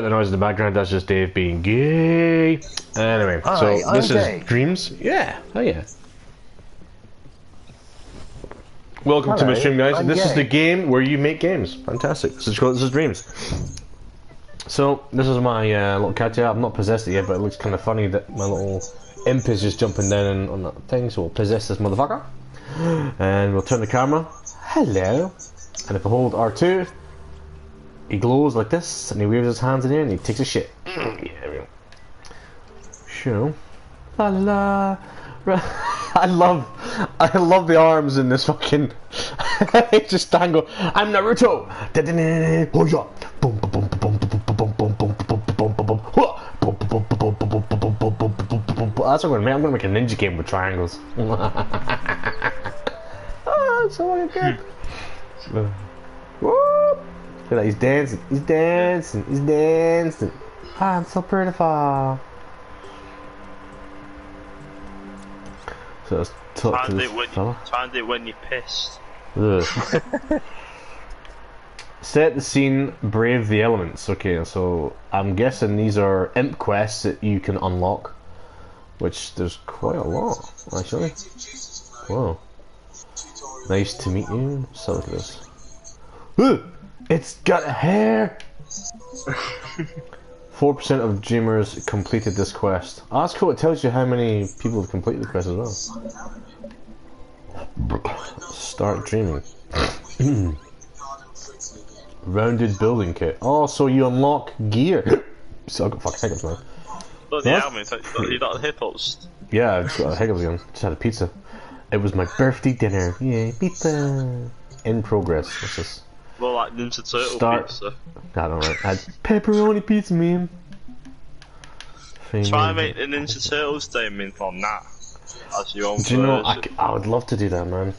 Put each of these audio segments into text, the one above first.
The noise in the background, that's just Dave being gay. Anyway, so this is Dreams. Yeah, oh yeah. Welcome to my stream, guys. This is the game where you make games. Fantastic. This is Dreams. So, this is my little cat. I'm not possessed it yet, but it looks kind of funny that my little imp is just jumping down on that thing, so we'll possess this motherfucker. And we'll turn the camera. Hello. And if I hold R2, he glows like this, and he waves his hands in the air, and he takes a shit. Yeah, there we go. Sure. La la la. I love the arms in this fucking. Just tango. I'm Naruto. That's what I'm gonna make. I'm gonna make a ninja game with triangles. Oh, it's so good. Whoop. Look at that, he's dancing, he's dancing, he's dancing. Ah, I'm so beautiful. So let's talk to this fella. Try and do it when you're pissed. Set the scene, brave the elements. Okay, so I'm guessing these are imp quests that you can unlock. Which there's quite a lot, actually. Whoa. Nice to meet you. So look at this. It's got hair! 4% of dreamers completed this quest. Oh, that's cool, it tells you how many people have completed the quest as well. Start dreaming. Rounded building kit. Oh, so you unlock gear. So I got fucking hiccups now. But the album, you got the hiccups. Yeah, I just got hiccups again. Just had a pizza. It was my birthday dinner. Yay, pizza. In progress. What's this? More like Ninja Turtle pizza. I don't know. I had pepperoni pizza, man. Try and make the Ninja Turtles game on that. As your own Do you know, I would love to do that, man.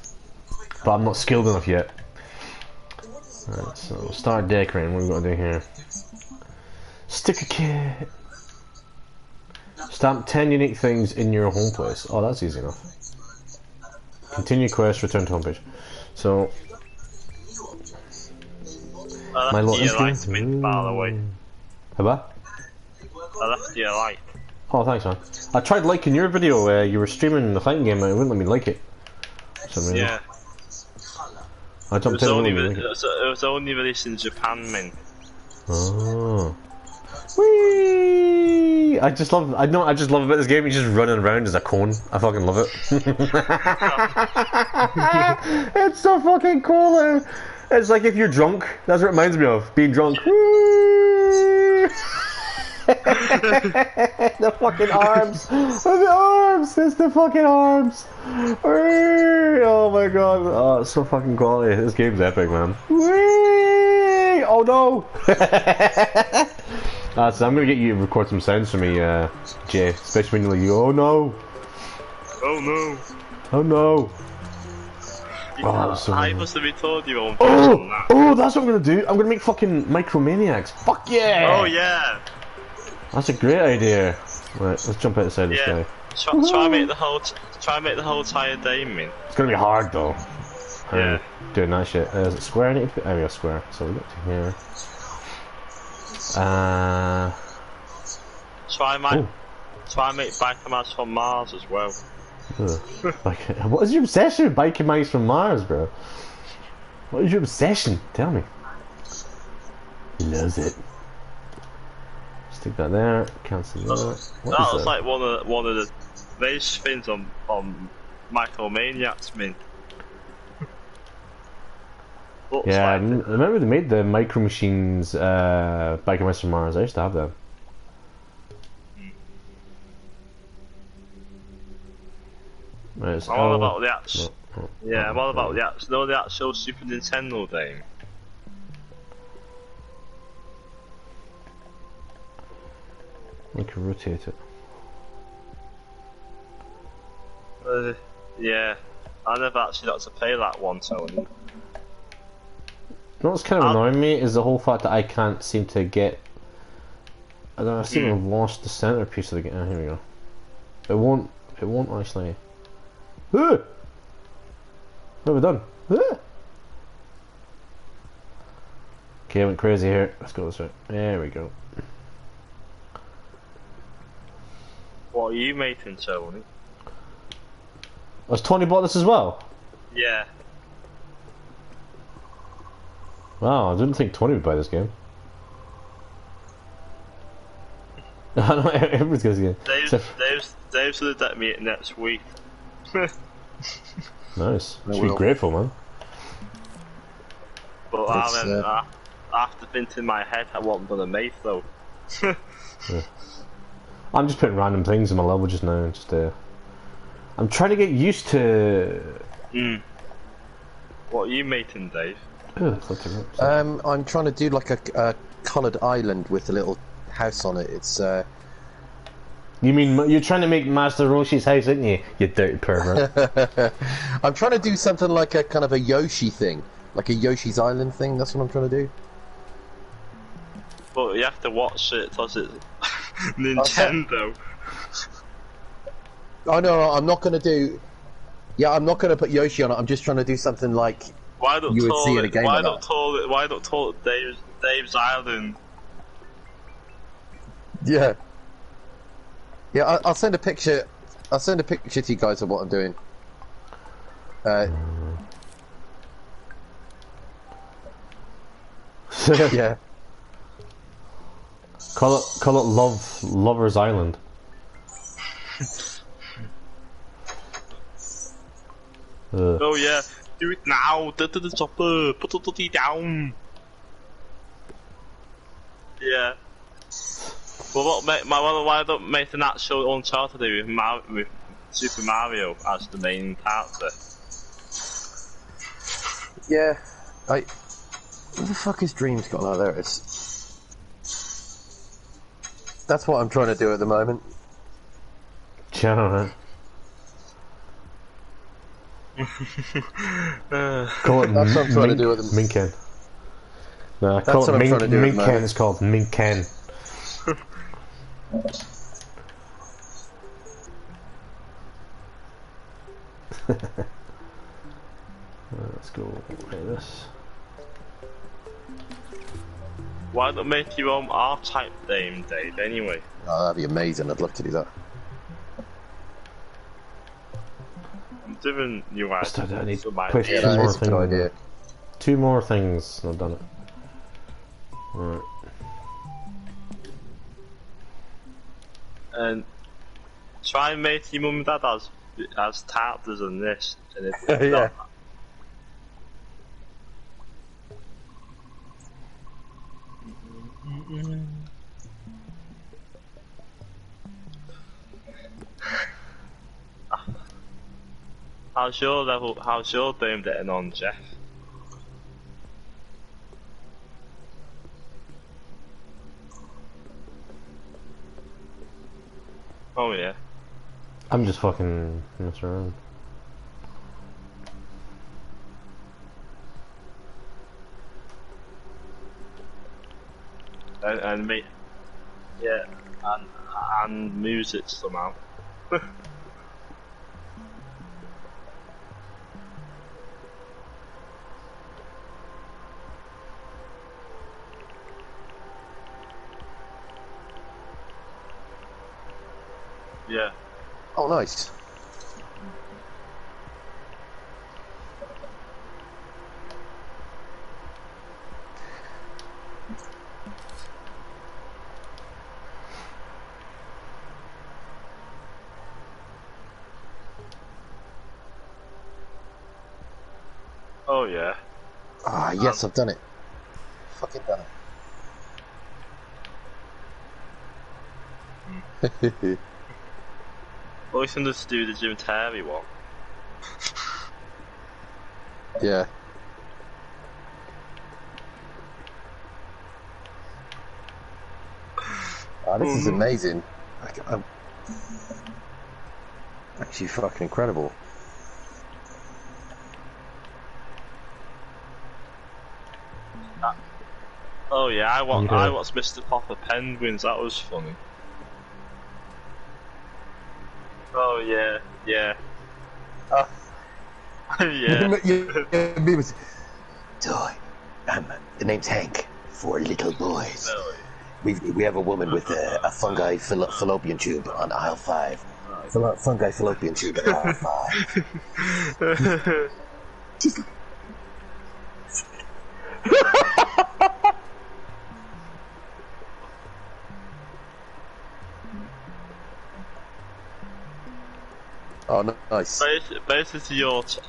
But I'm not skilled enough yet. Alright, so start decorating. What are we going to do here? Sticker kit. Stamp 10 unique things in your home place. Oh, that's easy enough. Continue quest, return to homepage. So... my little like mint, by the way. What? I left you a like. Oh, thanks, man. I tried liking your video where you were streaming the fighting game and it wouldn't let me like it. Yeah. I jumped in it was only released in Japan, man. Oh. Whee! I just love about this game. You're just running around as a cone. I fucking love it. It's so fucking cool. It's like if you're drunk. That's what it reminds me of. Being drunk. The fucking arms. The arms. It's the fucking arms. Oh my god. Oh, it's so fucking quality. This game's epic, man. Oh no. So I'm gonna get you to record some sounds for me, Jay. Especially when you're like, oh no. Oh no. Oh no. I must have been told you on that. Oh, that's what I'm gonna do. I'm gonna make fucking Micromaniacs. Fuck yeah! Oh yeah. That's a great idea. Right, let's jump outside this guy. Try and make the whole entire day, man. It's gonna be hard though. Yeah. Doing that shit. Is it square? I need to put. There we go, square. So we got to here. Try and make biker maps from Mars as well. What is your obsession with biking mice from Mars, bro? What is your obsession? Tell me. He loves it. Stick that there. Cancel that. That was like one of the race things on Micromaniacs, man. Yeah, I remember they made the Micro Machines biker mice from Mars. I used to have them. Right, I'm all about the actual. Yeah, I'm all about the actual. No, the actual Super Nintendo game. We can rotate it. Yeah, I never actually got to play that one, Tony. You know what's kind of annoying me is the whole fact that I can't seem to get. I don't know. I seem to have lost the centerpiece of the game. Oh, here we go. It won't actually. What have we done? Okay, I went crazy here. Let's go this way. There we go. What are you making, Tony? Has Tony bought this as well? Yeah. Wow, I didn't think Tony would buy this game. I know everybody's got this game. Dave's gonna let me next week. Nice. Should be grateful, man. But after thinking in my head what I'm gonna make though. Yeah. I'm just putting random things in my level just now. I'm trying to get used to. What are you making, Dave? I'm trying to do like a coloured island with a little house on it. It's You mean you're trying to make Master Roshi's house, aren't you? You dirty pervert. I'm trying to do something like a kind of a Yoshi thing, like a Yoshi's Island thing. That's what I'm trying to do. But you have to watch it because it's Nintendo. Oh no, I'm not going to do. Yeah, I'm not going to put Yoshi on it. I'm just trying to do something like you would see in a game. Why not call it Dave's Island? Yeah. Yeah, I'll send a picture. I'll send a picture to you guys of what I'm doing. Yeah. Call it Lover's Island. Oh yeah, do it now. To the chopper. Put it down. Yeah. Well, why don't make an actual Uncharted with Super Mario as the main character? Yeah. Where the fuck is Dreams gone? Oh, there it is. That's what I'm trying to do at the moment. Yeah, I don't know. Call it That's what I'm trying to do with them. Minken. No, call it Minken. It's called Minken. Let's go like this. Why not make your own R-Type name, Dave, anyway? Oh, that'd be amazing. I'd love to do that. I'm doing new ideas. I need to my push Yeah, two that more is a good idea. things. Two more things. I've done it. Alright. And try and make your mum and dad as characters in this. And if Yeah. How's your game getting on, Jeff? Oh yeah. I'm just fucking messing around. And me, yeah, and music somehow. Yeah. Oh, nice. Oh yeah. Ah, yes, I've done it. Fucking done it. Always wanted to do the Jim Terry one. Yeah. Ah, this is amazing. I'm actually fucking incredible. Oh yeah, I watched Mr. Popper Penguins. That was funny. Oh yeah, yeah. Yeah. Me was, the name's Hank. for little boys. We have a woman with a fungi fallopian tube on aisle 5. Fungi fallopian tube at aisle 5. Oh, nice. Basically, your nice.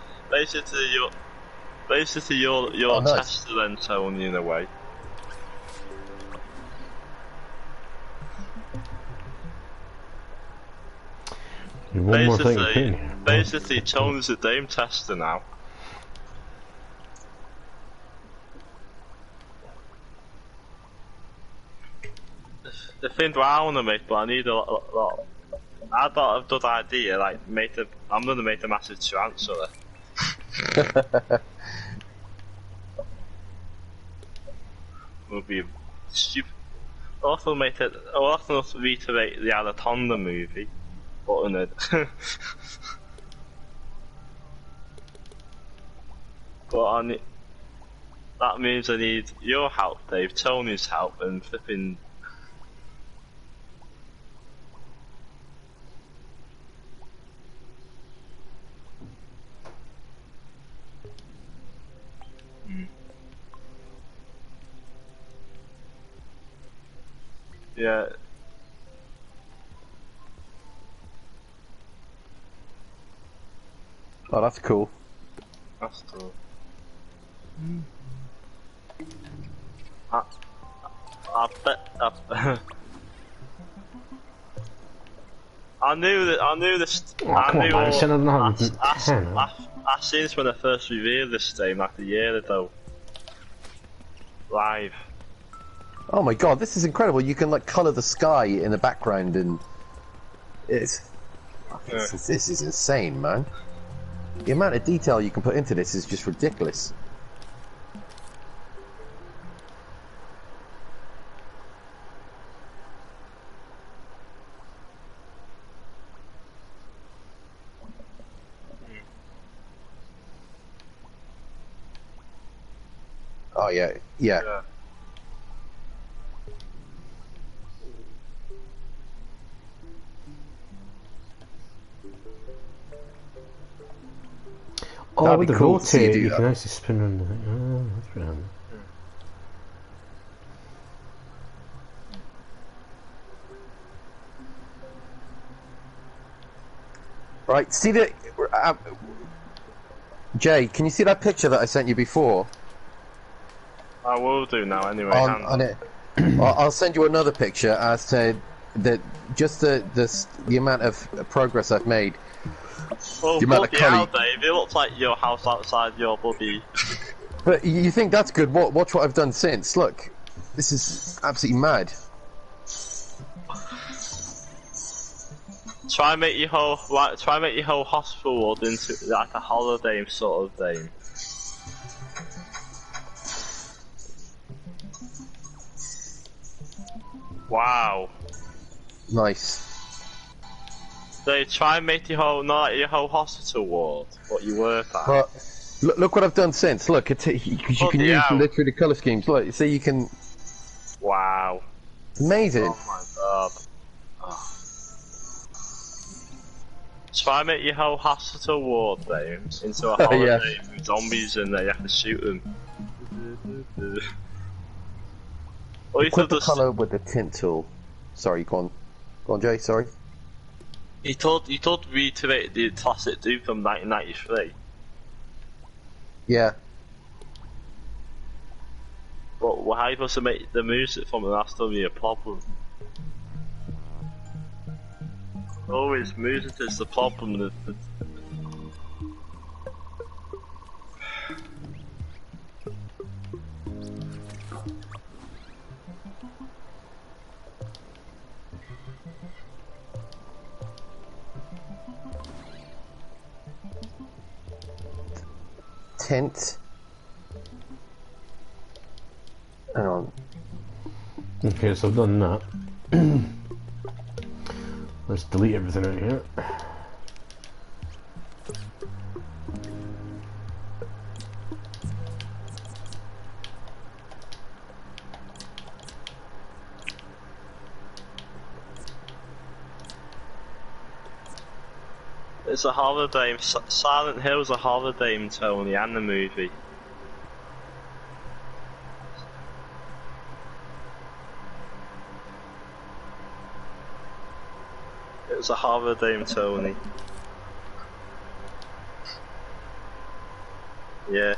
tester then, Tony, in a way. Basically, Tony's a Dame tester now. The thing I want to make, but I need a lot. I thought of a good idea, like I'm gonna make a massive tarantula. Would be stupid. Also I'll also reiterate the Anaconda movie, but in it. But that means I need your help, Dave, Tony's help, and flipping. Yeah. Oh, that's cool. That's cool. I bet. I knew this. Oh, come on, man. I should have known. I seen this when I first revealed this game like a year ago. Live. Oh my god, this is incredible. You can like colour the sky in the background and this is insane, man. The amount of detail you can put into this is just ridiculous. Oh yeah. Oh, with the cool rotate, you can actually spin around the thing. Oh, that's brilliant. Right, see the... Jay, can you see that picture that I sent you before? I will do now anyway. On it. I'll send you another picture as to just the amount of progress I've made. Oh, bloody hell, Dave, it looks like your house outside your bloody... But you think that's good? Watch what I've done since. Look, this is absolutely mad. Try and make your whole hospital world into like a holiday sort of thing. Wow. Nice. They try and make your whole, not like your whole hospital ward, what you work at. But look what I've done since. Look, because you can use literally the colour schemes. Look, so you can. Wow. Amazing. Oh my god. Oh. Try and make your whole hospital ward there into a holiday with zombies and you have to shoot them. Put the colour with the tint tool. Sorry, go on, Jay. Sorry. He told reiterate the classic Doom from 1993. Yeah. But how are you supposed to make the music from it? That's still be a problem. Always music is the problem. Tint. Hang on. Okay, so I've done that. Let's delete everything out here. It's a holiday. Silent Hill's a holiday in Tony and the movie. It was a holiday in Tony. Yeah.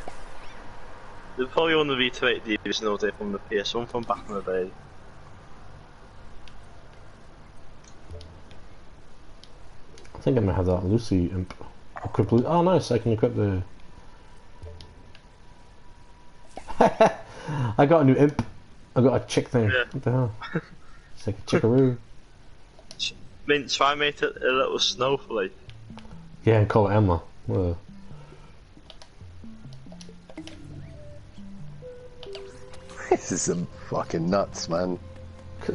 They probably want to reiterate the original day from the PS1 from back in the day. I think I might have that Lucy imp. Equip oh nice, I can equip the... I got a new imp. I got a chick thing. Yeah. What the hell? It's like a chickaroo. Try and make it a little snowflake. Yeah, and call it Emma. This is some fucking nuts, man.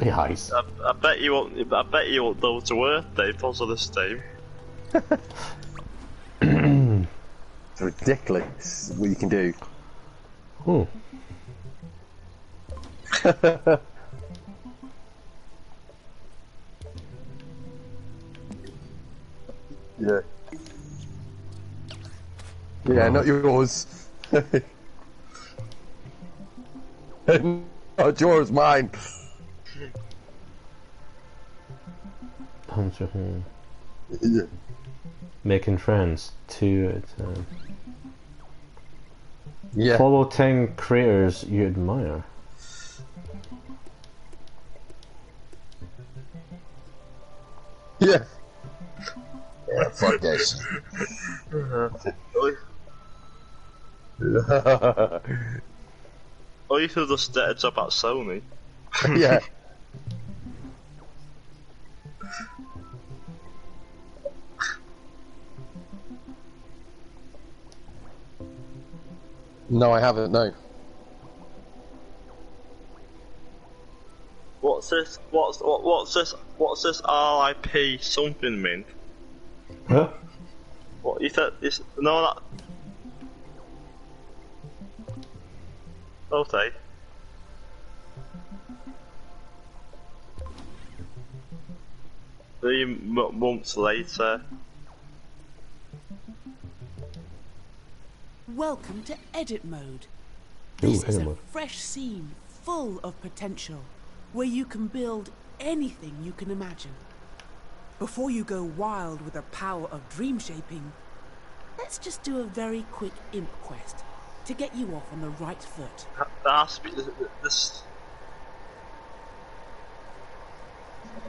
Yeah, eyes. I bet you won't. I bet you won't know to Earth Day because of this time. It's ridiculous what you can do. Hmm. Yeah. Yeah, not yours. Not yours, mine. Yeah. Making friends, 2 at a time. Yeah. Follow 10 creators you admire. Yeah. Yeah, fuck this. Or you could just get a job at Sony. Yeah. No, I haven't, no. What's this? What's this? What's this? RIP something mean? Huh? What you said? This no that. Okay. 3 months later. Welcome to Edit Mode. Ooh, This is edit a mode. fresh scene full of potential, where you can build anything you can imagine. Before you go wild with the power of dream shaping, let's just do a very quick imp quest to get you off on the right foot. There has to be this.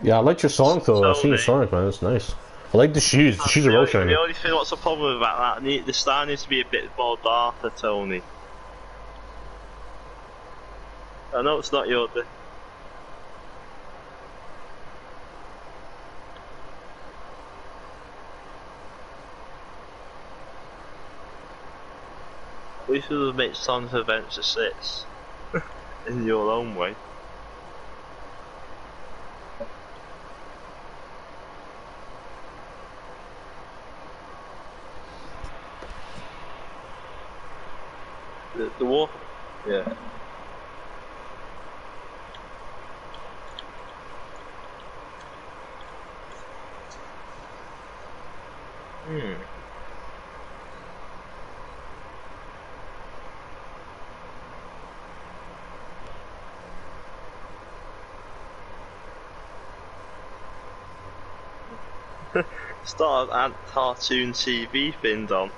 Yeah, I liked your song though. I've seen your song, man. It's nice. I like the shoes. The shoes are real shiny. The only thing, what's the problem about that? The style needs to be a bit more darker, Tony. I know it's not your. We should have made Sonic Adventure 6 in your own way. The war? Yeah. Start an cartoon TV thing, Dom.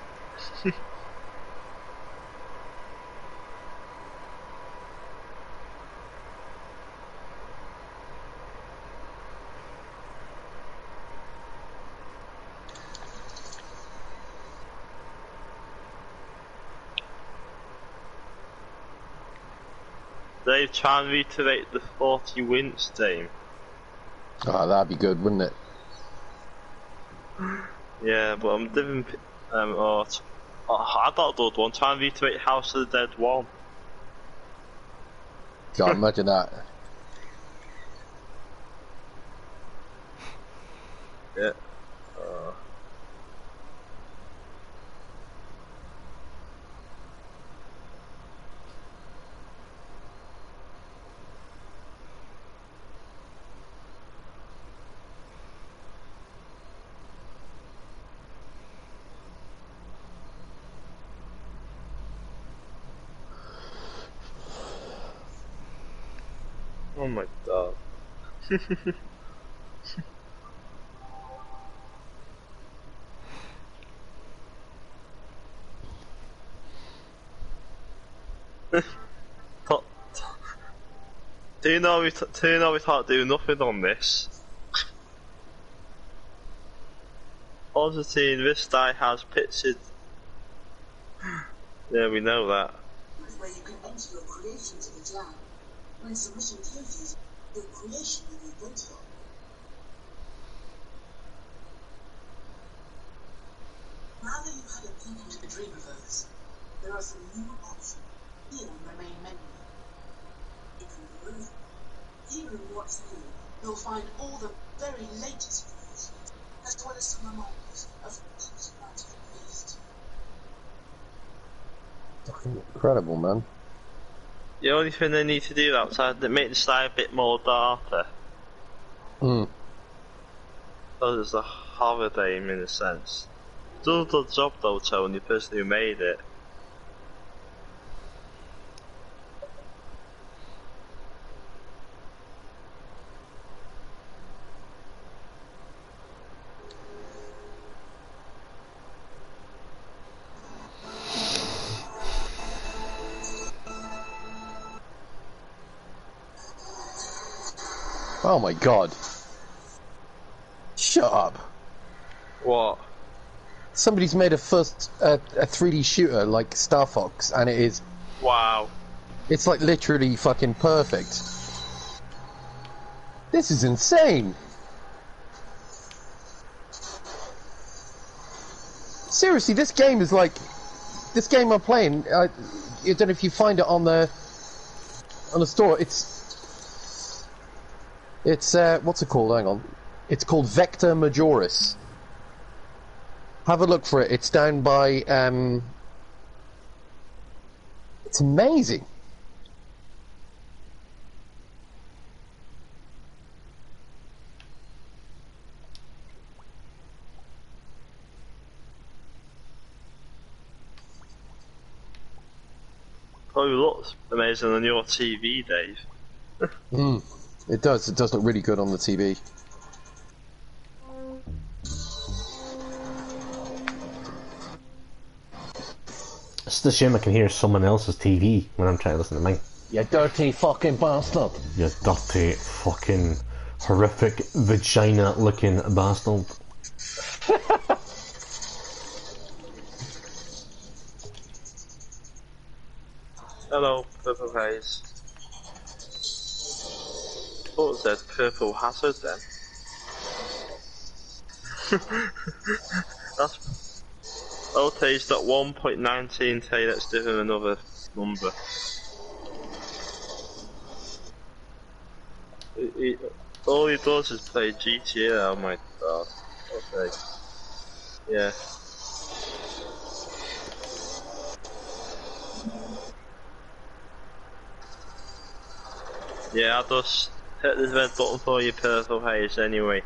They try and reiterate the 40 wins team. Oh, that'd be good, wouldn't it? Yeah, but I'm doing. I thought those one. Try and reiterate House of the Dead 1. God, imagine that. Yeah. Oh my god. But- do you know we can't do nothing on this? Obviously, this guy has pictured. Yeah, we know that. Where you can enter your creation to the cloud. When submission closes, your creation will be voted on. Now that you've had a peek into the Dreamverse, there are some new options here on the main menu. It can be ruined. Here in What's New, you'll find all the very latest creations, as well as some reminders of things you might have missed. Fucking incredible, man. The only thing they need to do outside that make the side a bit more darker. Hmm. Because it's a horror game in a sense. Does the job though, Tony, the person who made it. Oh my god. Shut up. What? Somebody's made a 3D shooter like Star Fox, and it is. Wow. It's like literally fucking perfect. This is insane. Seriously, this game is like. This game I'm playing, I don't know if you find it on the store. It's what's it called? Hang on. It's called Vector Majoris. Have a look for it. It's down by it's amazing. Probably looks amazing on your TV, Dave. It does. It does look really good on the TV. It's just a shame I can hear someone else's TV when I'm trying to listen to mine. You dirty fucking bastard. You dirty, fucking, horrific, vagina-looking bastard. Hello, Purple Haze. What was that? Purple Hazard then? That's OT's got 1.19K, let's give him another number. All he does is play GTA, oh my god. Okay. Yeah. Yeah, I'll just hit this red button for you, Purple Haze, anyway.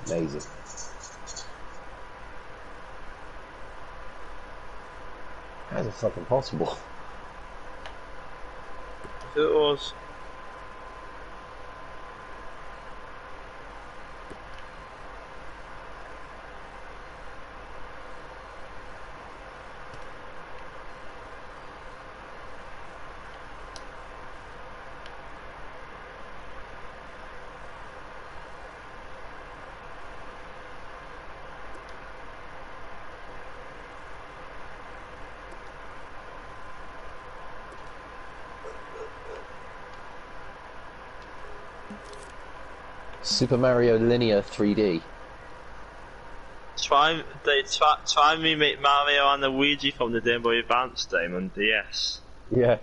Amazing. How's it fucking possible? It was. Super Mario Linear 3D. Try and remake Mario and Luigi from the Game Boy Advance game on DS. Yeah.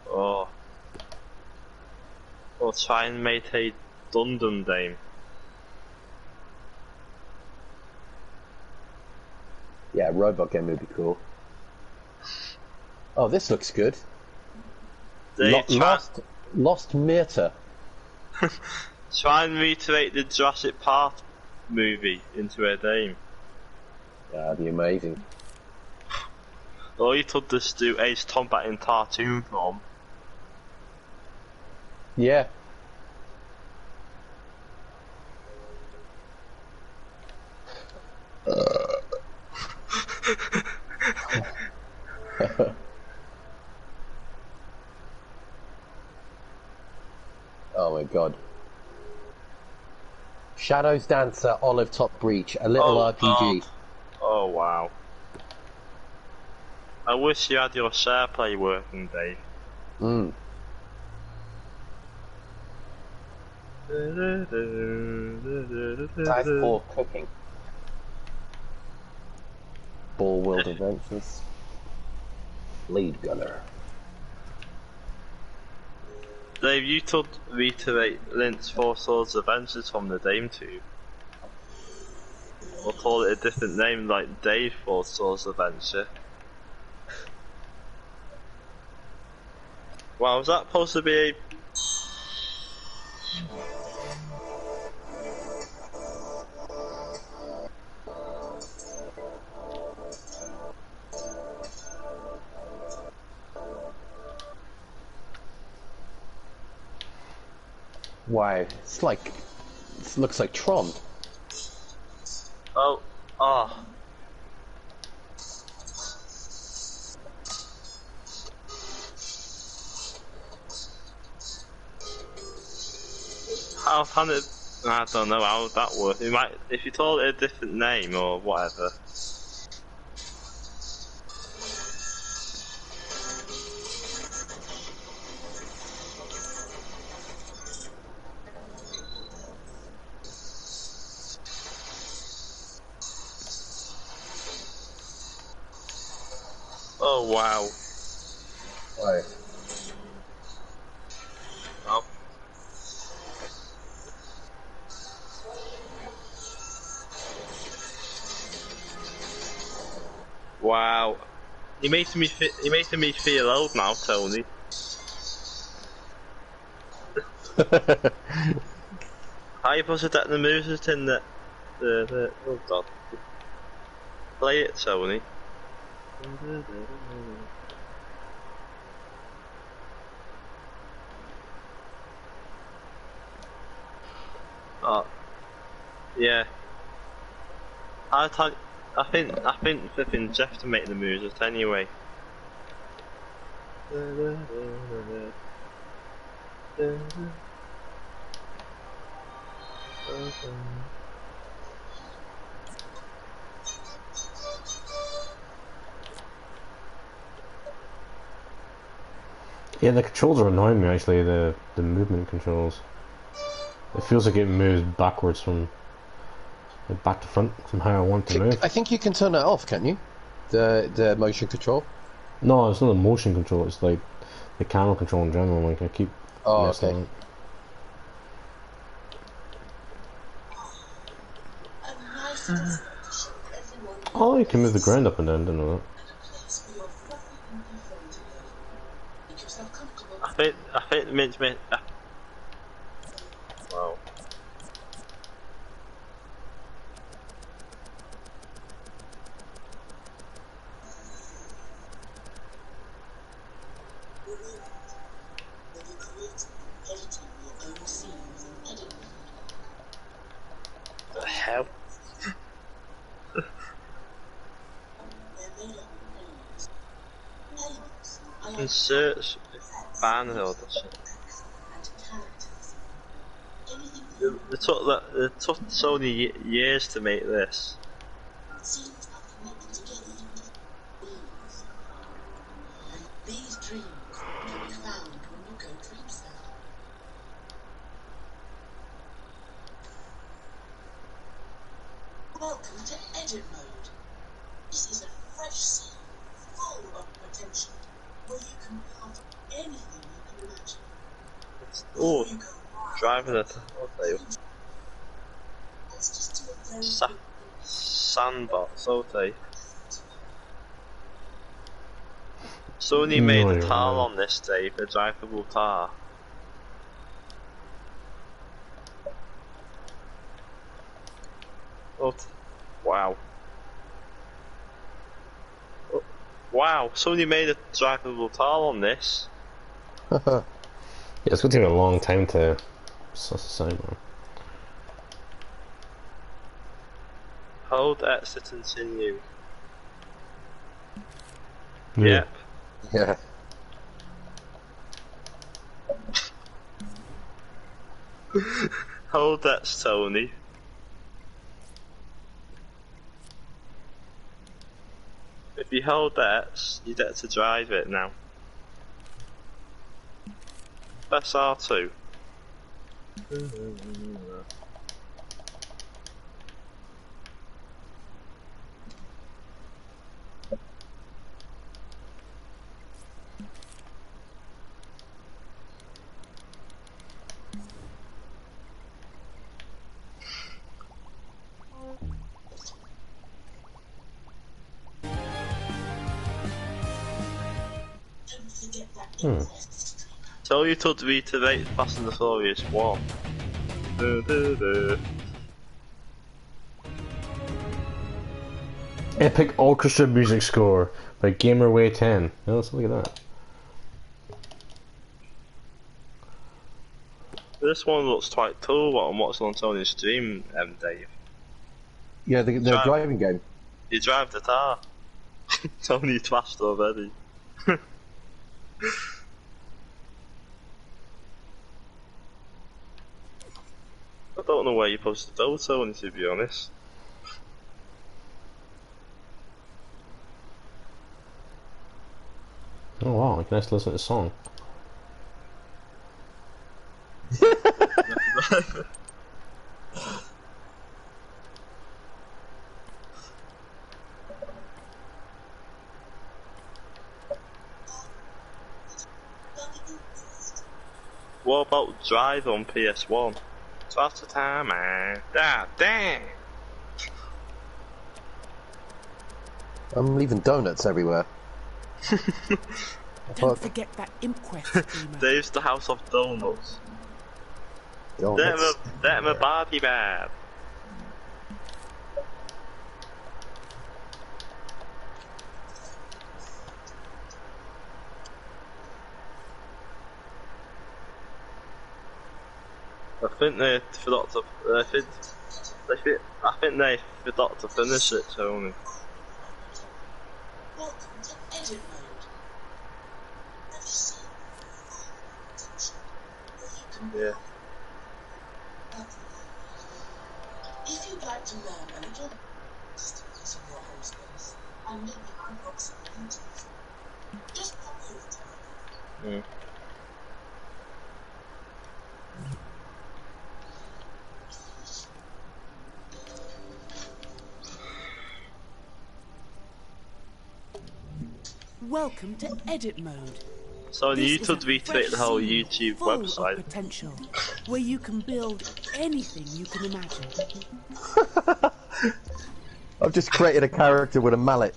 Or try and make a Dundon game. Yeah, Yeah, robot game would be cool. Oh, this looks good. Lost Mirta. Try and recreate the Jurassic Park movie into a game. Yeah, that'd be amazing. Or you could just do Ace Combat in cartoon form. Yeah. Oh my god. Shadows Dancer, Olive Top Breach, a little RPG. God. Oh wow. I wish you had your share play working, Dave. Mm. Type 4 cooking. Ball World Adventures. Lead Gunner. Dave, you could reiterate Lynch's Four Swords Adventures from the Dame tube. Or call it a different name like Dave Four Swords Adventure. Wow, was that supposed to be a... Wow, it's like... It looks like Tron. Oh, ah. How can it... I don't know how that works. It might, if you told it a different name or whatever. Oh wow. Right. Oh. Wow. You're making me feel old now, Tony. How you supposed to get the moves in the oh god. Play it, Tony. Oh, yeah. I think flipping Jeff to make the moves anyway. Yeah, the controls are annoying me actually, the movement controls. It feels like it moves backwards from like back to front from how I want to move. I think you can turn that off, can't you? The motion control? No, it's not a motion control, it's like the camera control in general, like I keep messing okay. up. Oh, you can move the ground up and down, didn't know that. I think it makes me. Wow. The hell? Insert banner or shit. It took so many years to make this. These dreams can be found when you go dream center. Welcome to edit mode. This is a fresh scene full of potential where you can build anything you can imagine. Oh, You go wild. driving it. Okay. Let's just do a very Sandbox, okay. Sony made a tar on this, Dave, a drivable tar. Oh, wow. Oh, wow, Sony made a drivable tar on this. Yeah, it's going to take a long time to suss this out, man. Hold X to continue. Yeah. Yep. Yeah. Hold X, Tony. If you hold X, you get to drive it now. Press R2. Tell you to reiterate Fast and the Furious 1. Epic orchestra music score by Gamerway 10. Yeah, let's look at that. This one looks quite cool. What I'm watching on Tony's stream, Dave. Yeah, the driving game. You drive the car. Tony trashed already. I don't know where you're supposed to go, Tony, to be honest. Oh wow, I can actually listen to the song. What about Drive on PS1? That's the time, man. Damn! I'm leaving donuts everywhere. Don't forget that inquest streamer. Dave's the House of Donuts. Donuts. Let him a Barbie man. I think they forgot to. I think they forgot to finish it, Tony. Welcome to edit mode. Have you seen Yeah. If you'd like to learn a little distance in your home space and maybe unlock some beauties, just pop over to me. Welcome to edit mode. So This you is could a retweet fresh the whole scene YouTube full of website. potential, where you can build anything you can imagine. I've just created a character with a mallet.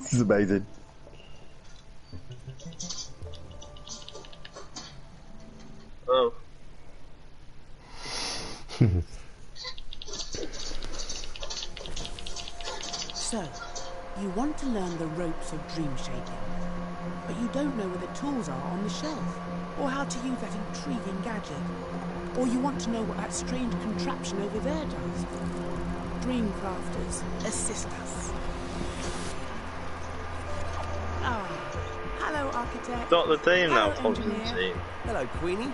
This is amazing. Oh. So, you want to learn the ropes of dream shaping, but you don't know where the tools are on the shelf, or how to use that intriguing gadget, or you want to know what that strange contraption over there does. Dream crafters, assist us. Ah, hello, architect. Got the team now, Hello, Constantine. engineer. Hello, Queenie.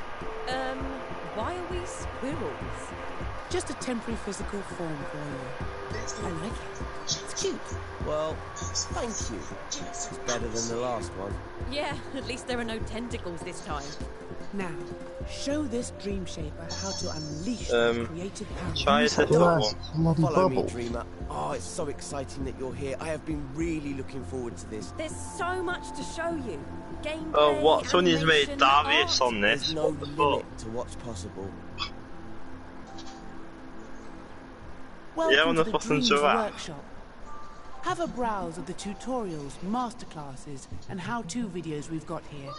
Why are we squirrels? Just a temporary physical form for you. I like it. It's cute. Well, thank you. It's better than the last one. Yeah, at least there are no tentacles this time. Now, show this dream shaper how to unleash their creative power. Try a different Glass one. bloody Follow bubble. me, Dreamer. Oh, it's so exciting that you're here. I have been really looking forward to this. There's so much to show you. Gameplay, Oh, what? Sony's made animation, Darius art. on this. There's no What the fuck? limit to what's possible. Welcome the to the fucking Dreams giraffe. Workshop. Have a browse of the tutorials, masterclasses, and how-to videos we've got here.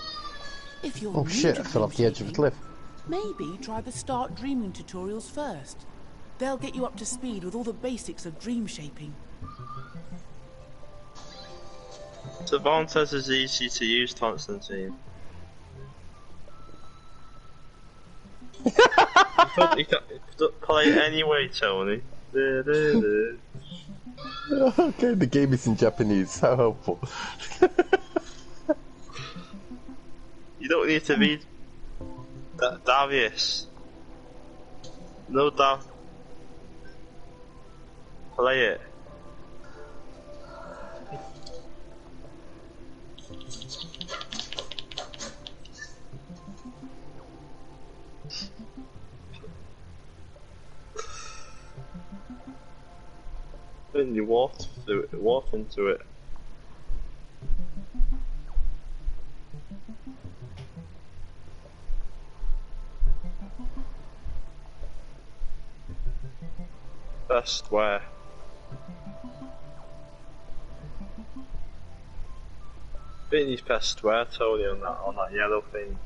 If you're Oh new shit, to I fell off the edge of a dream cliff. shaping, maybe try the Start Dreaming tutorials first. They'll get you up to speed with all the basics of dream shaping. Cervantes is easy to use, Constantine. you can't play it anyway, Tony. Okay, the game is in Japanese. How helpful. You don't need to read Darius. No doubt. Play it. Then you walk through it, walk into it. Best where? I think you press square, Tony, on that yellow thing.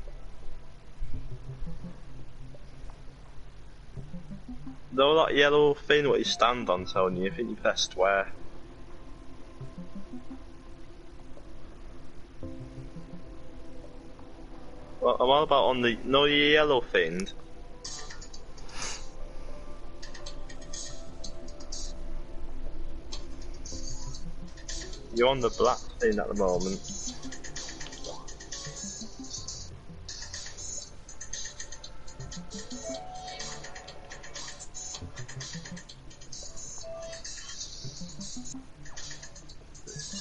No, that yellow thing what you stand on, Tony, I think you press square. Well, I'm all about on the yellow thing. You're on the black thing at the moment.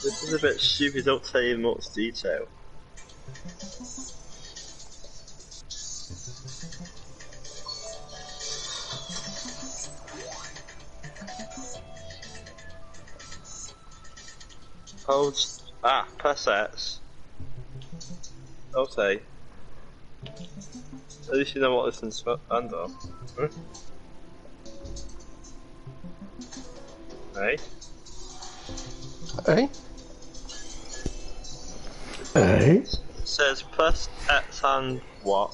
This is a bit stupid, don't tell you much detail. Hold, press X. Okay. At least you know what this is under. Hey? Hey? Hey? It says press X and what?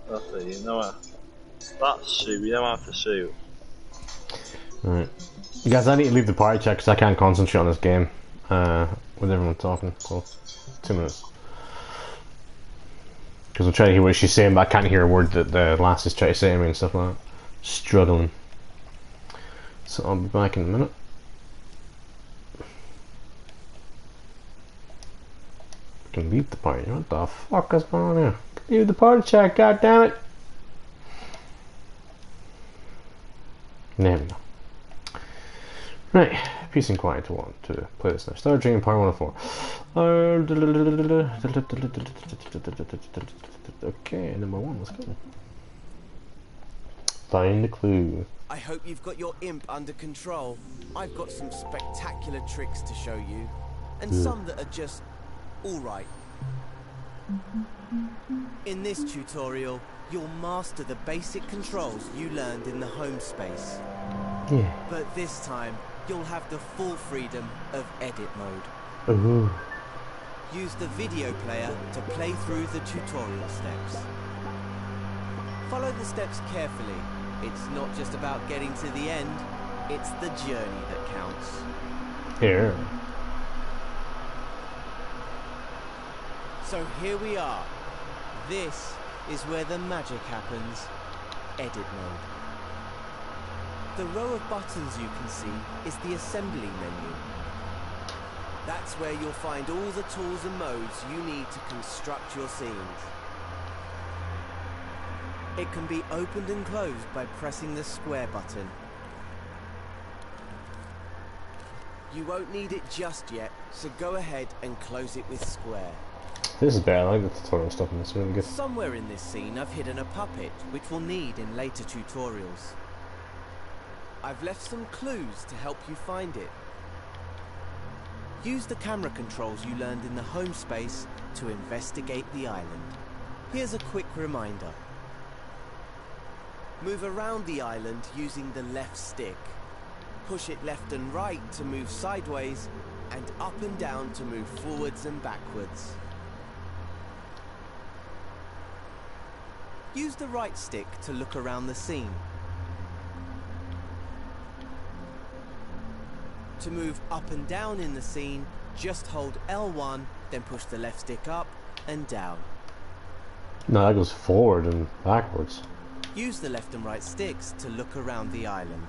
Okay, you know what? That's shoot, you know how to shoot. Alright. Guys, I need to leave the party chat because I can't concentrate on this game with everyone talking. So, 2 minutes. Because I'm trying to hear what she's saying, but I can't hear a word that the lass is trying to say to me and stuff like that. Struggling. So I'll be back in a minute. I can leave the party. What the fuck is going on here? Leave the party chat, goddammit! There we go. Right, peace and quiet to want to play this now. Star Dream Part 104. Okay, number 1, let's go. Find the clue. I hope you've got your imp under control. I've got some spectacular tricks to show you, and some that are just alright. In this tutorial, you'll master the basic controls you learned in the home space. Yeah. But this time, you'll have the full freedom of edit mode. Ooh. Use the video player to play through the tutorial steps. Follow the steps carefully. It's not just about getting to the end, it's the journey that counts. Here. So here we are. This is where the magic happens. Edit mode. The row of buttons you can see is the assembly menu. That's where you'll find all the tools and modes you need to construct your scenes. It can be opened and closed by pressing the square button. You won't need it just yet, so go ahead and close it with square. This is better. I like the tutorial stuff in this. Really good. Somewhere in this scene I've hidden a puppet, which we'll need in later tutorials. I've left some clues to help you find it. Use the camera controls you learned in the home space to investigate the island. Here's a quick reminder. Move around the island using the left stick. Push it left and right to move sideways, and up and down to move forwards and backwards. Use the right stick to look around the scene. To move up and down in the scene, just hold L1, then push the left stick up and down. No, that goes forward and backwards. Use the left and right sticks to look around the island.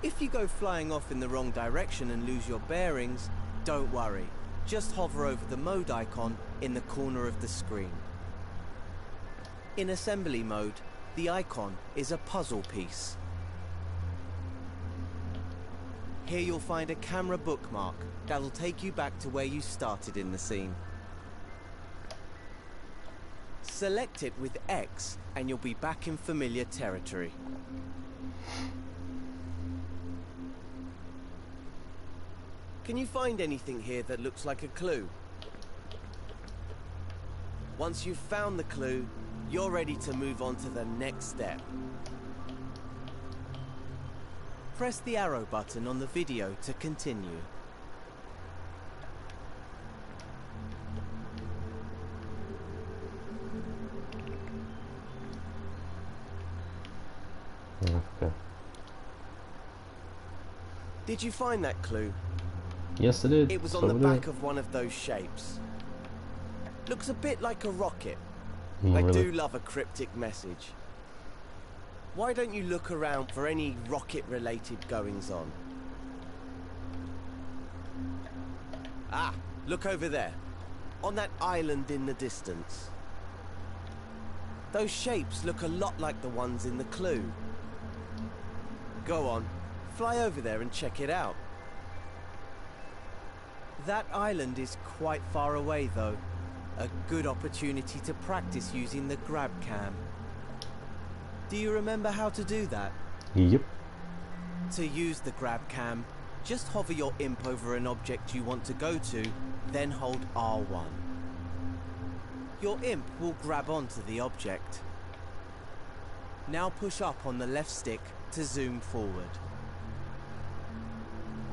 If you go flying off in the wrong direction and lose your bearings, don't worry. Just hover over the mode icon in the corner of the screen. In assembly mode, the icon is a puzzle piece. Here you'll find a camera bookmark that'll take you back to where you started in the scene. Select it with X and you'll be back in familiar territory. Can you find anything here that looks like a clue? Once you've found the clue, you're ready to move on to the next step. Press the arrow button on the video to continue. Okay. Did you find that clue? Yes, I did. It was on the back of one of those shapes. Looks a bit like a rocket. Oh, I really? do love a cryptic message. Why don't you look around for any rocket-related goings-on? Ah, look over there. On that island in the distance. Those shapes look a lot like the ones in the clue. Go on, fly over there and check it out. That island is quite far away though. A good opportunity to practice using the grab cam. Do you remember how to do that? Yep. To use the grab cam, just hover your imp over an object you want to go to, then hold R1. Your imp will grab onto the object. Now push up on the left stick to zoom forward.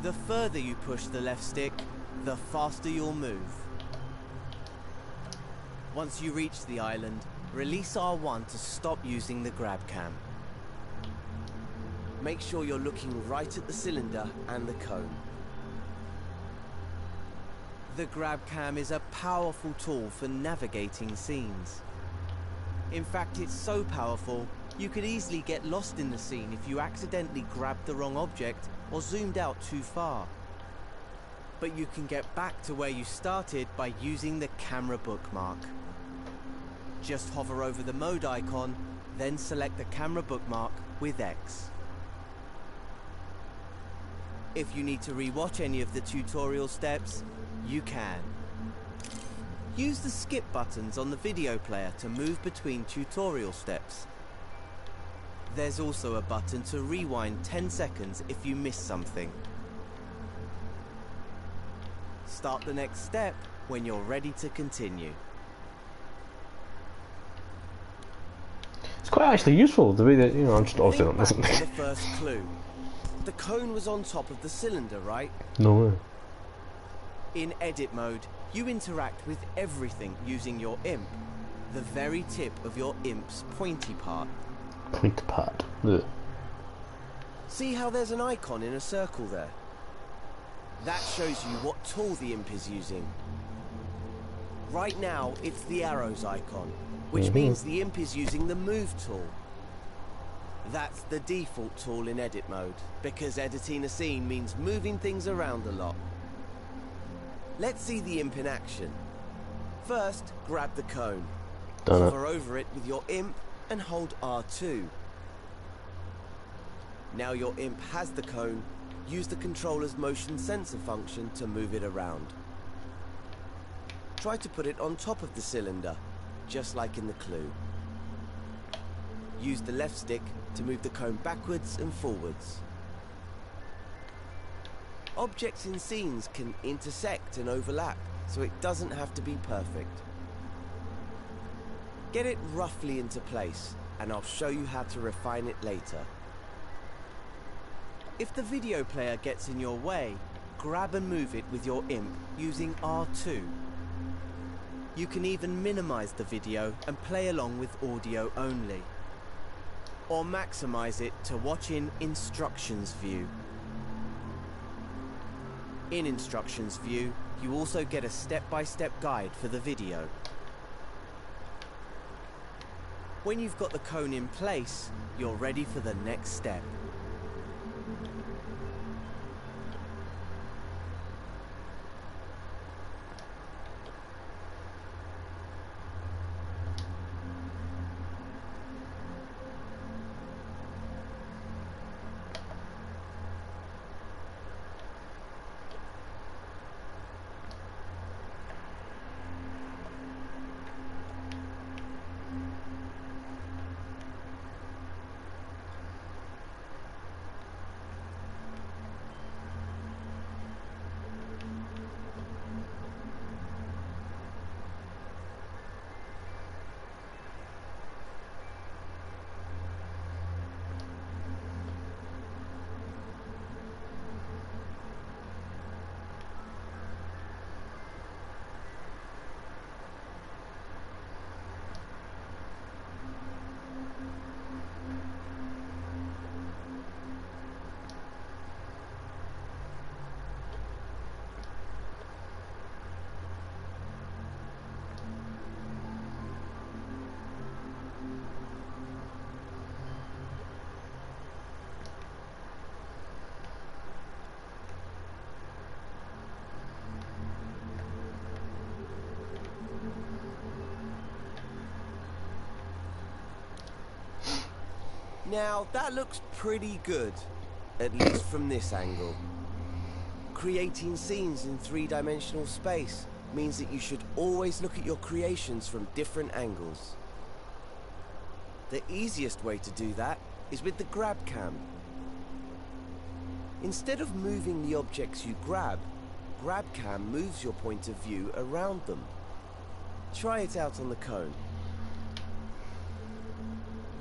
The further you push the left stick, the faster you'll move. Once you reach the island, release R1 to stop using the grab cam. Make sure you're looking right at the cylinder and the cone. The grab cam is a powerful tool for navigating scenes. In fact, it's so powerful, you could easily get lost in the scene if you accidentally grabbed the wrong object or zoomed out too far. But you can get back to where you started by using the camera bookmark. Just hover over the mode icon, then select the camera bookmark with X. If you need to rewatch any of the tutorial steps, you can. Use the skip buttons on the video player to move between tutorial steps. There's also a button to rewind 10 seconds if you miss something. Start the next step when you're ready to continue. It's quite actually useful the way that, you know, I'm just obviously Think not back listening. to the first clue. The cone was on top of the cylinder, right? No way. In edit mode, you interact with everything using your imp, the very tip of your imp's pointy part. Point part. Ugh. See how there's an icon in a circle there? That shows you what tool the imp is using. Right now, it's the arrows icon, which means the imp is using the move tool. That's the default tool in edit mode, because editing a scene means moving things around a lot. Let's see the imp in action. First, grab the cone. Done it. Hover over it with your imp and hold R2. Now your imp has the cone, use the controller's motion sensor function to move it around. Try to put it on top of the cylinder, just like in the clue. Use the left stick to move the cone backwards and forwards. Objects in scenes can intersect and overlap, so it doesn't have to be perfect. Get it roughly into place, and I'll show you how to refine it later. If the video player gets in your way, grab and move it with your imp using R2. You can even minimize the video and play along with audio only. Or maximize it to watch in Instructions View. In Instructions View, you also get a step-by-step guide for the video. When you've got the cone in place, you're ready for the next step. Now, that looks pretty good, at least from this angle. Creating scenes in three-dimensional space means that you should always look at your creations from different angles. The easiest way to do that is with the grab cam. Instead of moving the objects you grab cam moves your point of view around them. Try it out on the cone.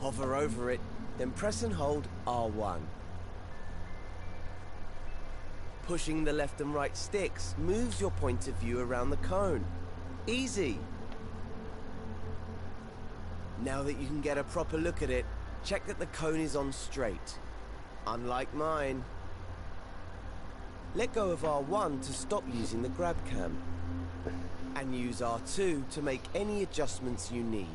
Hover over it, then press and hold R1. Pushing the left and right sticks moves your point of view around the cone. Easy! Now that you can get a proper look at it, check that the cone is on straight. Unlike mine. Let go of R1 to stop using the grab cam. And use R2 to make any adjustments you need.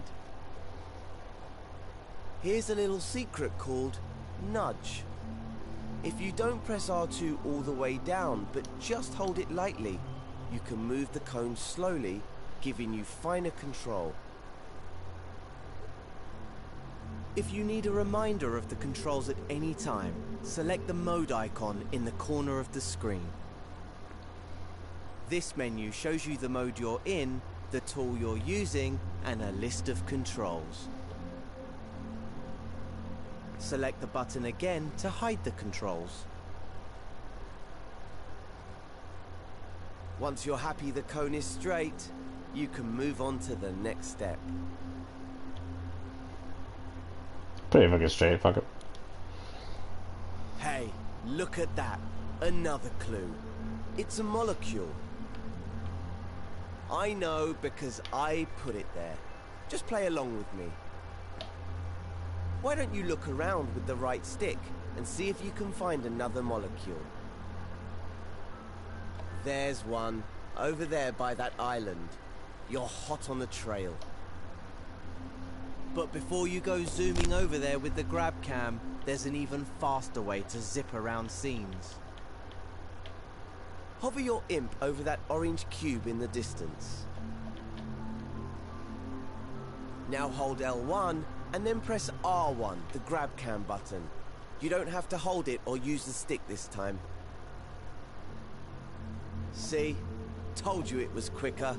Here's a little secret called nudge. If you don't press R2 all the way down, but just hold it lightly, you can move the cone slowly, giving you finer control. If you need a reminder of the controls at any time, select the mode icon in the corner of the screen. This menu shows you the mode you're in, the tool you're using, and a list of controls. Select the button again to hide the controls. Once you're happy the cone is straight, you can move on to the next step. Pretty fucking straight, fuck it. Hey, look at that. Another clue. It's a molecule. I know because I put it there. Just play along with me. Why don't you look around with the right stick and see if you can find another molecule? There's one, over there by that island. You're hot on the trail. But before you go zooming over there with the grab cam, there's an even faster way to zip around scenes. Hover your imp over that orange cube in the distance. Now hold L1 and then press R1, the grab cam button. You don't have to hold it or use the stick this time. See? Told you it was quicker.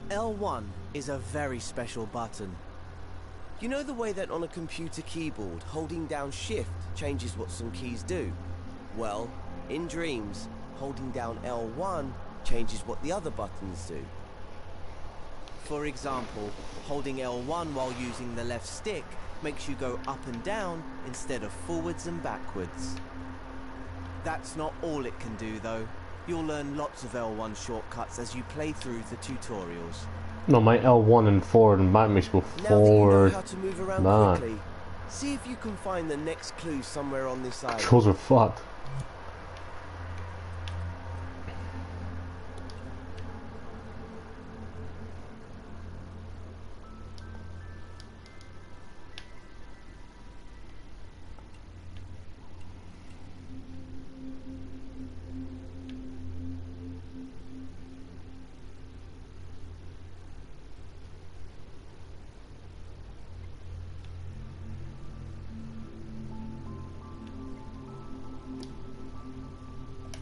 L1 is a very special button. You know the way that on a computer keyboard, holding down Shift changes what some keys do? Well, in Dreams, holding down L1 changes what the other buttons do. For example, holding L1 while using the left stick makes you go up and down instead of forwards and backwards. That's not all it can do though. You'll learn lots of L1 shortcuts as you play through the tutorials. No, my L1 and forward and back makes you go Now that you know forward. how to move around back. quickly, see if you can find the next clue somewhere on this island. Controls are fucked.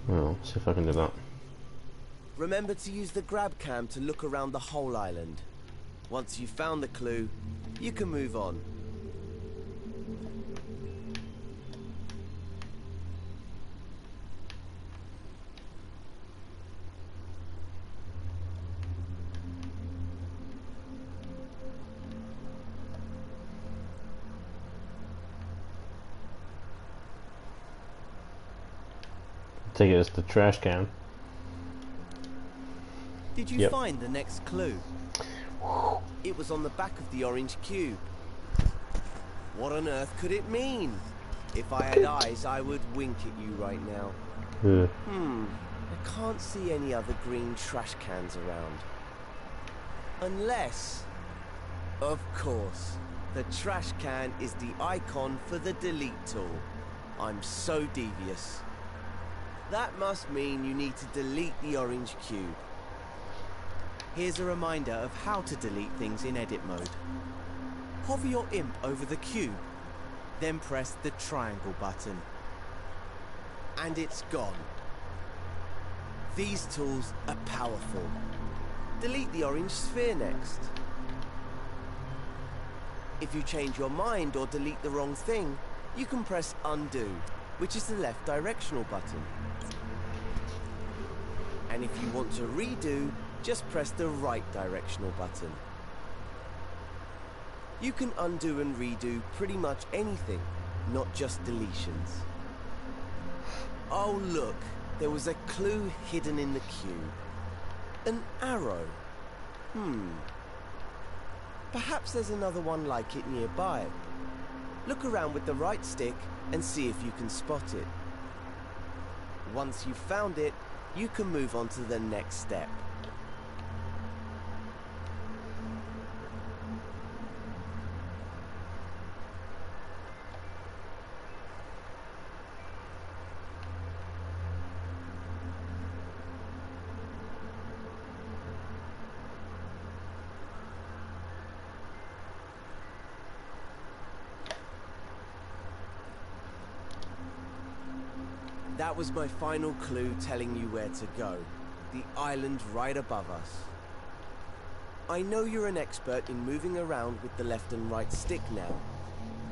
Well, see if I can do that. Remember to use the grab cam to look around the whole island. Once you've found the clue, you can move on. Take it as the trash can. Did you Yep. find the next clue? It was on the back of the orange cube. What on earth could it mean? If I had eyes, I would wink at you right now. I can't see any other green trash cans around. Unless, of course, the trash can is the icon for the delete tool. I'm so devious. That must mean you need to delete the orange cube. Here's a reminder of how to delete things in edit mode. Hover your imp over the cube, then press the triangle button. And it's gone. These tools are powerful. Delete the orange sphere next. If you change your mind or delete the wrong thing, you can press undo, which is the left directional button. And if you want to redo, just press the right directional button. You can undo and redo pretty much anything, not just deletions. Oh look, there was a clue hidden in the cube. An arrow. Perhaps there's another one like it nearby. Look around with the right stick and see if you can spot it. Once you've found it, you can move on to the next step. That was my final clue telling you where to go. The island right above us. I know you're an expert in moving around with the left and right stick now,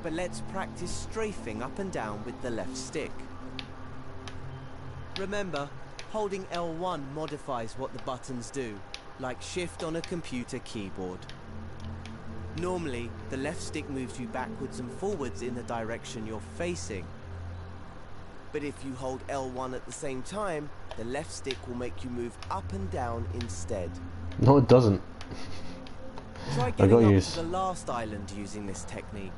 but let's practice strafing up and down with the left stick. Remember, holding L1 modifies what the buttons do, like shift on a computer keyboard. Normally, the left stick moves you backwards and forwards in the direction you're facing. But if you hold L1 at the same time, the left stick will make you move up and down instead. No, it doesn't. Try getting up to the last island using this technique.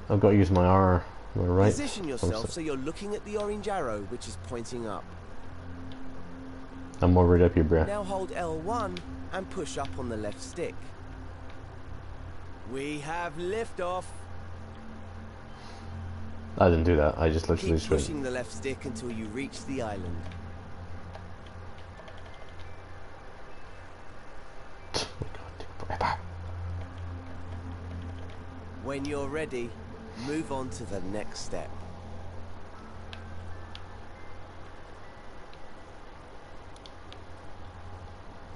I've got to use my R, my right. Position yourself so you're looking at the orange arrow, which is pointing up. I'm already up here, bruh. Now hold L1 and push up on the left stick. We have liftoff. I didn't do that. I just literally Keep pushing the left stick until you reach the island. When you're ready, move on to the next step.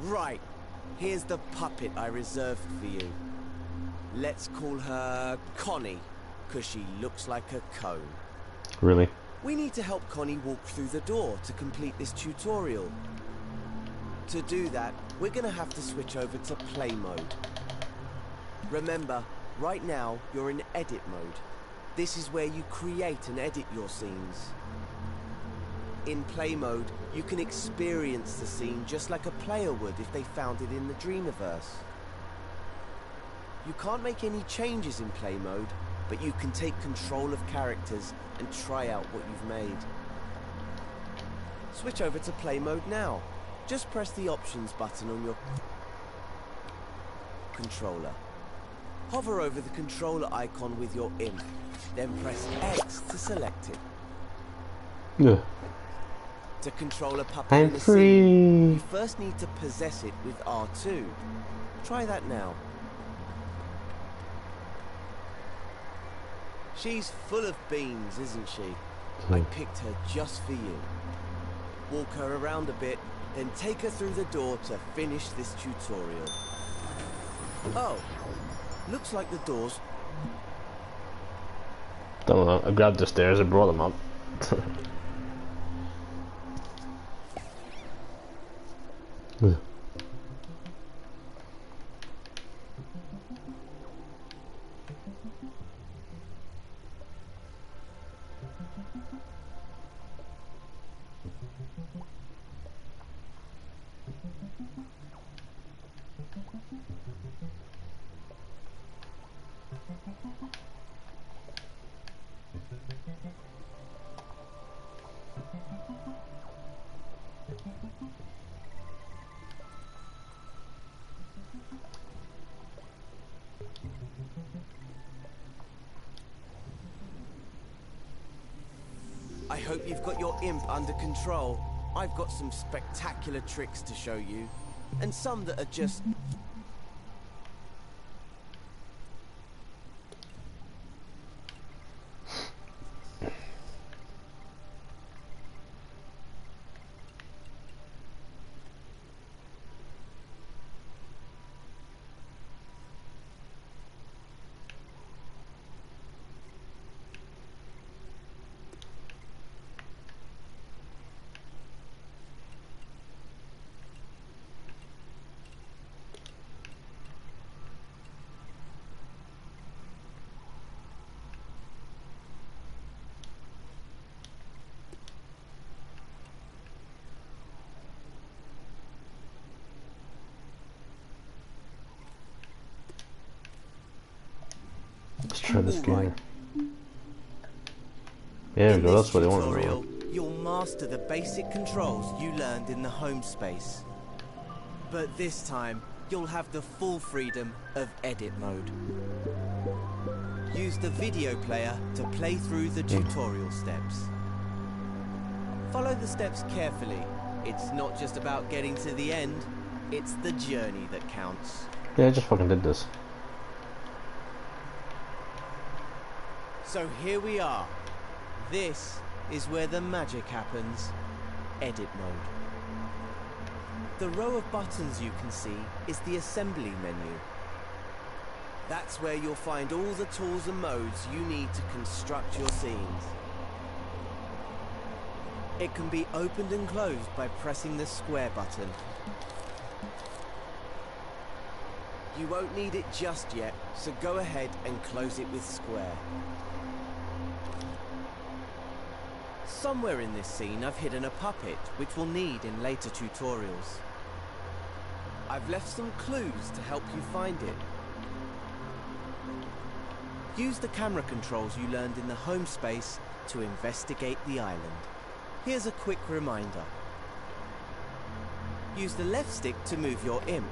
Right, here's the puppet I reserved for you. Let's call her Connie, because she looks like a cone. Really? We need to help Connie walk through the door to complete this tutorial. To do that, we're gonna have to switch over to play mode. Remember, right now you're in edit mode. This is where you create and edit your scenes. In play mode, you can experience the scene just like a player would if they found it in the Dreamiverse. You can't make any changes in play mode, but you can take control of characters and try out what you've made. Switch over to play mode now. Just press the options button on your controller. Hover over the controller icon with your imp, then press X to select it. Yeah. To control a puppet I'm in a free. scene, you first need to possess it with R2. Try that now. She's full of beans, isn't she? I picked her just for you. Walk her around a bit, then take her through the door to finish this tutorial. Oh, looks like the doors... Don't know, I grabbed the stairs and brought them up. I hope you've got your imp under control. I've got some spectacular tricks to show you, and some that are just... Let's try this game. There we go, that's what I want to know. You'll master the basic controls you learned in the home space. But this time, you'll have the full freedom of edit mode. Use the video player to play through the tutorial steps. Follow the steps carefully. It's not just about getting to the end, it's the journey that counts. Yeah, I just fucking did this. So here we are. This is where the magic happens. Edit mode. The row of buttons you can see is the assembly menu. That's where you'll find all the tools and modes you need to construct your scenes. It can be opened and closed by pressing the square button. You won't need it just yet, so go ahead and close it with square. Somewhere in this scene I've hidden a puppet, which we'll need in later tutorials. I've left some clues to help you find it. Use the camera controls you learned in the home space to investigate the island. Here's a quick reminder. Use the left stick to move your imp.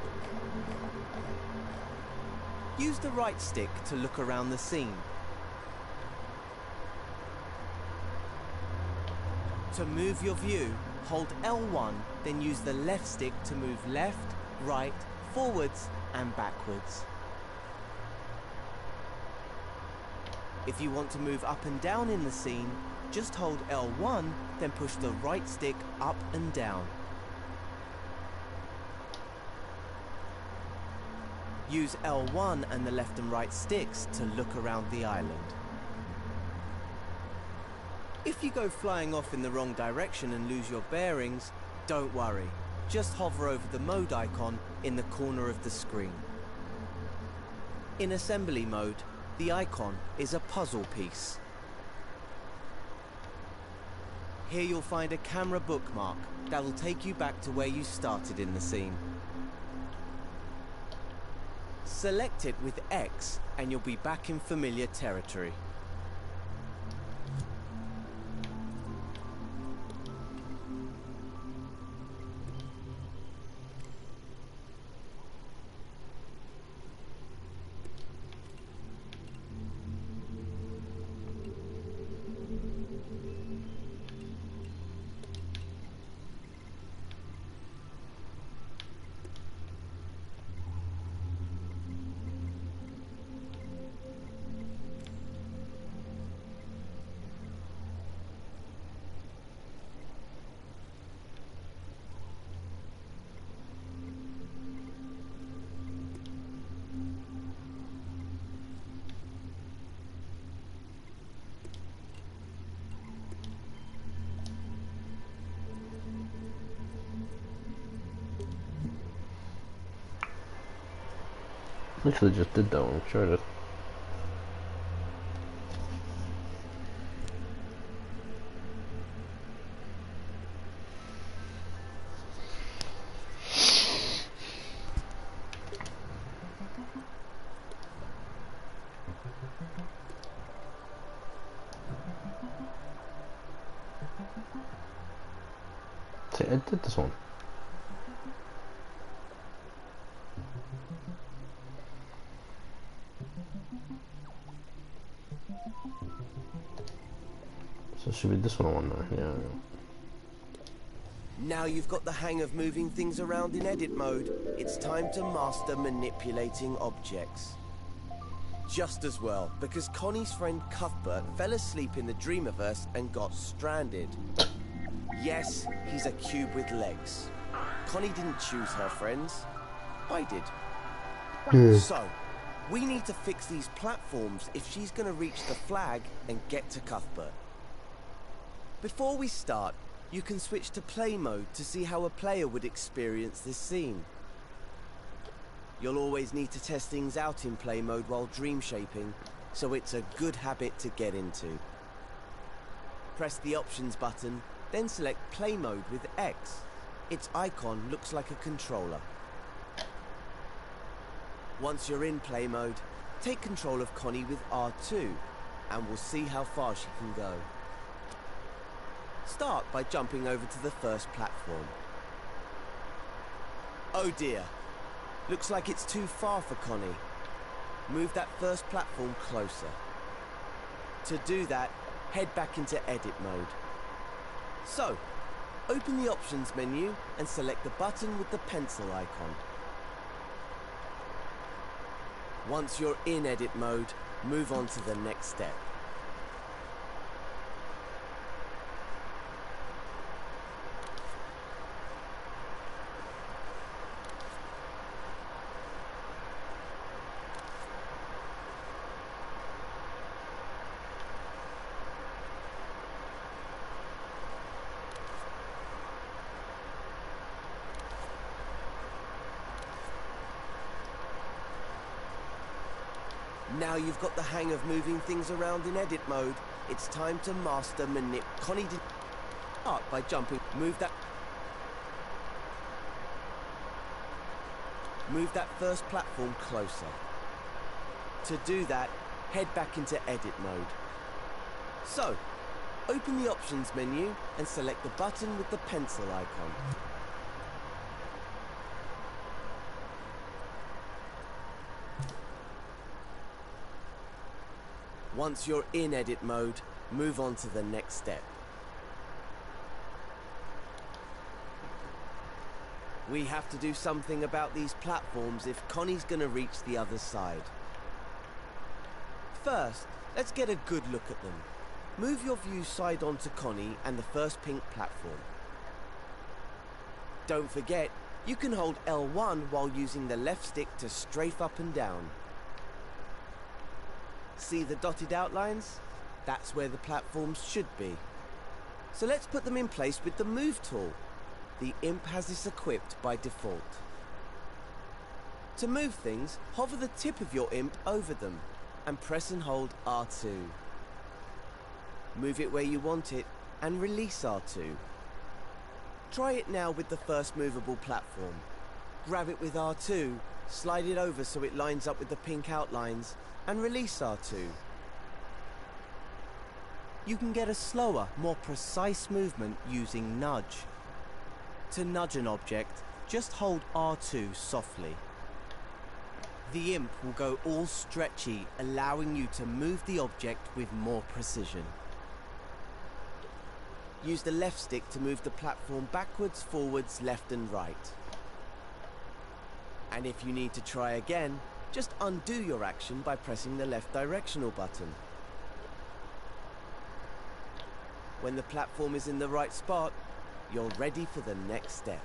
Use the right stick to look around the scene. To move your view, hold L1, then use the left stick to move left, right, forwards, and backwards. If you want to move up and down in the scene, just hold L1, then push the right stick up and down. Use L1 and the left and right sticks to look around the island. If you go flying off in the wrong direction and lose your bearings, don't worry. just hover over the mode icon in the corner of the screen. In assembly mode, the icon is a puzzle piece. Here you'll find a camera bookmark that'll take you back to where you started in the scene. Select it with X and you'll be back in familiar territory. Literally just did that one, sure did. See, I did this one. So it should be this one I want now, yeah. Now you've got the hang of moving things around in edit mode, it's time to master manipulating objects. Just as well, because Connie's friend Cuthbert fell asleep in the Dreamiverse and got stranded. Yes, he's a cube with legs. Connie didn't choose her friends. I did. So, we need to fix these platforms if she's going to reach the flag and get to Cuthbert. Before we start, you can switch to play mode to see how a player would experience this scene. You'll always need to test things out in play mode while dream shaping, so it's a good habit to get into. Press the options button, then select play mode with X. Its icon looks like a controller. Once you're in play mode, take control of Connie with R2, and we'll see how far she can go. Start by jumping over to the first platform. Oh dear, looks like it's too far for Connie. Move that first platform closer. To do that, head back into edit mode. So, open the options menu and select the button with the pencil icon. Once you're in edit mode, move on to the next step. Now you've got the hang of moving things around in edit mode, it's time to master Connie did start by jumping. Move that first platform closer. To do that, head back into edit mode. So, open the options menu and select the button with the pencil icon. Once you're in edit mode, move on to the next step. We have to do something about these platforms if Connie's gonna reach the other side. First, let's get a good look at them. Move your view side on to Connie and the first pink platform. Don't forget, you can hold L1 while using the left stick to strafe up and down. See the dotted outlines? That's where the platforms should be. So let's put them in place with the move tool. the imp has this equipped by default. To move things, hover the tip of your imp over them and press and hold R2. Move it where you want it and release R2. Try it now with the first movable platform. Grab it with R2, slide it over so it lines up with the pink outlines, and release R2. You can get a slower, more precise movement using nudge. To nudge an object, just hold R2 softly. The imp will go all stretchy, allowing you to move the object with more precision. Use the left stick to move the platform backwards, forwards, left and right. And if you need to try again, just undo your action by pressing the left directional button. When the platform is in the right spot, you're ready for the next step.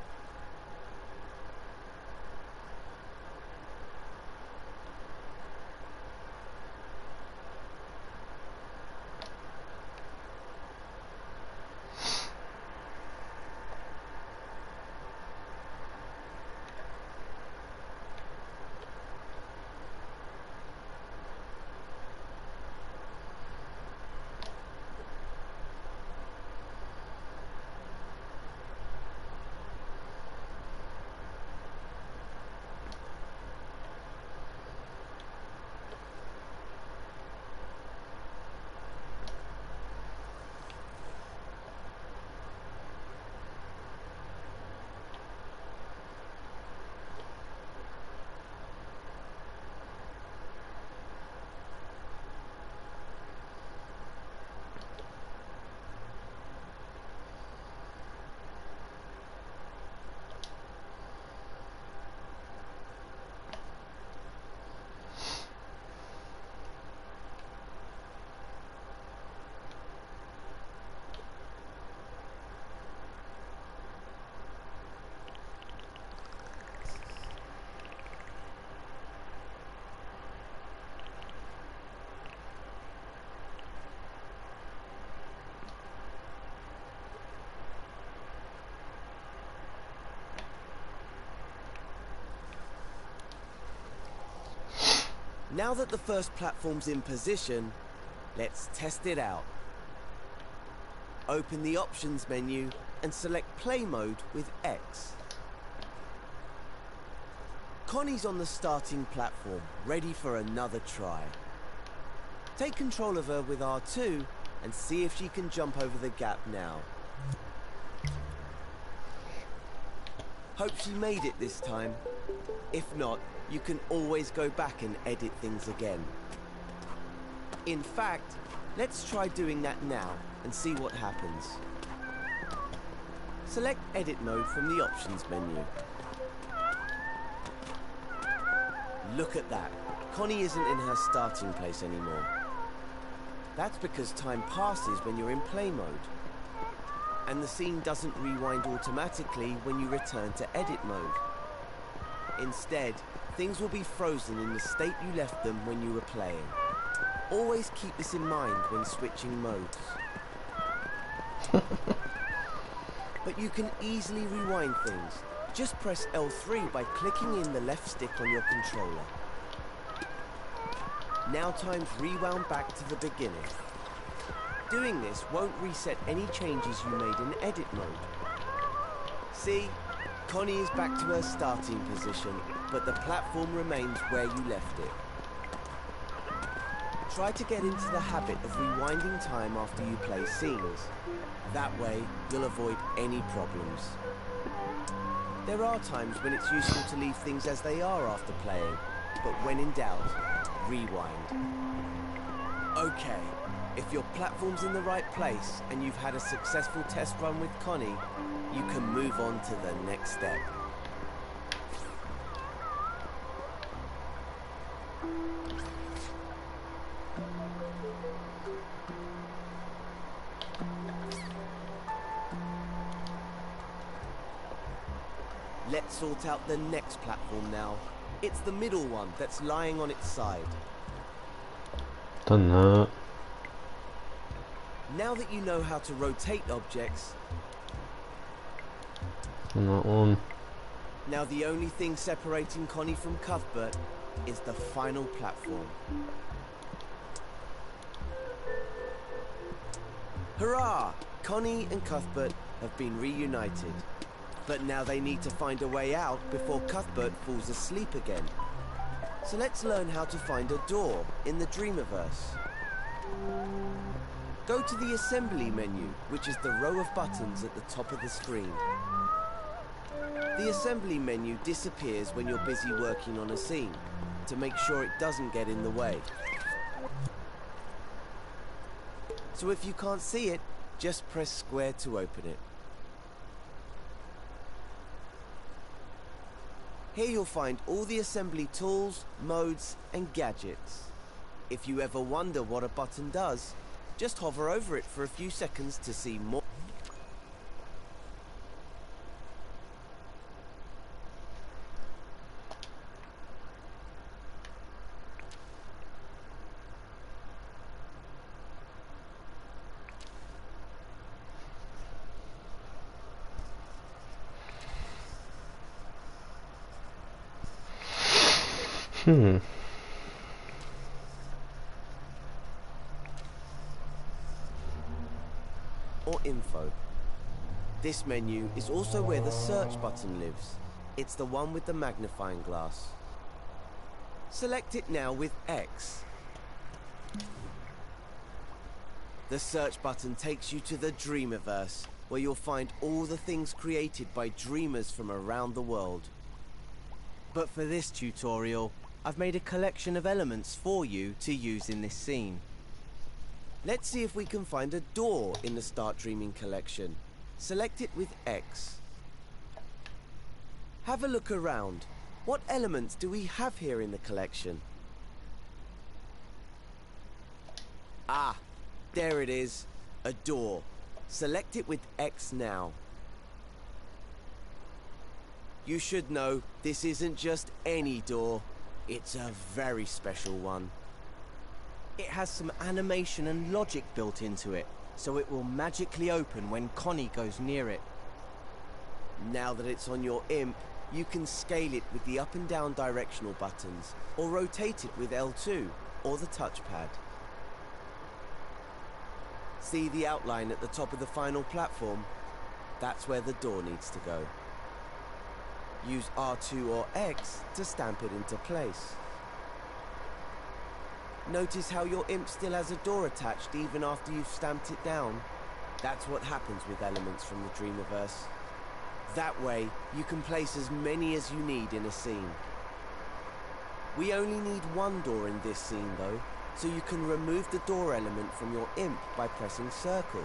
Now that the first platform's in position, let's test it out. Open the options menu and select play mode with X. Connie's on the starting platform, ready for another try. Take control of her with R2 and see if she can jump over the gap now. Hope she made it this time. If not, you can always go back and edit things again. In fact, let's try doing that now and see what happens. Select Edit Mode from the Options menu. Look at that. Connie isn't in her starting place anymore. That's because time passes when you're in play mode. And the scene doesn't rewind automatically when you return to Edit Mode. Instead, things will be frozen in the state you left them when you were playing. Always keep this in mind when switching modes. But you can easily rewind things. Just press L3 by clicking in the left stick on your controller. Now time's rewound back to the beginning. Doing this won't reset any changes you made in edit mode. See? Connie is back to her starting position, but the platform remains where you left it. Try to get into the habit of rewinding time after you play scenes. That way, you'll avoid any problems. There are times when it's useful to leave things as they are after playing, but when in doubt, rewind. Okay, if your platform's in the right place and you've had a successful test run with Connie, you can move on to the next step. Let's sort out the next platform now. It's the middle one that's lying on its side. Done that. Now that you know how to rotate objects, On that one. Now the only thing separating Connie from Cuthbert is the final platform. Hurrah! Connie and Cuthbert have been reunited. But now they need to find a way out before Cuthbert falls asleep again. So let's learn how to find a door in the Dreamiverse. Go to the assembly menu, which is the row of buttons at the top of the screen. The assembly menu disappears when you're busy working on a scene, to make sure it doesn't get in the way. So if you can't see it, just press square to open it. Here you'll find all the assembly tools, modes, and gadgets. If you ever wonder what a button does, just hover over it for a few seconds to see more. Or info. This menu is also where the search button lives. It's the one with the magnifying glass. Select it now with X. The search button takes you to the Dreamiverse, where you'll find all the things created by dreamers from around the world. But for this tutorial, I've made a collection of elements for you to use in this scene. Let's see if we can find a door in the Start Dreaming collection. Select it with X. Have a look around. What elements do we have here in the collection? Ah, there it is. A door. Select it with X now. You should know this isn't just any door. It's a very special one. It has some animation and logic built into it, so it will magically open when Connie goes near it. Now that it's on your imp, you can scale it with the up and down directional buttons, or rotate it with L2 or the touchpad. See the outline at the top of the final platform? That's where the door needs to go. Use R2 or X to stamp it into place. Notice how your imp still has a door attached even after you've stamped it down? That's what happens with elements from the Dreamiverse. That way, you can place as many as you need in a scene. We only need one door in this scene though, so you can remove the door element from your imp by pressing circle.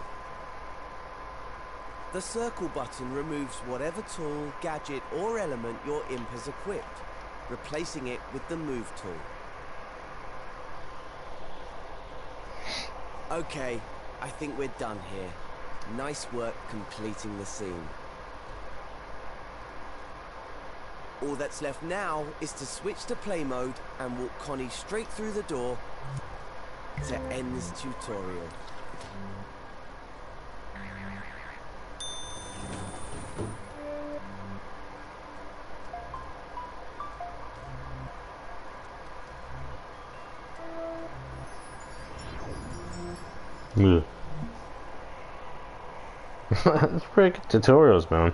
The circle button removes whatever tool, gadget or element your imp has equipped, replacing it with the move tool. Okay, I think we're done here. Nice work completing the scene. All that's left now is to switch to play mode and walk Connie straight through the door to end this tutorial. Yeah. That's pretty good tutorials, man.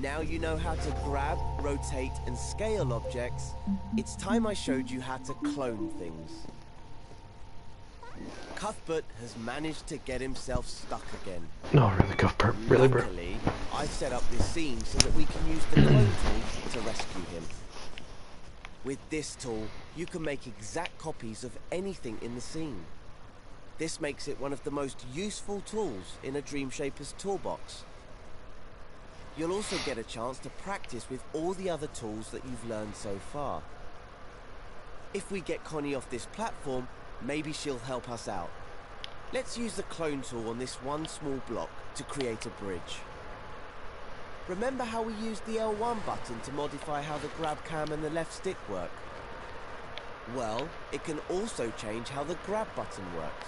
Now you know how to grab, rotate, and scale objects. It's time I showed you how to clone things. Cuthbert has managed to get himself stuck again. No, really, Cuthbert, really, bro. Luckily, I've set up this scene so that we can use the clone tool to rescue him. With this tool, you can make exact copies of anything in the scene. This makes it one of the most useful tools in a Dreamshaper's toolbox. You'll also get a chance to practice with all the other tools that you've learned so far. If we get Connie off this platform, maybe she'll help us out. Let's use the clone tool on this one small block to create a bridge. Remember how we used the L1 button to modify how the grab cam and the left stick work? Well, it can also change how the grab button works.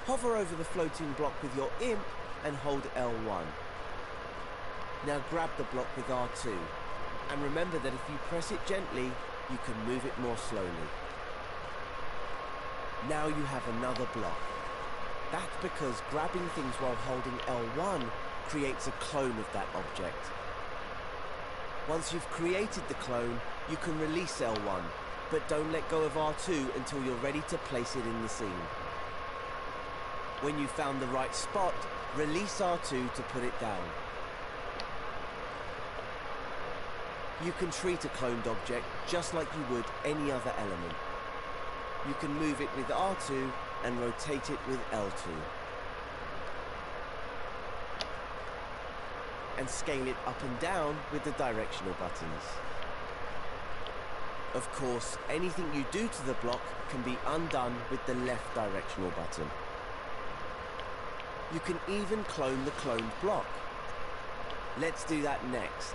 Hover over the floating block with your imp and hold L1. Now grab the block with R2, and remember that if you press it gently, you can move it more slowly. Now you have another block. That's because grabbing things while holding L1 creates a clone of that object. Once you've created the clone, you can release L1, but don't let go of R2 until you're ready to place it in the scene. When you've found the right spot, release R2 to put it down. You can treat a cloned object just like you would any other element. You can move it with R2 and rotate it with L2. And scale it up and down with the directional buttons. Of course, anything you do to the block can be undone with the left directional button. You can even clone the cloned block. Let's do that next.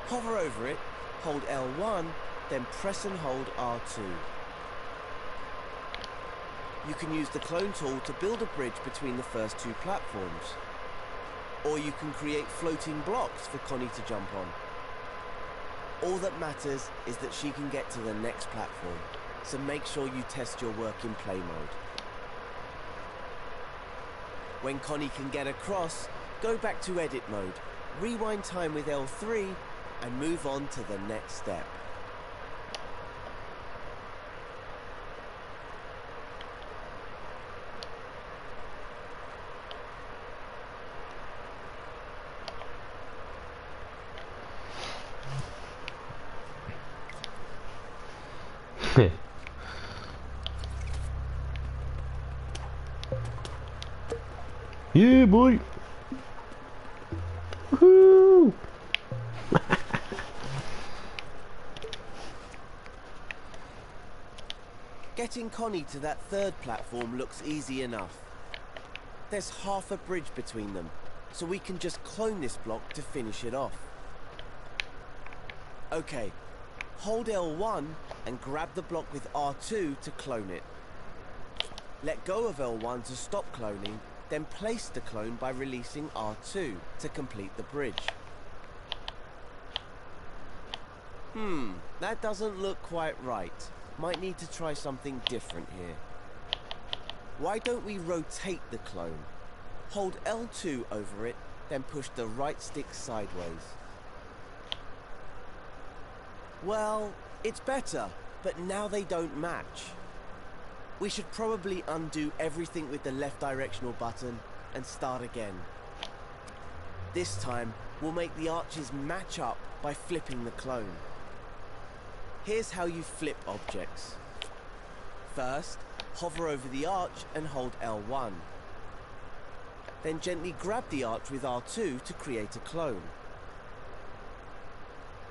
Hover over it, hold L1, then press and hold R2. You can use the clone tool to build a bridge between the first two platforms. Or you can create floating blocks for Connie to jump on. All that matters is that she can get to the next platform, so make sure you test your work in play mode. When Connie can get across, go back to edit mode, rewind time with L3, and move on to the next step. Yeah, boy. Woohoo! Getting Connie to that third platform looks easy enough. There's half a bridge between them, so we can just clone this block to finish it off. Okay, hold L1 and grab the block with R2 to clone it. Let go of L1 to stop cloning, then place the clone by releasing R2 to complete the bridge. That doesn't look quite right. Might need to try something different here. Why don't we rotate the clone? Hold L2 over it, then push the right stick sideways. Well, it's better, but now they don't match. We should probably undo everything with the left directional button and start again. This time, we'll make the arches match up by flipping the clone. Here's how you flip objects. First, hover over the arch and hold L1. Then gently grab the arch with R2 to create a clone.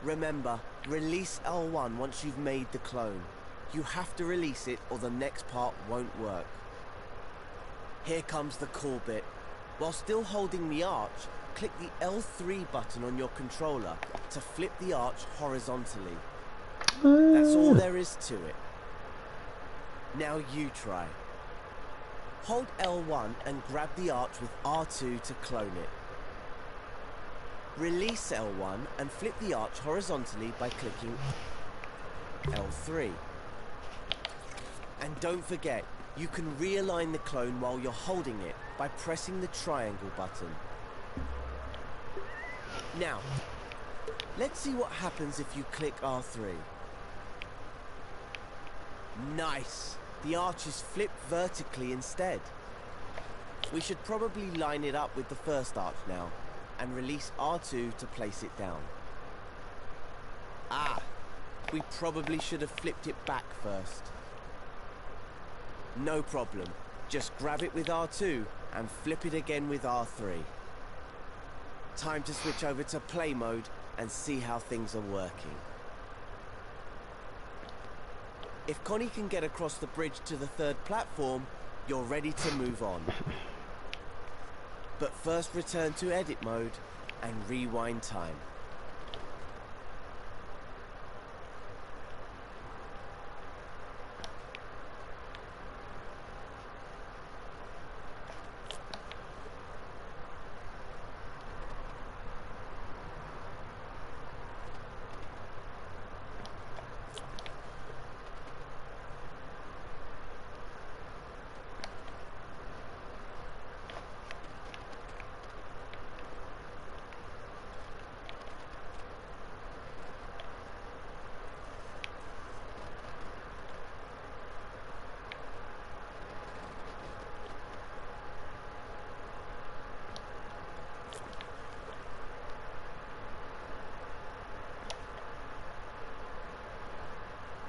Remember, release L1 once you've made the clone. You have to release it or the next part won't work. Here comes the cool bit. While still holding the arch, click the L3 button on your controller to flip the arch horizontally. That's all there is to it. Now you try. Hold L1 and grab the arch with R2 to clone it. Release L1 and flip the arch horizontally by clicking L3. And don't forget, you can realign the clone while you're holding it by pressing the triangle button. Now, let's see what happens if you click R3. Nice! The arch is flipped vertically instead. We should probably line it up with the first arch now, and release R2 to place it down. Ah! We probably should have flipped it back first. No problem. Just grab it with R2 and flip it again with R3. Time to switch over to play mode and see how things are working. If Connie can get across the bridge to the third platform, You're ready to move on. But first return to edit mode and rewind time.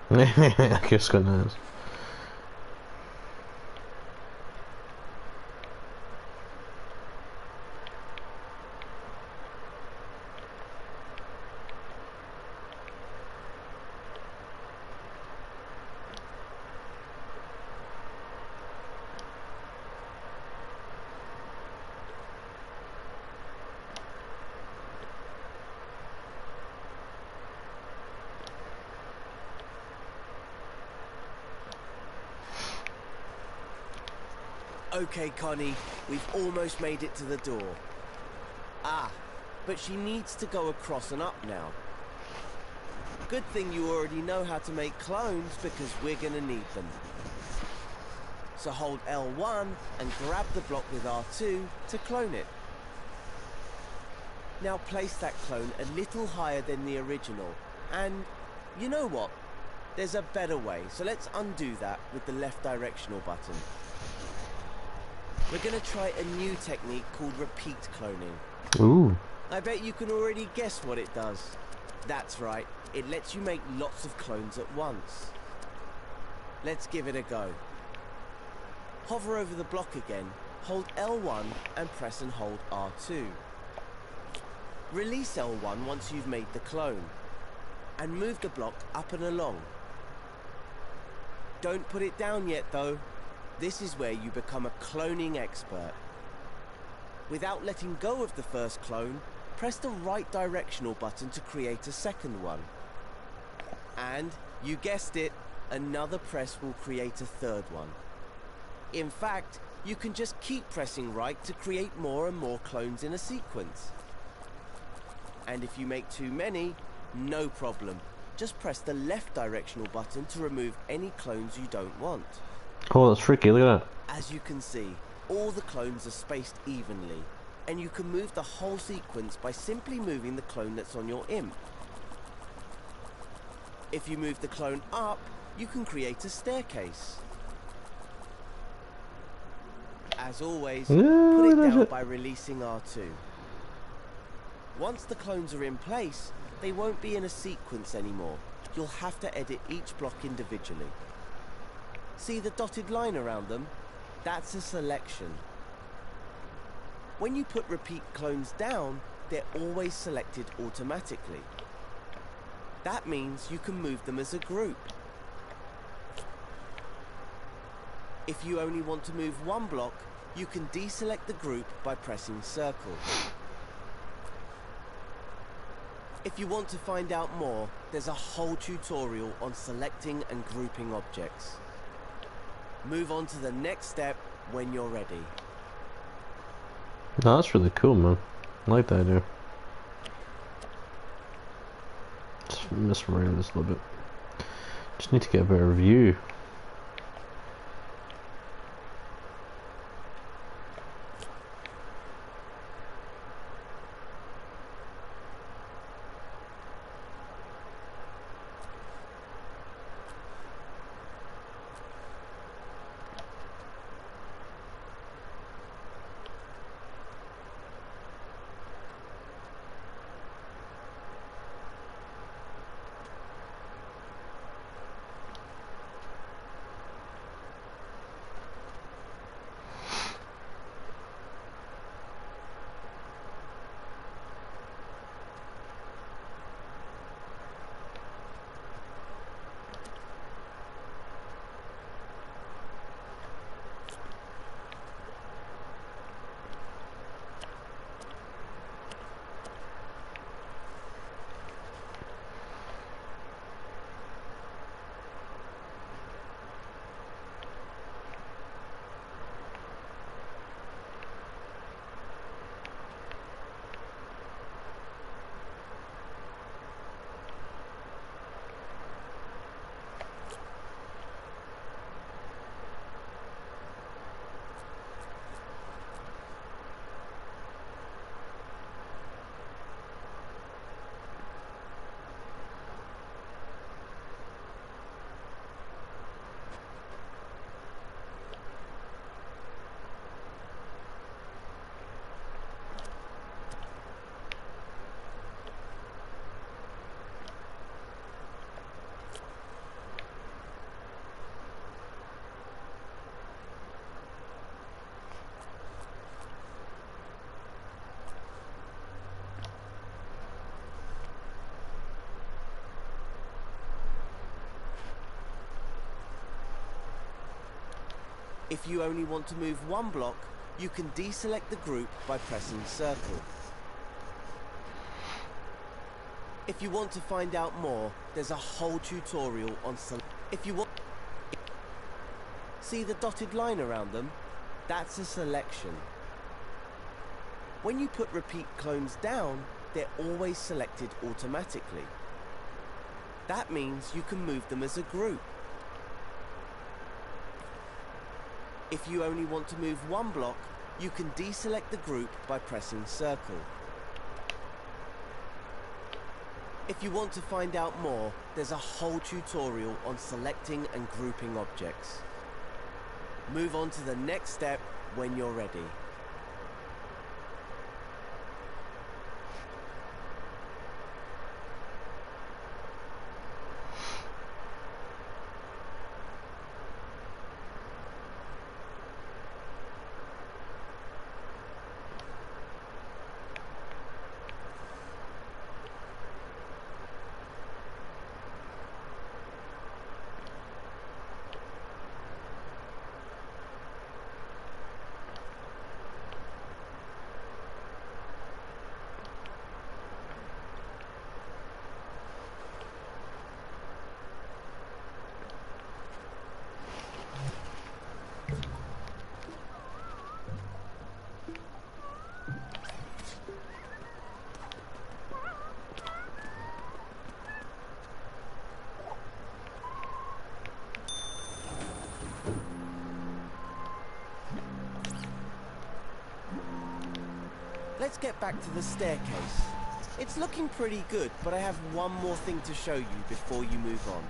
Qué esconas. Okay, Connie, we've almost made it to the door. Ah, but she needs to go across and up now. Good thing you already know how to make clones because we're gonna need them. So hold L1 and grab the block with R2 to clone it. Now place that clone a little higher than the original. And you know what? There's a better way, so let's undo that with the left directional button. We're gonna try a new technique called repeat cloning. Ooh. I bet you can already guess what it does. That's right, it lets you make lots of clones at once. Let's give it a go. Hover over the block again, hold L1 and press and hold R2. Release L1 once you've made the clone, and move the block up and along. Don't put it down yet though. This is where you become a cloning expert. Without letting go of the first clone, press the right directional button to create a second one. And, you guessed it, another press will create a third one. In fact, you can just keep pressing right to create more and more clones in a sequence. And if you make too many, no problem. Just press the left directional button to remove any clones you don't want. Oh, that's freaky, look at that. As you can see, all the clones are spaced evenly, and you can move the whole sequence by simply moving the clone that's on your imp. If you move the clone up, you can create a staircase. As always, put it down by releasing R2. Once the clones are in place, they won't be in a sequence anymore. You'll have to edit each block individually. See the dotted line around them? That's a selection. When you put repeat clones down, they're always selected automatically. That means you can move them as a group. If you only want to move one block, you can deselect the group by pressing circle. If you want to find out more, there's a whole tutorial on selecting and grouping objects. Move on to the next step when you're ready. No, that's really cool, man. I like that idea. Just misread this a little bit. Just need to get a better view. If you only want to move one block, you can deselect the group by pressing circle. If you want to find out more, there's a whole tutorial on if you want. See the dotted line around them? That's a selection. When you put repeat clones down, they're always selected automatically. That means you can move them as a group. If you only want to move one block, you can deselect the group by pressing circle. If you want to find out more, there's a whole tutorial on selecting and grouping objects. Move on to the next step when you're ready. Let's get back to the staircase. It's looking pretty good, but I have one more thing to show you before you move on.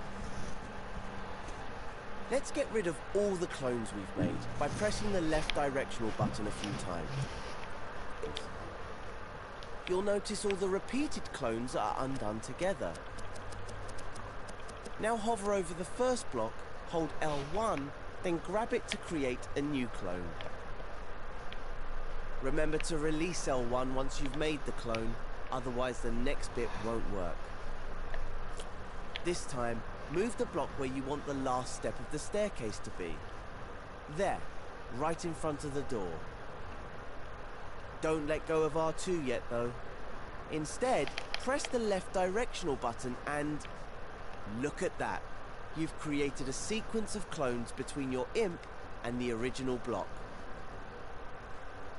Let's get rid of all the clones we've made by pressing the left directional button a few times. You'll notice all the repeated clones are undone together. Now hover over the first block, hold L1, then grab it to create a new clone. Remember to release L1 once you've made the clone, otherwise the next bit won't work. This time, move the block where you want the last step of the staircase to be. There, right in front of the door. Don't let go of R2 yet though. Instead, press the left directional button and... look at that. You've created a sequence of clones between your imp and the original block.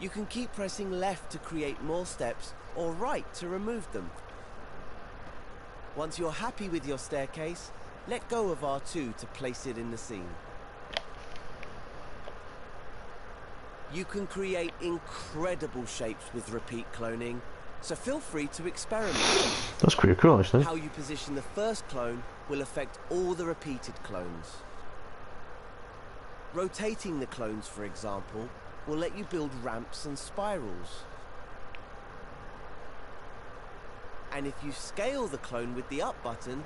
You can keep pressing left to create more steps, or right to remove them. Once you're happy with your staircase, let go of R2 to place it in the scene. You can create incredible shapes with repeat cloning, so feel free to experiment. That's pretty cool, actually. How you position the first clone will affect all the repeated clones. Rotating the clones, for example, will let you build ramps and spirals. And if you scale the clone with the up button,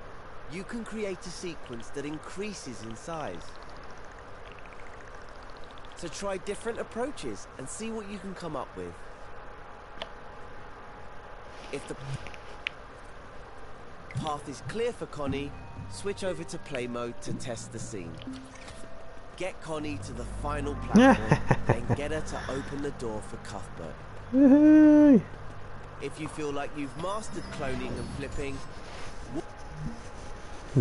you can create a sequence that increases in size. So try different approaches and see what you can come up with. If the path is clear for Connie, switch over to play mode to test the scene. Get Connie to the final platform, then get her to open the door for Cuthbert. If you feel like you've mastered cloning and flipping...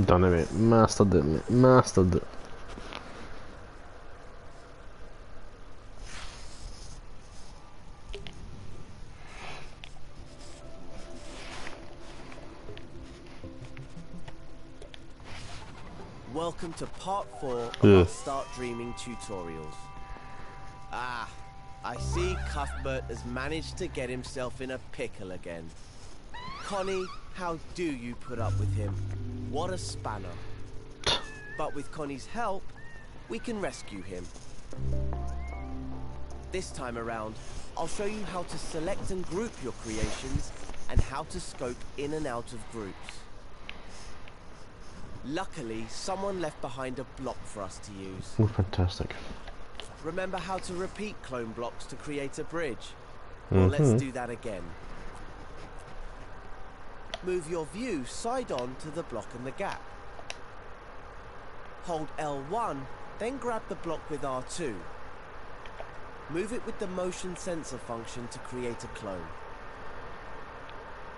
Done it, mate. Mastered it, mate. Mastered it. Welcome to part 4 of our Start Dreaming tutorials. Ah, I see Cuthbert has managed to get himself in a pickle again. Connie, how do you put up with him? What a spanner. But with Connie's help, we can rescue him. This time around, I'll show you how to select and group your creations and how to scope in and out of groups. Luckily, someone left behind a block for us to use. Oh, fantastic. Remember how to repeat clone blocks to create a bridge? Well, let's do that again. Move your view side on to the block and the gap. Hold L1, then grab the block with R2. Move it with the motion sensor function to create a clone.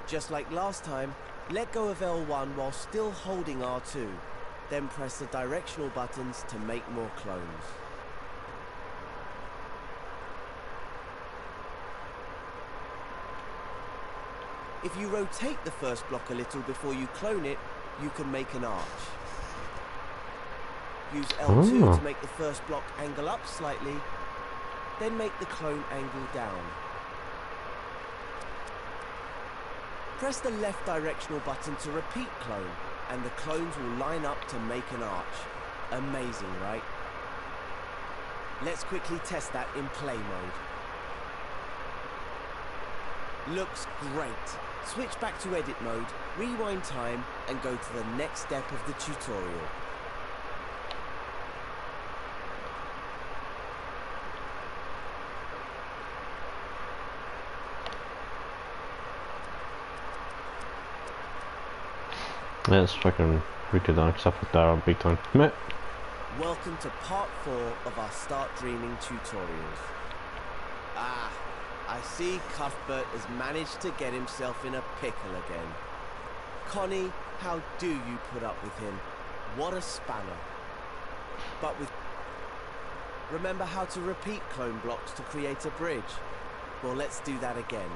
Just like last time, let go of L1 while still holding R2, then press the directional buttons to make more clones. If you rotate the first block a little before you clone it, you can make an arch. Use L2 to make the first block angle up slightly, then make the clone angle down. Press the left directional button to repeat clone, and the clones will line up to make an arch. Amazing, right? Let's quickly test that in play mode. Looks great. Switch back to edit mode, rewind time, and go to the next step of the tutorial. Let's fucking redo that because I fucked that up big time. Meh. Welcome to part 4 of our Start Dreaming tutorials. Ah, I see Cuthbert has managed to get himself in a pickle again. Connie, how do you put up with him? What a spanner. But with... Remember how to repeat clone blocks to create a bridge? Well, let's do that again.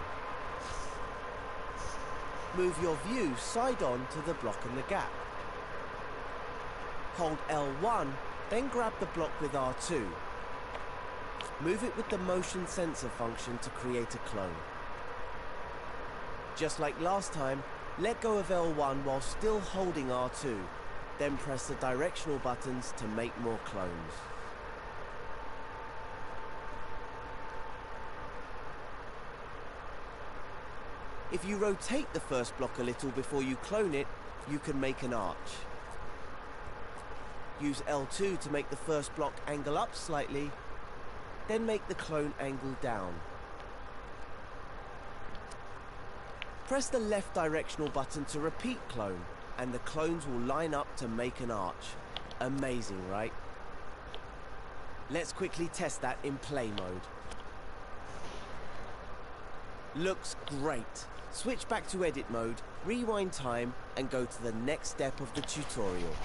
Move your view side on to the block in the gap. Hold L1, then grab the block with R2. Move it with the motion sensor function to create a clone. Just like last time, let go of L1 while still holding R2, then press the directional buttons to make more clones. If you rotate the first block a little before you clone it, you can make an arch. Use L2 to make the first block angle up slightly, then make the clone angle down. Press the left directional button to repeat clone, and the clones will line up to make an arch. Amazing, right? Let's quickly test that in play mode. Looks great. Switch back to edit mode, rewind time, and go to the next step of the tutorial.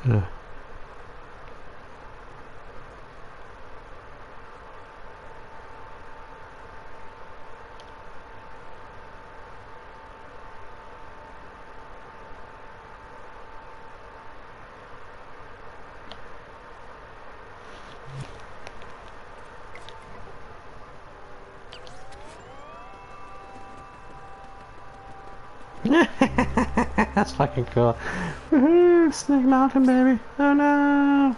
Yeah. That's fucking cool. Woohoo! Snake Mountain, baby! Oh no!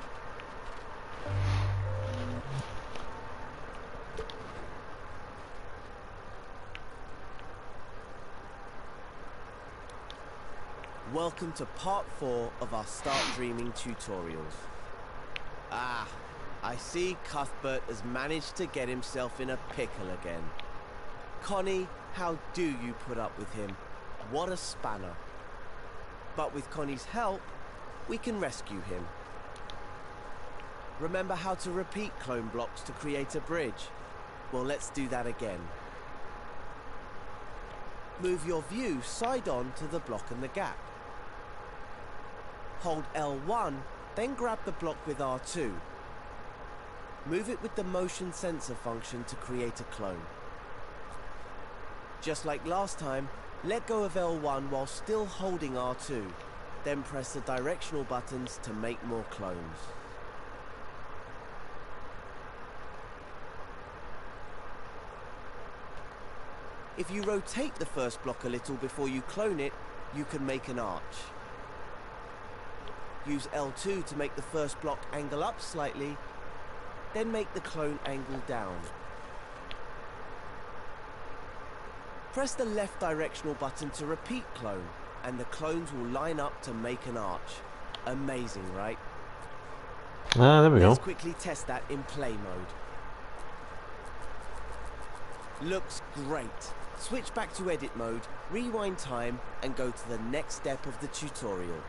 Welcome to part 4 of our Start Dreaming tutorials. Ah, I see Cuthbert has managed to get himself in a pickle again. Connie, how do you put up with him? What a spanner. But with Connie's help, we can rescue him. Remember how to repeat clone blocks to create a bridge? Well, let's do that again. Move your view side on to the block and the gap. Hold L1, then grab the block with R2. Move it with the motion sensor function to create a clone. Just like last time, let go of L1 while still holding R2, then press the directional buttons to make more clones. If you rotate the first block a little before you clone it, you can make an arch. Use L2 to make the first block angle up slightly, then make the clone angle down. Press the left directional button to repeat clone, and the clones will line up to make an arch. Amazing, right? Ah, there we go. Let's quickly test that in play mode. Looks great. Switch back to edit mode, rewind time, and go to the next step of the tutorial.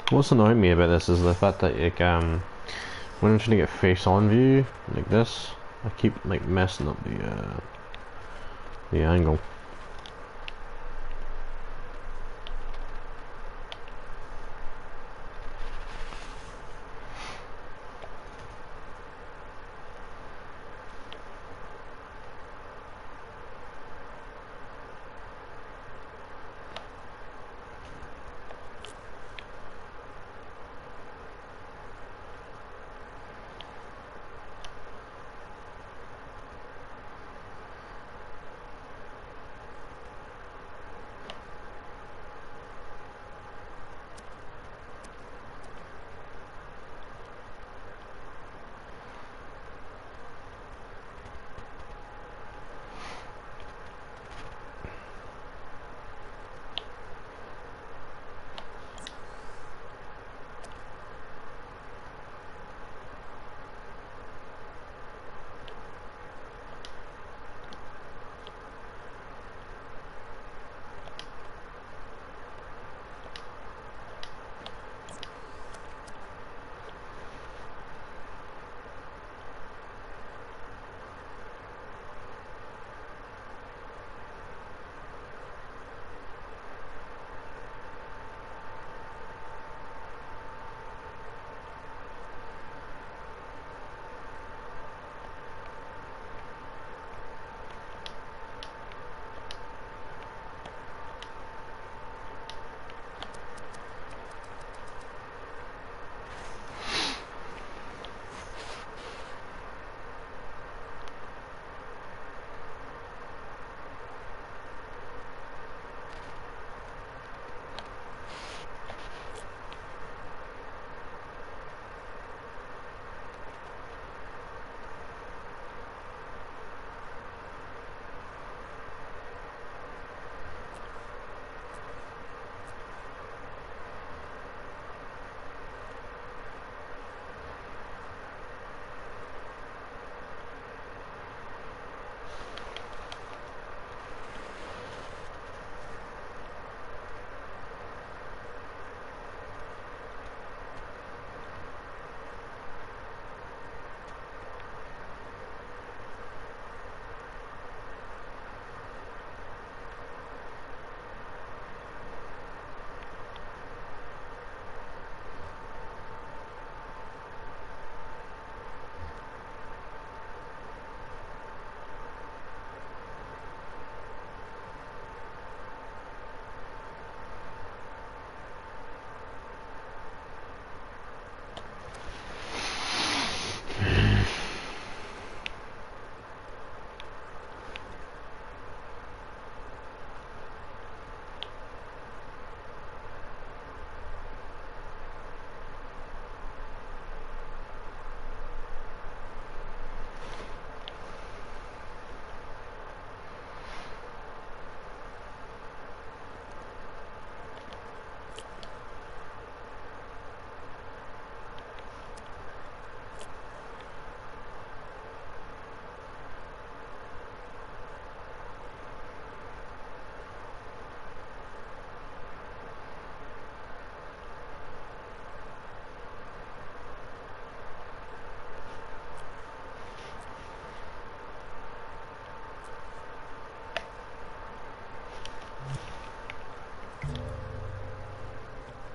What's annoying me about this is the fact that like when I'm trying to get face-on view like this, I keep like messing up the angle.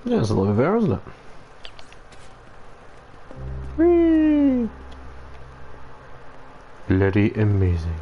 Yeah, it's a little bit there, isn't it? Whee! Bloody amazing.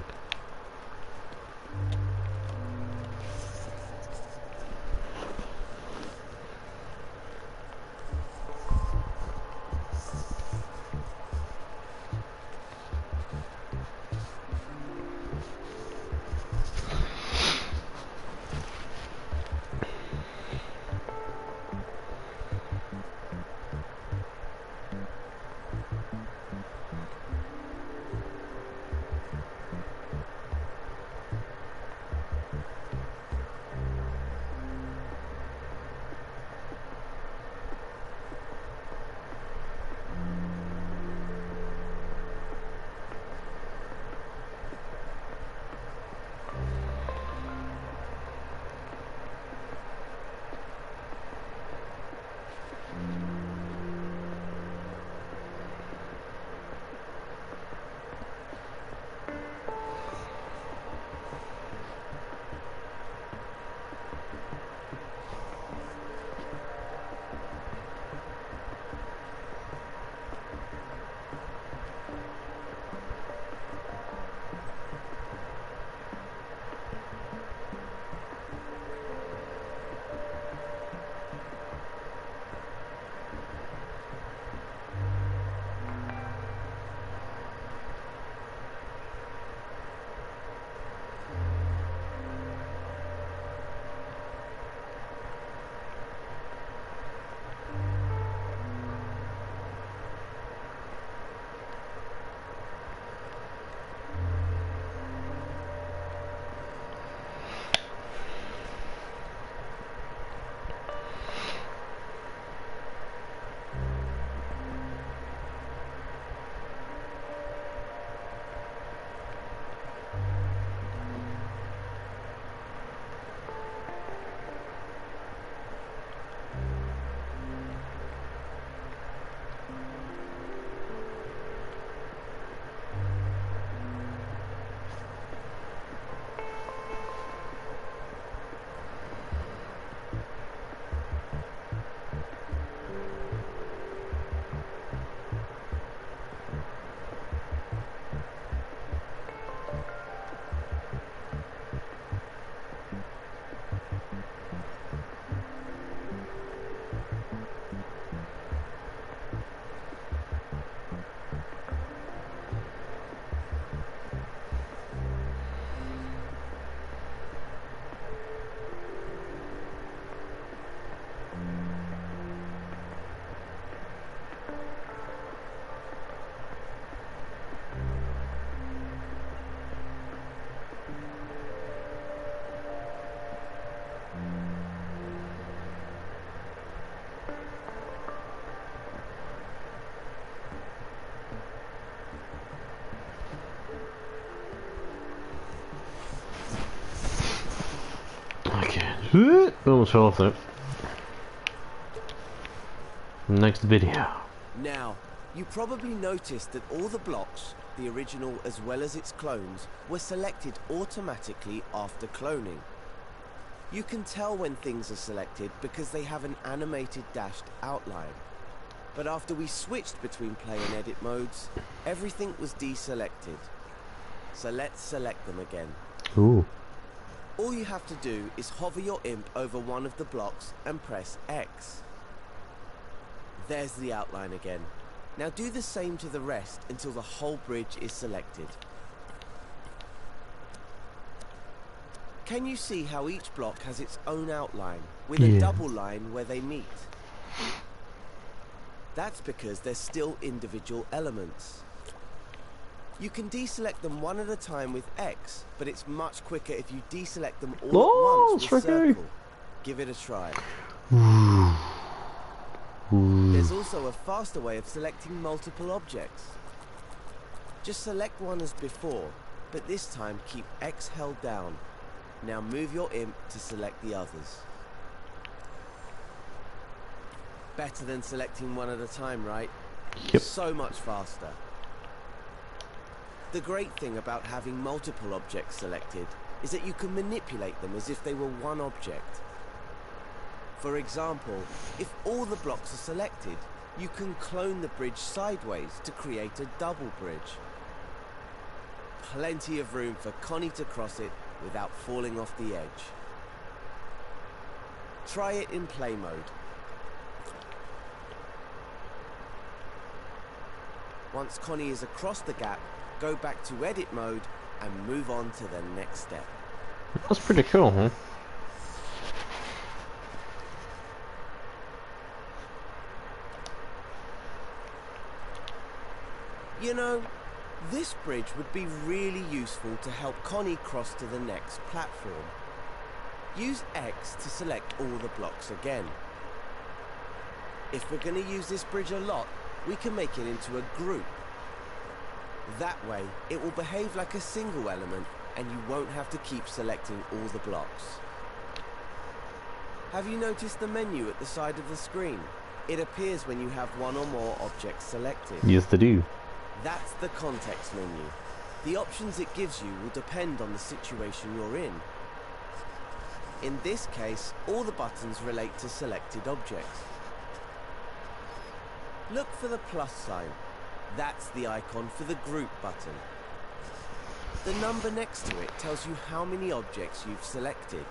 Almost fell off there. Next video. Now, you probably noticed that all the blocks, the original as well as its clones, were selected automatically after cloning. You can tell when things are selected because they have an animated dashed outline. But after we switched between play and edit modes, everything was deselected. So let's select them again. Ooh. All you have to do is hover your imp over one of the blocks and press X. There's the outline again. Now do the same to the rest until the whole bridge is selected. Can you see how each block has its own outline, with a double line where they meet? That's because they're still individual elements. You can deselect them one at a time with X, but it's much quicker if you deselect them all at once with circle. Give it a try. There's also a faster way of selecting multiple objects. Just select one as before, but this time keep X held down. Now move your imp to select the others. Better than selecting one at a time, right? Yep. So much faster. The great thing about having multiple objects selected is that you can manipulate them as if they were one object. For example, if all the blocks are selected, you can clone the bridge sideways to create a double bridge. Plenty of room for Connie to cross it without falling off the edge. Try it in play mode. Once Connie is across the gap, go back to edit mode and move on to the next step. That's pretty cool, huh? You know, this bridge would be really useful to help Connie cross to the next platform. Use X to select all the blocks again. If we're going to use this bridge a lot, we can make it into a group. That way, it will behave like a single element and you won't have to keep selecting all the blocks. Have you noticed the menu at the side of the screen? It appears when you have one or more objects selected. Yes, they do. That's the context menu. The options it gives you will depend on the situation you're in. In this case, all the buttons relate to selected objects. Look for the plus sign. That's the icon for the group button. The number next to it tells you how many objects you've selected.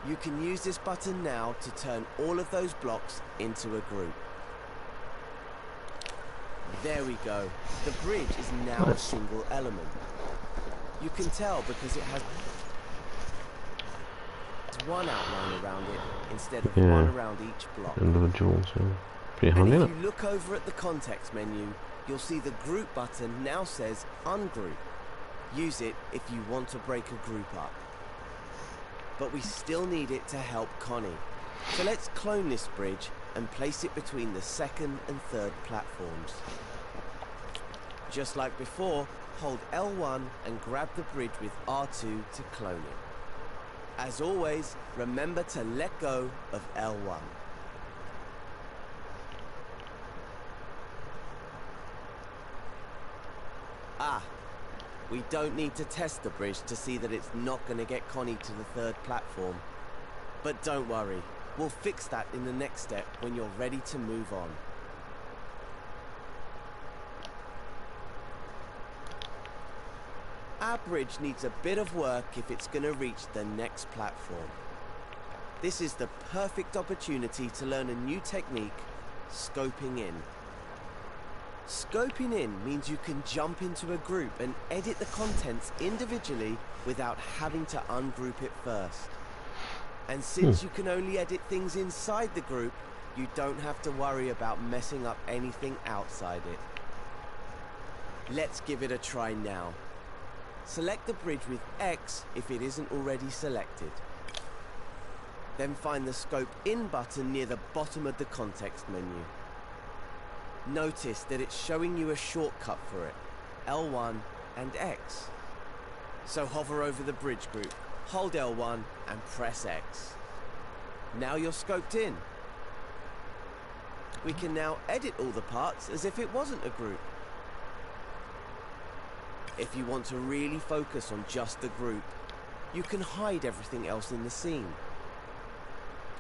You can use this button now to turn all of those blocks into a group. There we go. The bridge is now a single element. You can tell because it has one outline around it instead of one around each block. Individuals, yeah. Pretty And handy, if isn't you it? look over at the context menu, you'll see the group button now says ungroup. Use it if you want to break a group up. But we still need it to help Connie. So let's clone this bridge and place it between the second and third platforms. Just like before, hold L1 and grab the bridge with R2 to clone it. As always, remember to let go of L1. We don't need to test the bridge to see that it's not going to get Connie to the third platform. But don't worry, we'll fix that in the next step when you're ready to move on. Our bridge needs a bit of work if it's going to reach the next platform. This is the perfect opportunity to learn a new technique, scoping in. Scoping in means you can jump into a group and edit the contents individually without having to ungroup it first. And since you can only edit things inside the group, you don't have to worry about messing up anything outside it. Let's give it a try now. Select the bridge with X if it isn't already selected. Then find the Scope In button near the bottom of the context menu. Notice that it's showing you a shortcut for it, L1 and X. So hover over the bridge group, hold L1 and press X. Now you're scoped in. We can now edit all the parts as if it wasn't a group. If you want to really focus on just the group, you can hide everything else in the scene.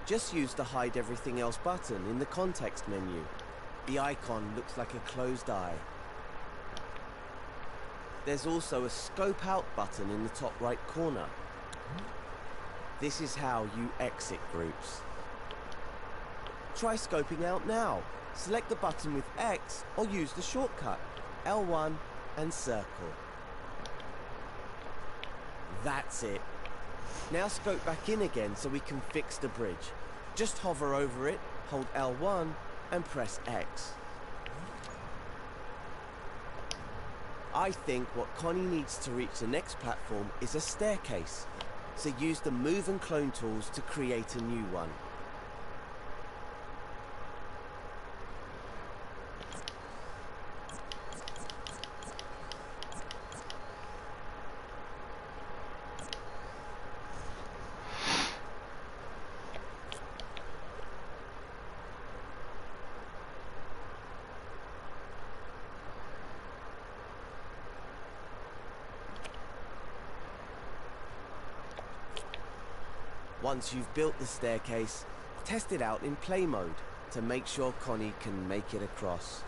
Just use the Hide Everything Else button in the context menu. The icon looks like a closed eye. There's also a Scope Out button in the top right corner. This is how you exit groups. Try scoping out now. Select the button with X or use the shortcut, L1 and circle. That's it. Now scope back in again so we can fix the bridge. Just hover over it, hold L1 and press X. I think what Connie needs to reach the next platform is a staircase. So use the Move and Clone tools to create a new one. Once you've built the staircase, test it out in play mode to make sure Connie can make it across.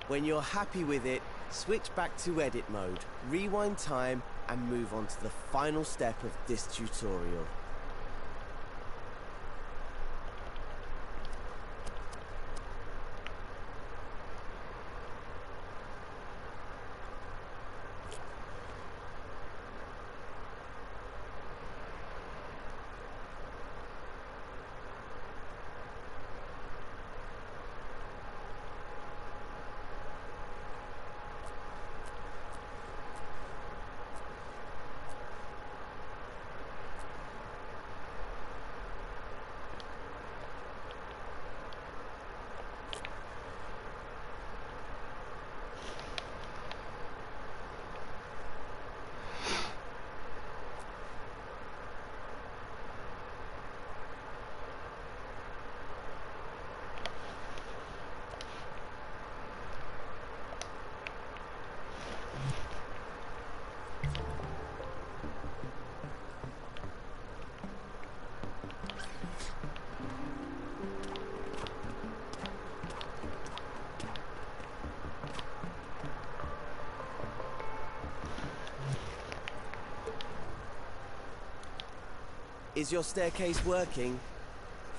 When you're happy with it, switch back to edit mode, rewind time, and move on to the final step of this tutorial. Is your staircase working?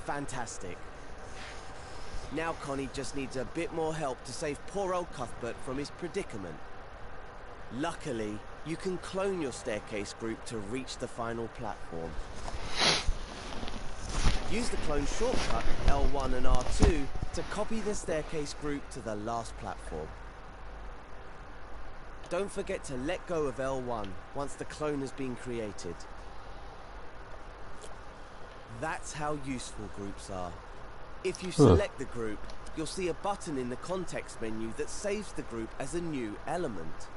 Fantastic. Now Connie just needs a bit more help to save poor old Cuthbert from his predicament. Luckily, you can clone your staircase group to reach the final platform. Use the clone shortcut L1 and R2 to copy the staircase group to the last platform. Don't forget to let go of L1 once the clone has been created. That's how useful groups are. If you select the group, you'll see a button in the context menu that saves the group as a new element.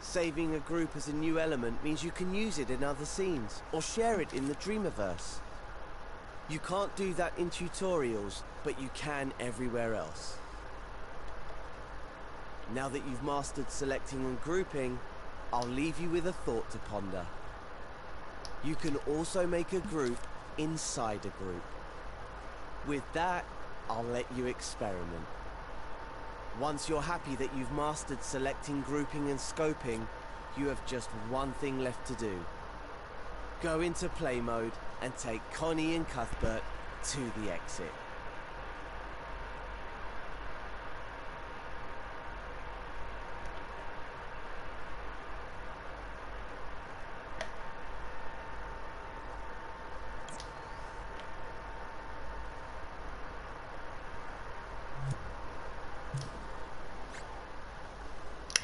Saving a group as a new element means you can use it in other scenes or share it in the Dreamiverse. You can't do that in tutorials, but you can everywhere else. Now that you've mastered selecting and grouping, I'll leave you with a thought to ponder. You can also make a group inside a group. With that, I'll let you experiment. Once you're happy that you've mastered selecting, grouping and scoping, you have just one thing left to do. Go into play mode and take Connie and Cuthbert to the exit.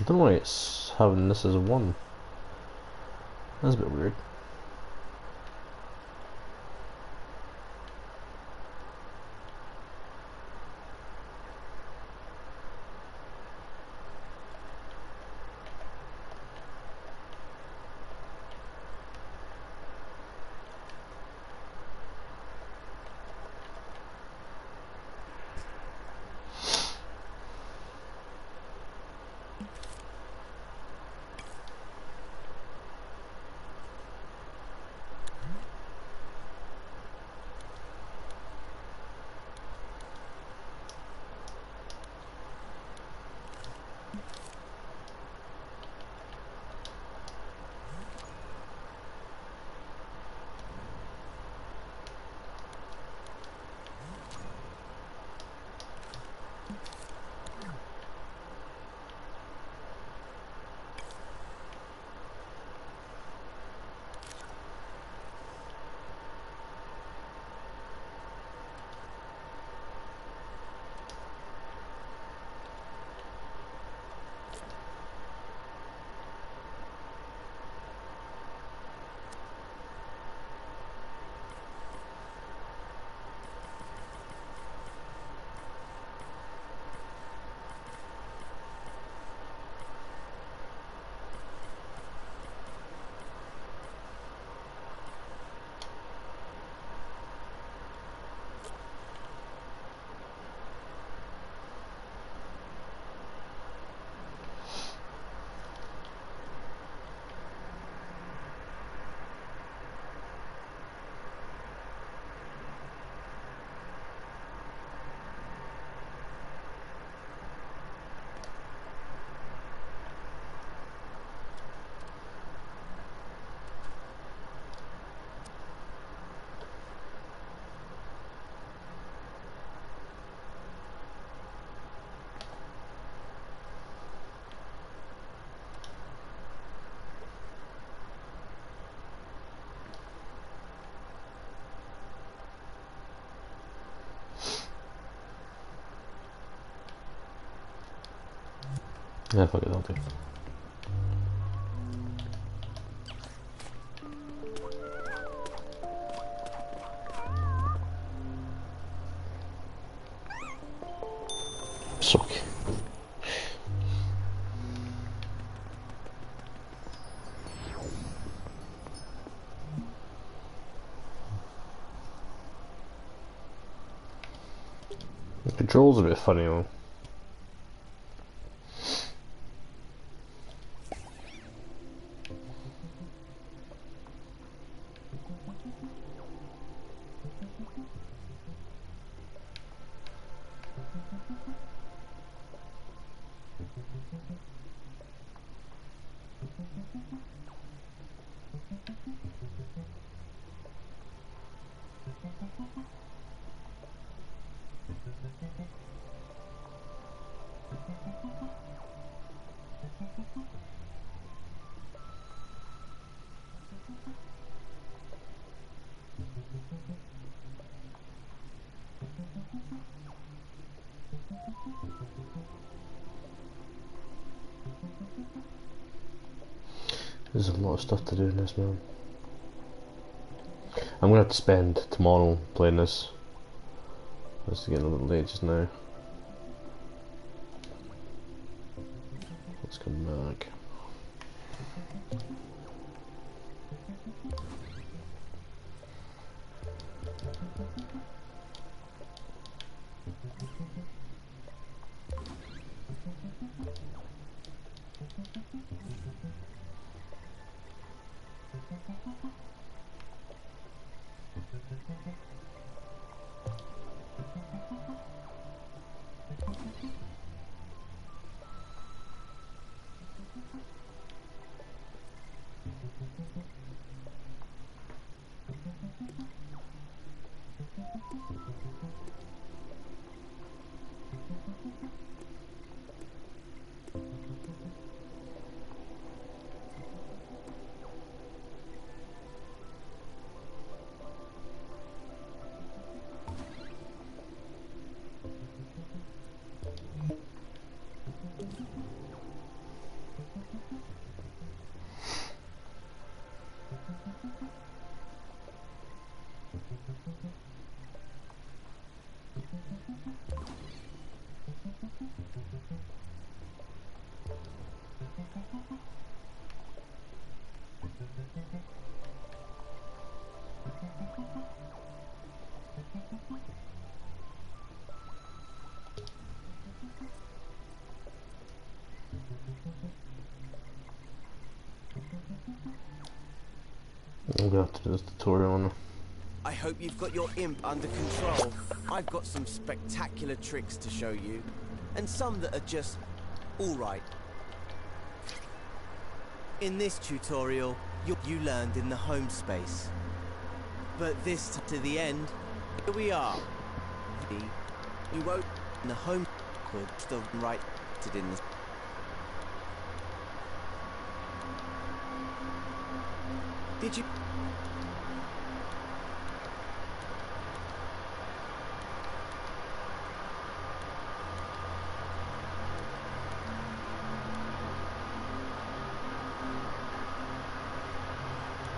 I don't know why it's having this as a 1. That's a bit weird. Yeah, fuck it, I'll do. Suck. The controls are a bit funny though. There's a lot of stuff to do in this, man. I'm gonna have to spend tomorrow playing this. It's getting a little late just now. Let's come back. I'm gonna have to do this tutorial on. I hope you've got your imp under control. I've got some spectacular tricks to show you, and some that are just alright. In this tutorial, you learned in the home space. But this to the end, here we are. You won't in the home could still right in this. Did you?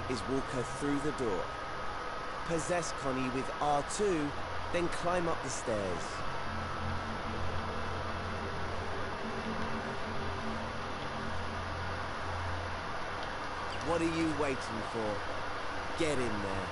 Is walk her through the door. Possess Connie with R2, then climb up the stairs. What are you waiting for? Get in there.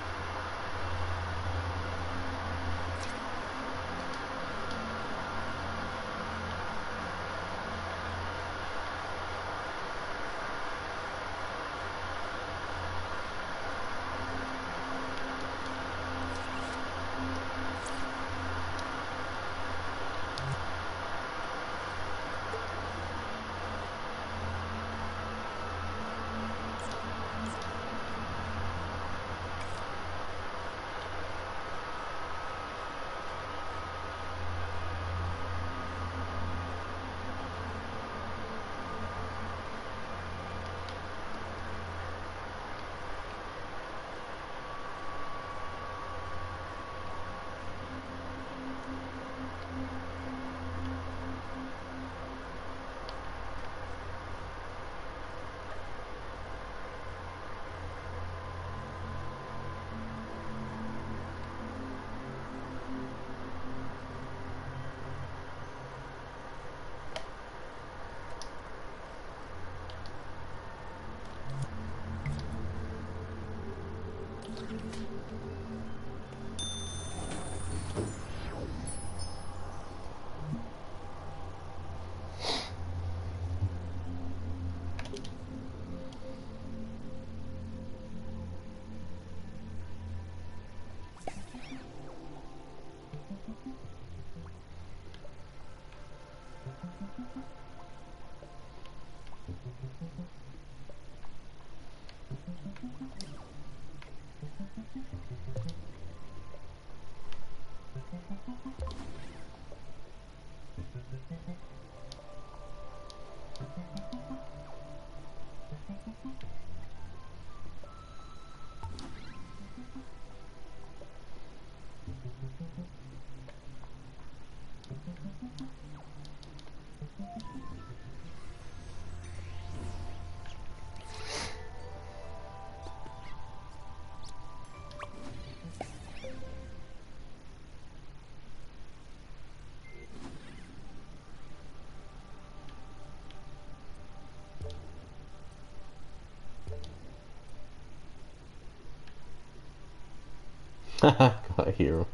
Got a hero.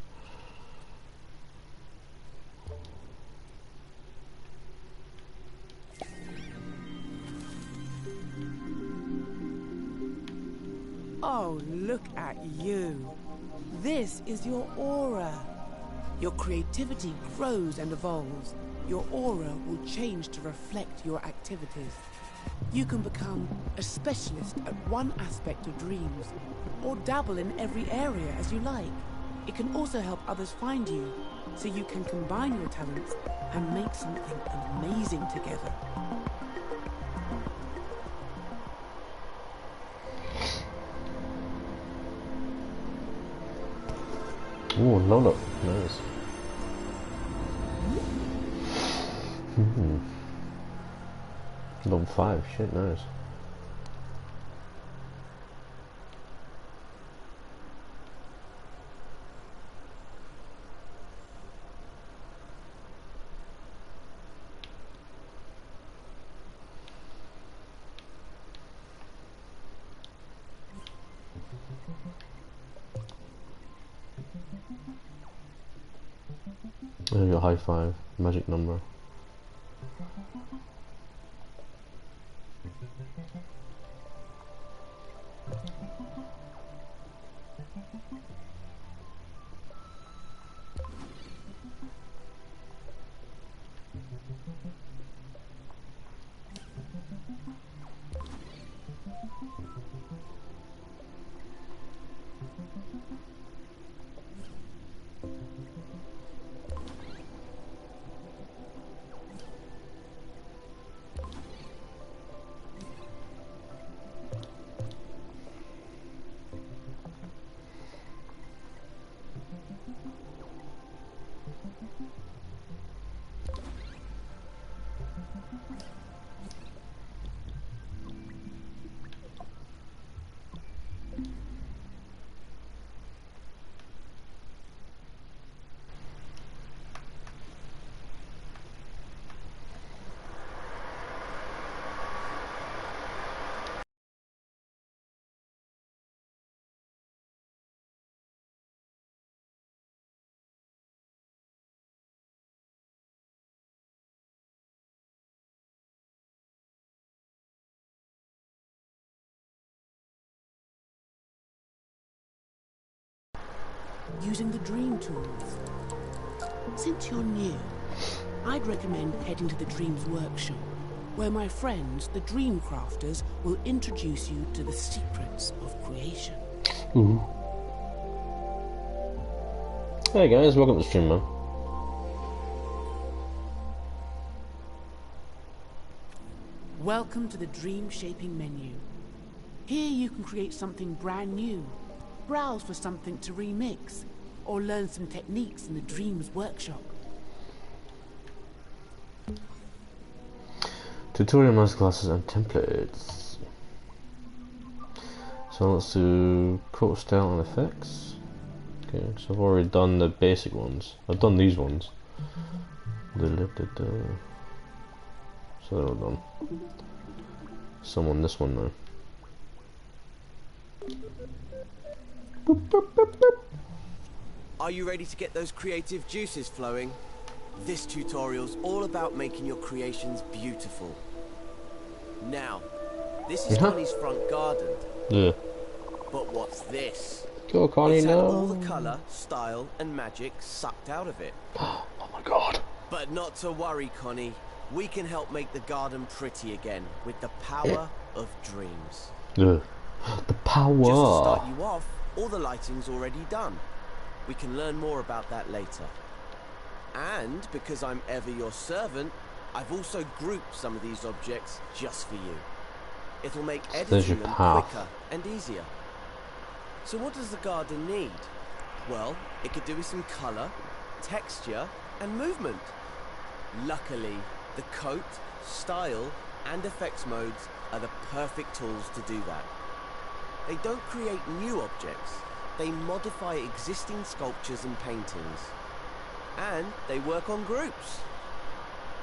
Oh, look at you. This is your aura. Your creativity grows and evolves. Your aura will change to reflect your activities. You can become a specialist at one aspect of dreams, or dabble in every area as you like. It can also help others find you, so you can combine your talents and make something amazing together. Ooh, Lola. Nice. Level 5, shit, nice. There's your high five, magic number. Using the dream tools. Since you're new, I'd recommend heading to the Dreams Workshop, where my friends, the Dream Crafters, will introduce you to the secrets of creation. Ooh. Hey guys, welcome to the stream, man. Welcome to the Dream Shaping menu. Here you can create something brand new, browse for something to remix, or learn some techniques in the Dreams Workshop. Tutorial masterclasses and templates. So let's do quote style and effects. Okay, so I've already done the basic ones. I've done these ones. So they're all done. Some on this one now. Boop, boop, boop, boop. Are you ready to get those creative juices flowing? This tutorial's all about making your creations beautiful. Now, this is Tony's front garden. Yeah. But what's this? Go, Connie, It's had no. all the colour, style, and magic sucked out of it. Oh my god. But not to worry, Connie. We can help make the garden pretty again with the power of dreams. Ugh. The power. Just to start you off, all the lighting's already done. We can learn more about that later. And because I'm ever your servant, I've also grouped some of these objects just for you. It'll make editing them quicker and easier. So what does the garden need? Well, it could do with some colour, texture, and movement. Luckily, the coat, style, and effects modes are the perfect tools to do that. They don't create new objects, they modify existing sculptures and paintings. And they work on groups.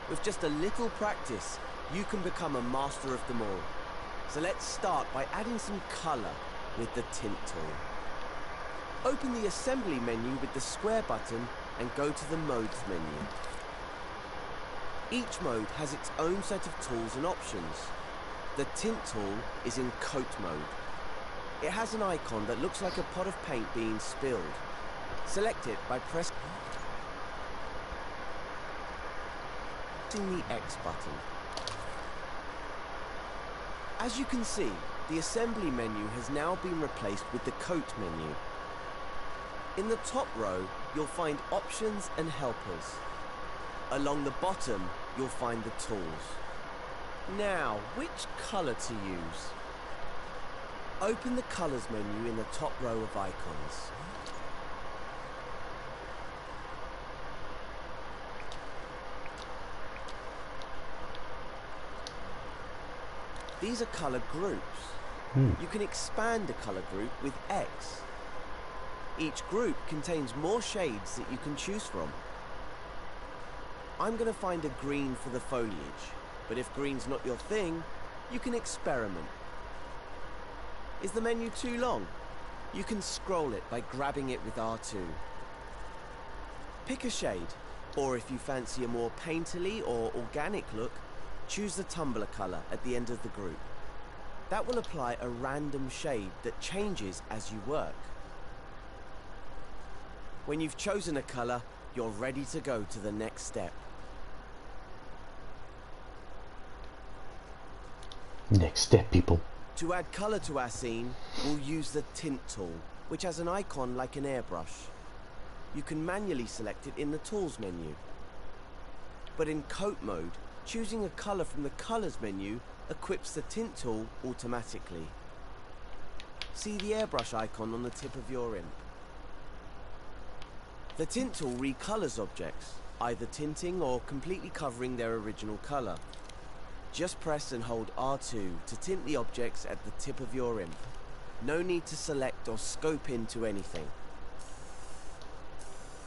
With just a little practice, you can become a master of them all. So let's start by adding some colour with the tint tool. Open the assembly menu with the square button and go to the modes menu. Each mode has its own set of tools and options. The tint tool is in coat mode. It has an icon that looks like a pot of paint being spilled. Select it by pressing the X button. As you can see, the assembly menu has now been replaced with the coat menu. In the top row, you'll find options and helpers. Along the bottom, you'll find the tools. Now, which colour to use? Open the colours menu in the top row of icons. These are colour groups. You can expand a colour group with X. Each group contains more shades that you can choose from. I'm going to find a green for the foliage, but if green's not your thing, you can experiment. Is the menu too long? You can scroll it by grabbing it with R2. Pick a shade, or if you fancy a more painterly or organic look, choose the tumbler colour at the end of the group. That will apply a random shade that changes as you work. When you've chosen a colour, you're ready to go to the next step. Next step, people. To add colour to our scene, we'll use the tint tool, which has an icon like an airbrush. You can manually select it in the tools menu. But in coat mode, choosing a colour from the colours menu equips the tint tool automatically. See the airbrush icon on the tip of your imp. The tint tool recolours objects, either tinting or completely covering their original colour. Just press and hold R2 to tint the objects at the tip of your imp. No need to select or scope into anything.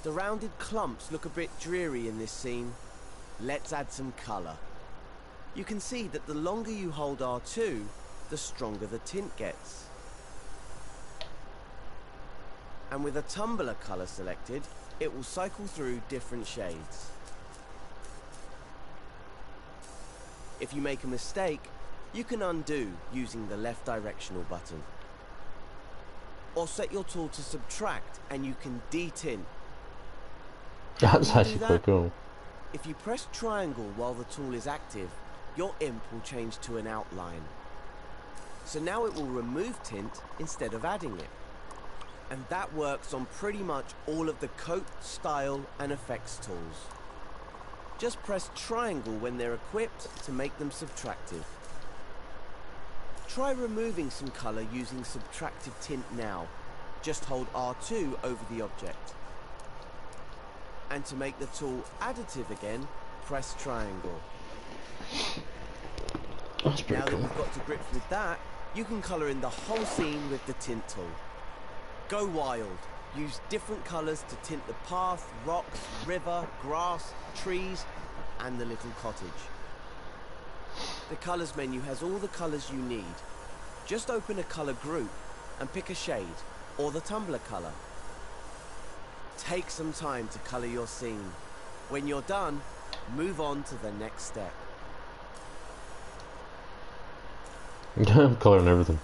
The rounded clumps look a bit dreary in this scene. Let's add some colour. You can see that the longer you hold R2, the stronger the tint gets. And with a tumbler colour selected, it will cycle through different shades. If you make a mistake, you can undo using the left directional button. Or set your tool to subtract and you can detint. That's actually quite cool. If you press triangle while the tool is active, your imp will change to an outline. So now it will remove tint instead of adding it. And that works on pretty much all of the coat, style, and effects tools. Just press triangle when they're equipped to make them subtractive. Try removing some colour using subtractive tint now. Just hold R2 over the object. And to make the tool additive again, press triangle. That's pretty Now that cool. we've got to grips with that, you can colour in the whole scene with the tint tool. Go wild. Use different colours to tint the path, rocks, river, grass, trees, and the little cottage. The colours menu has all the colours you need. Just open a colour group and pick a shade, or the tumbler colour. Take some time to colour your scene. When you're done, move on to the next step. I'm colouring everything.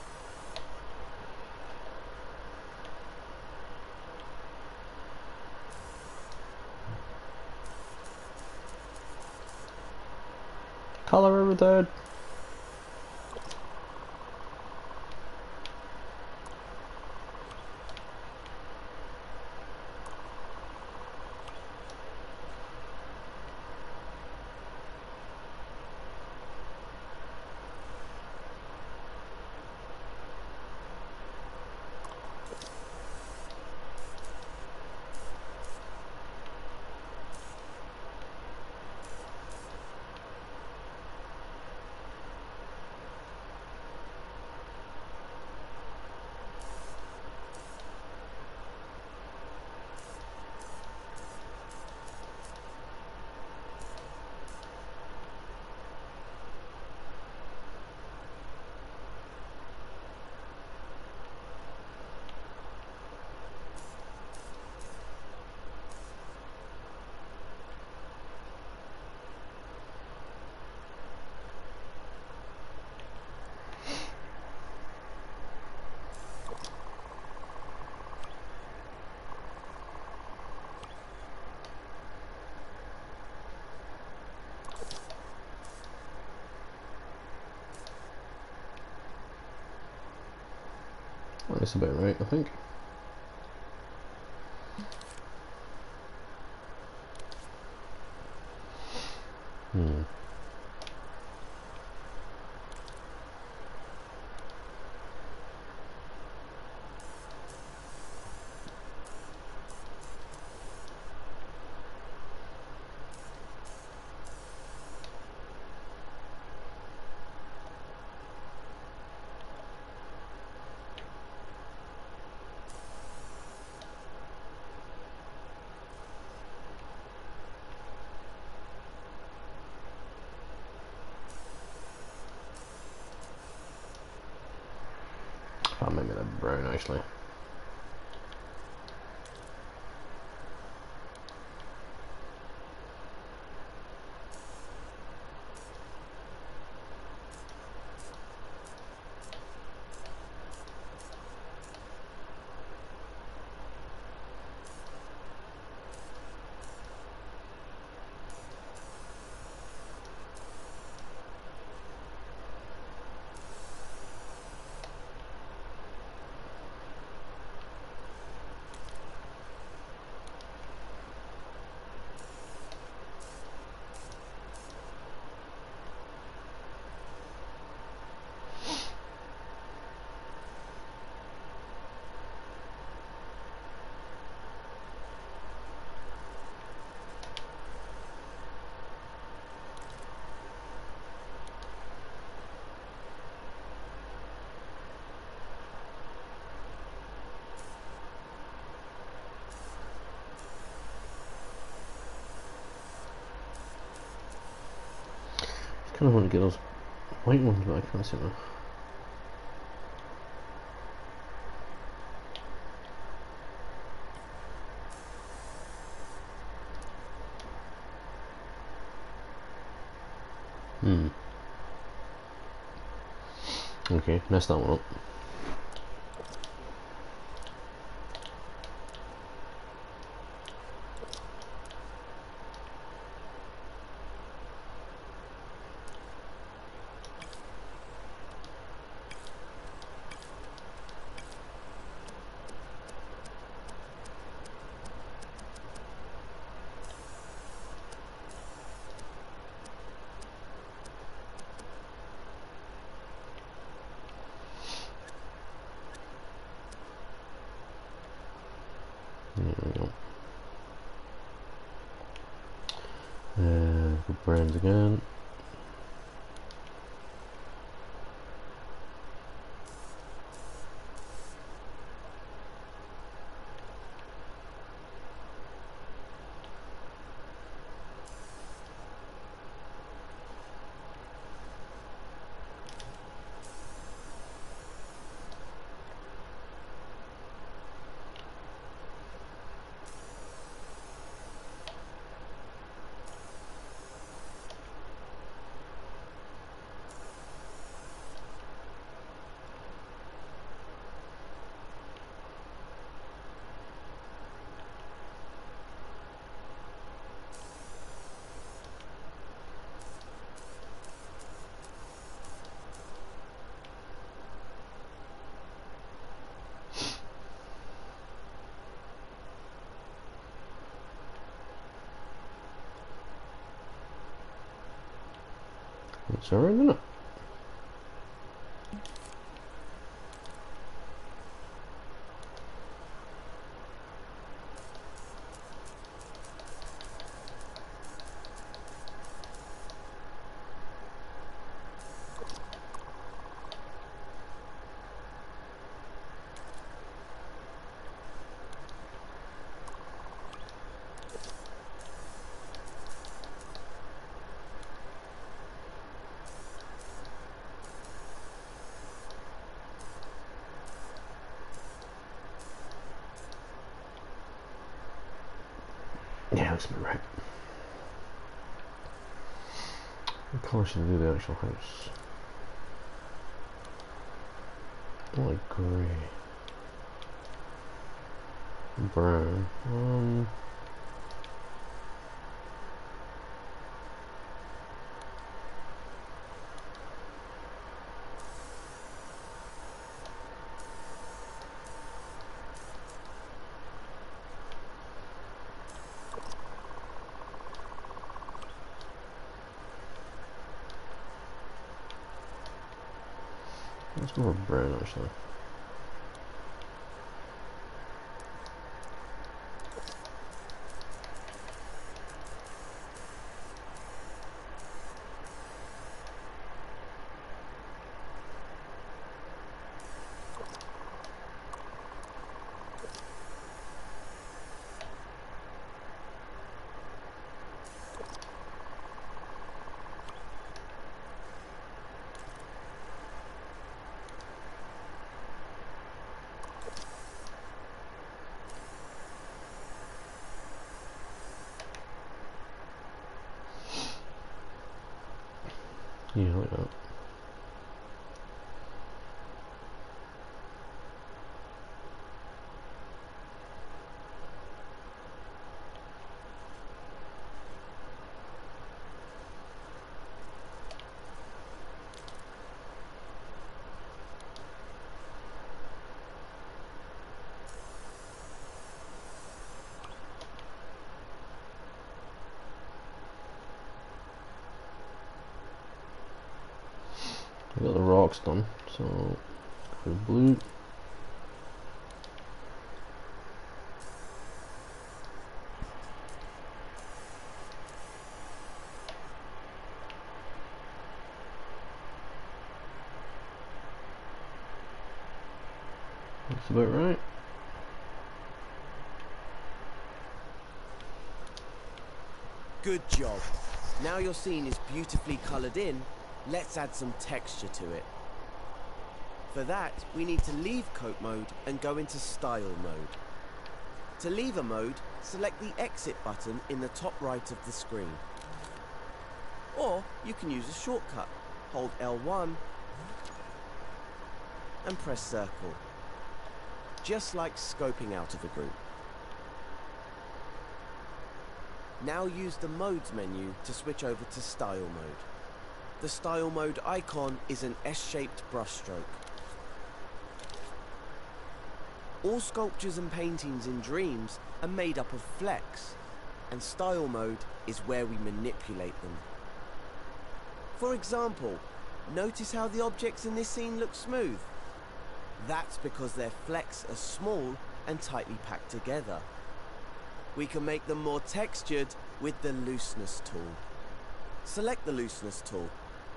Colour retard. Well, that's about right, I think. I'll make that brown actually. I kind of want to get those white ones, but I can't see them. Okay, messed that one up. Good brands again. It's alright, isn't it? Yeah, that's about right. What colour should I do the actual house? Like grey. Brown. It's more brown actually. Yeah, like that. We got the rocks done, so go to blue. That's about right. Good job. Now your scene is beautifully coloured in, let's add some texture to it. For that, we need to leave coat mode and go into style mode. To leave a mode, select the exit button in the top right of the screen. Or you can use a shortcut. Hold L1 and press circle. Just like scoping out of a group. Now use the modes menu to switch over to style mode. The style mode icon is an S-shaped brushstroke. All sculptures and paintings in Dreams are made up of flecks, and style mode is where we manipulate them. For example, notice how the objects in this scene look smooth? That's because their flecks are small and tightly packed together. We can make them more textured with the looseness tool. Select the looseness tool.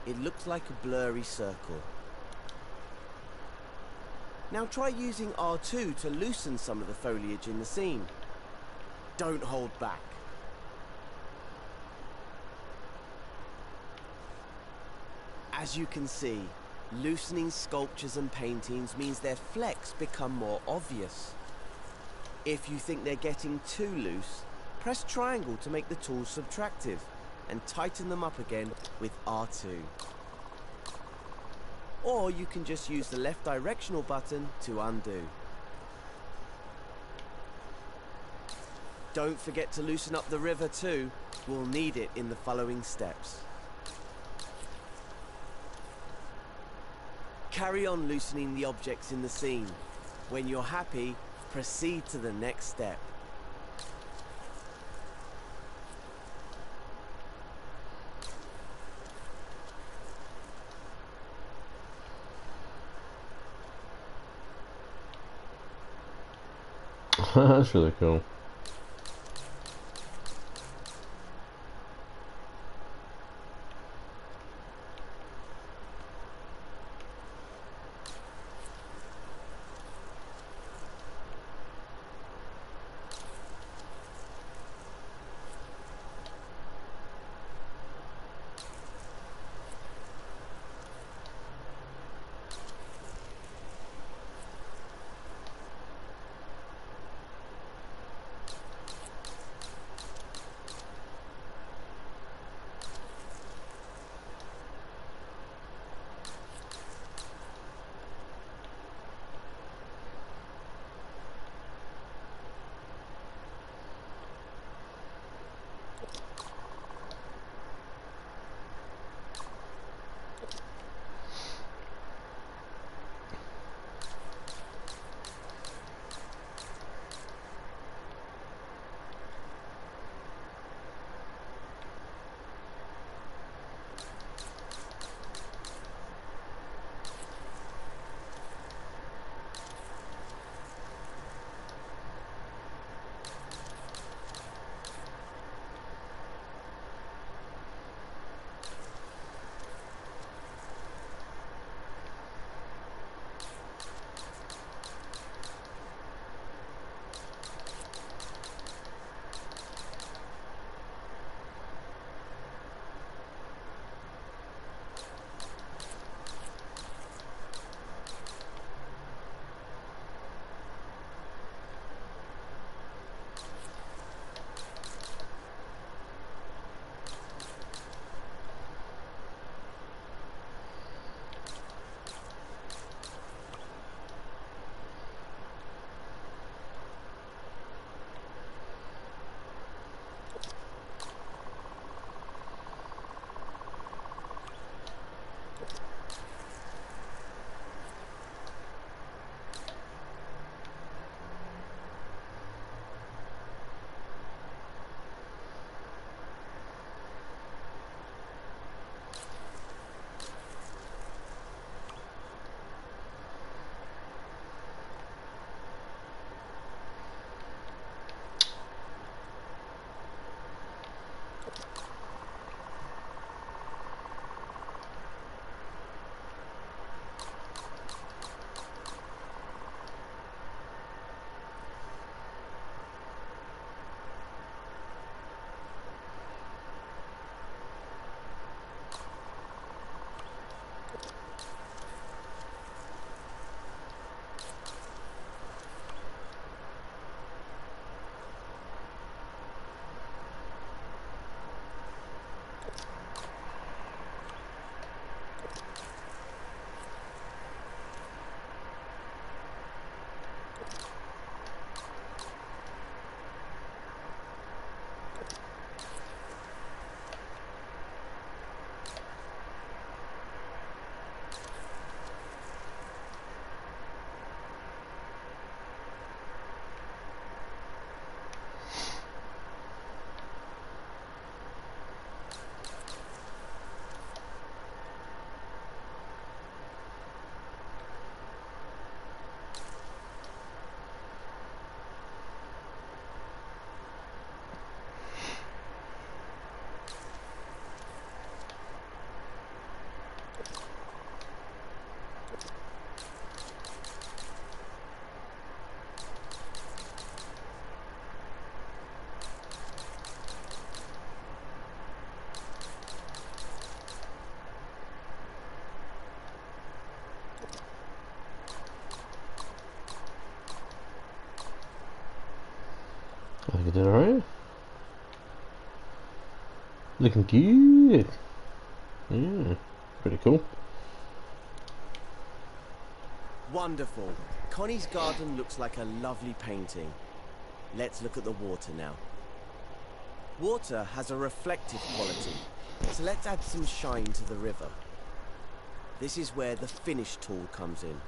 It looks like a blurry circle. Now try using R2 to loosen some of the foliage in the scene. Don't hold back. As you can see, loosening sculptures and paintings means their flecks become more obvious. If you think they're getting too loose, press triangle to make the tools subtractive and tighten them up again with R2. Or you can just use the left directional button to undo. Don't forget to loosen up the river too. We'll need it in the following steps. Carry on loosening the objects in the scene. When you're happy, proceed to the next step. That's really cool. I think I did alright. Looking good. Yeah, pretty cool. Wonderful. Connie's garden looks like a lovely painting. Let's look at the water now. Water has a reflective quality, so let's add some shine to the river. This is where the finish tool comes in.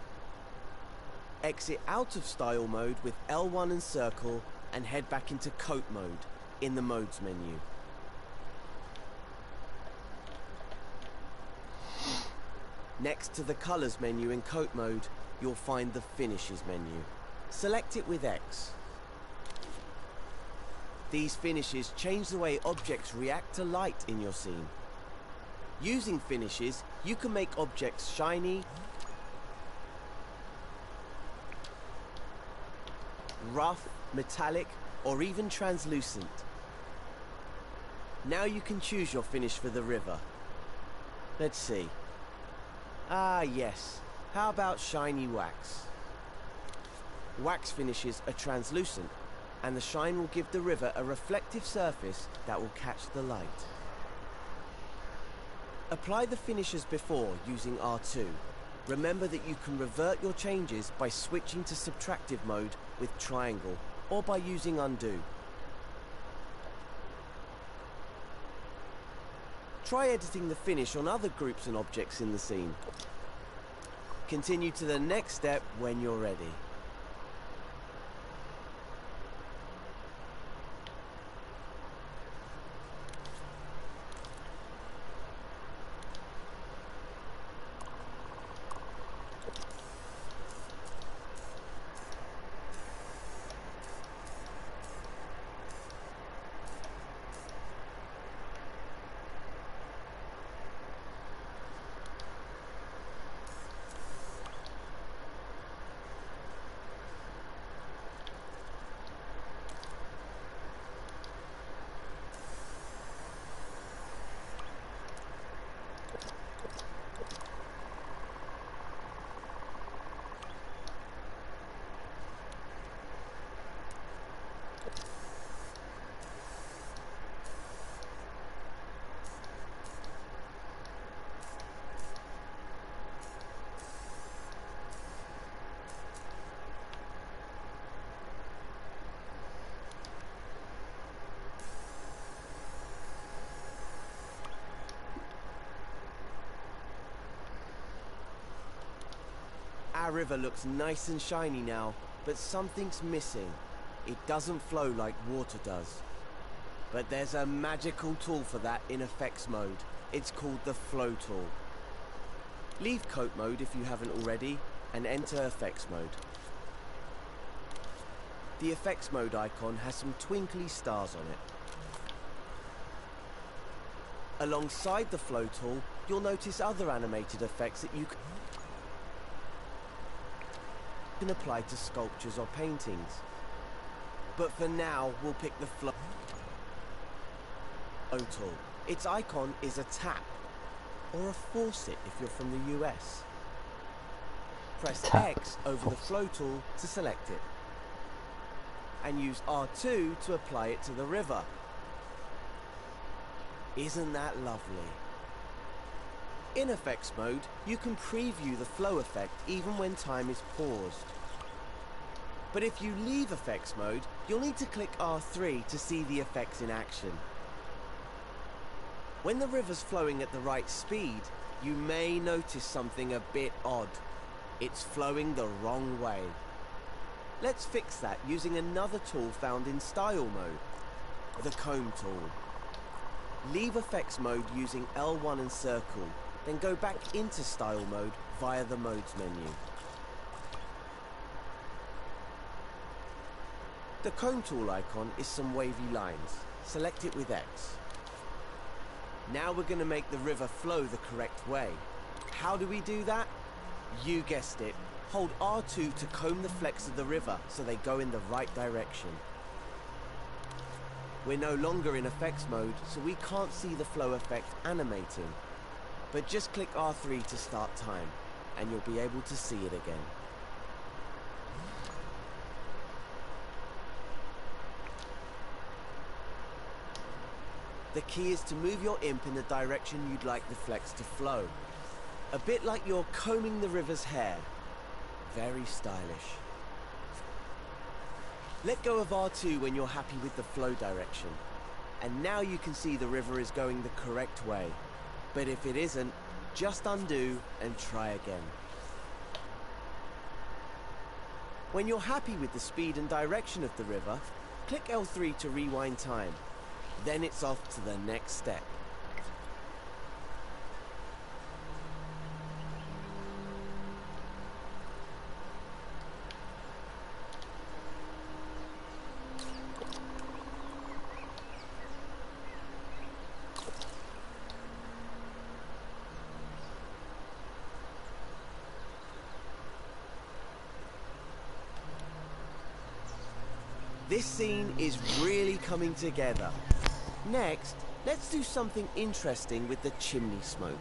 Exit out of style mode with L1 and circle and head back into coat mode in the modes menu. Next to the colors menu in coat mode, you'll find the finishes menu. Select it with X. These finishes change the way objects react to light in your scene. Using finishes, you can make objects shiny, rough, metallic, or even translucent. Now you can choose your finish for the river. Let's see. Ah, yes. How about shiny wax? Wax finishes are translucent, and the shine will give the river a reflective surface that will catch the light. Apply the finish as before using R2. Remember that you can revert your changes by switching to subtractive mode with triangle, or by using undo. Try editing the finish on other groups and objects in the scene. Continue to the next step when you're ready. Our river looks nice and shiny now, but something's missing. It doesn't flow like water does. But there's a magical tool for that in effects mode. It's called the flow tool. Leave coat mode if you haven't already, and enter effects mode. The effects mode icon has some twinkly stars on it. Alongside the flow tool, you'll notice other animated effects that you can apply to sculptures or paintings. But for now, we'll pick the flow tool. Its icon is a tap, or a faucet if you're from the US. Press X over the flow tool to select it, and use R2 to apply it to the river. Isn't that lovely? In effects mode, you can preview the flow effect even when time is paused. But if you leave effects mode, you'll need to click R3 to see the effects in action. When the river's flowing at the right speed, you may notice something a bit odd. It's flowing the wrong way. Let's fix that using another tool found in style mode, the comb tool. Leave effects mode using L1 and circle, then go back into style mode via the modes menu. The comb tool icon is some wavy lines. Select it with X. Now we're going to make the river flow the correct way. How do we do that? You guessed it. Hold R2 to comb the flecks of the river so they go in the right direction. We're no longer in effects mode, so we can't see the flow effect animating. But just click R3 to start time, and you'll be able to see it again. The key is to move your imp in the direction you'd like the flecks to flow. A bit like you're combing the river's hair. Very stylish. Let go of R2 when you're happy with the flow direction. And now you can see the river is going the correct way. But if it isn't, just undo and try again. When you're happy with the speed and direction of the river, click L3 to rewind time. Then it's off to the next step. This scene is really coming together. Next, let's do something interesting with the chimney smoke.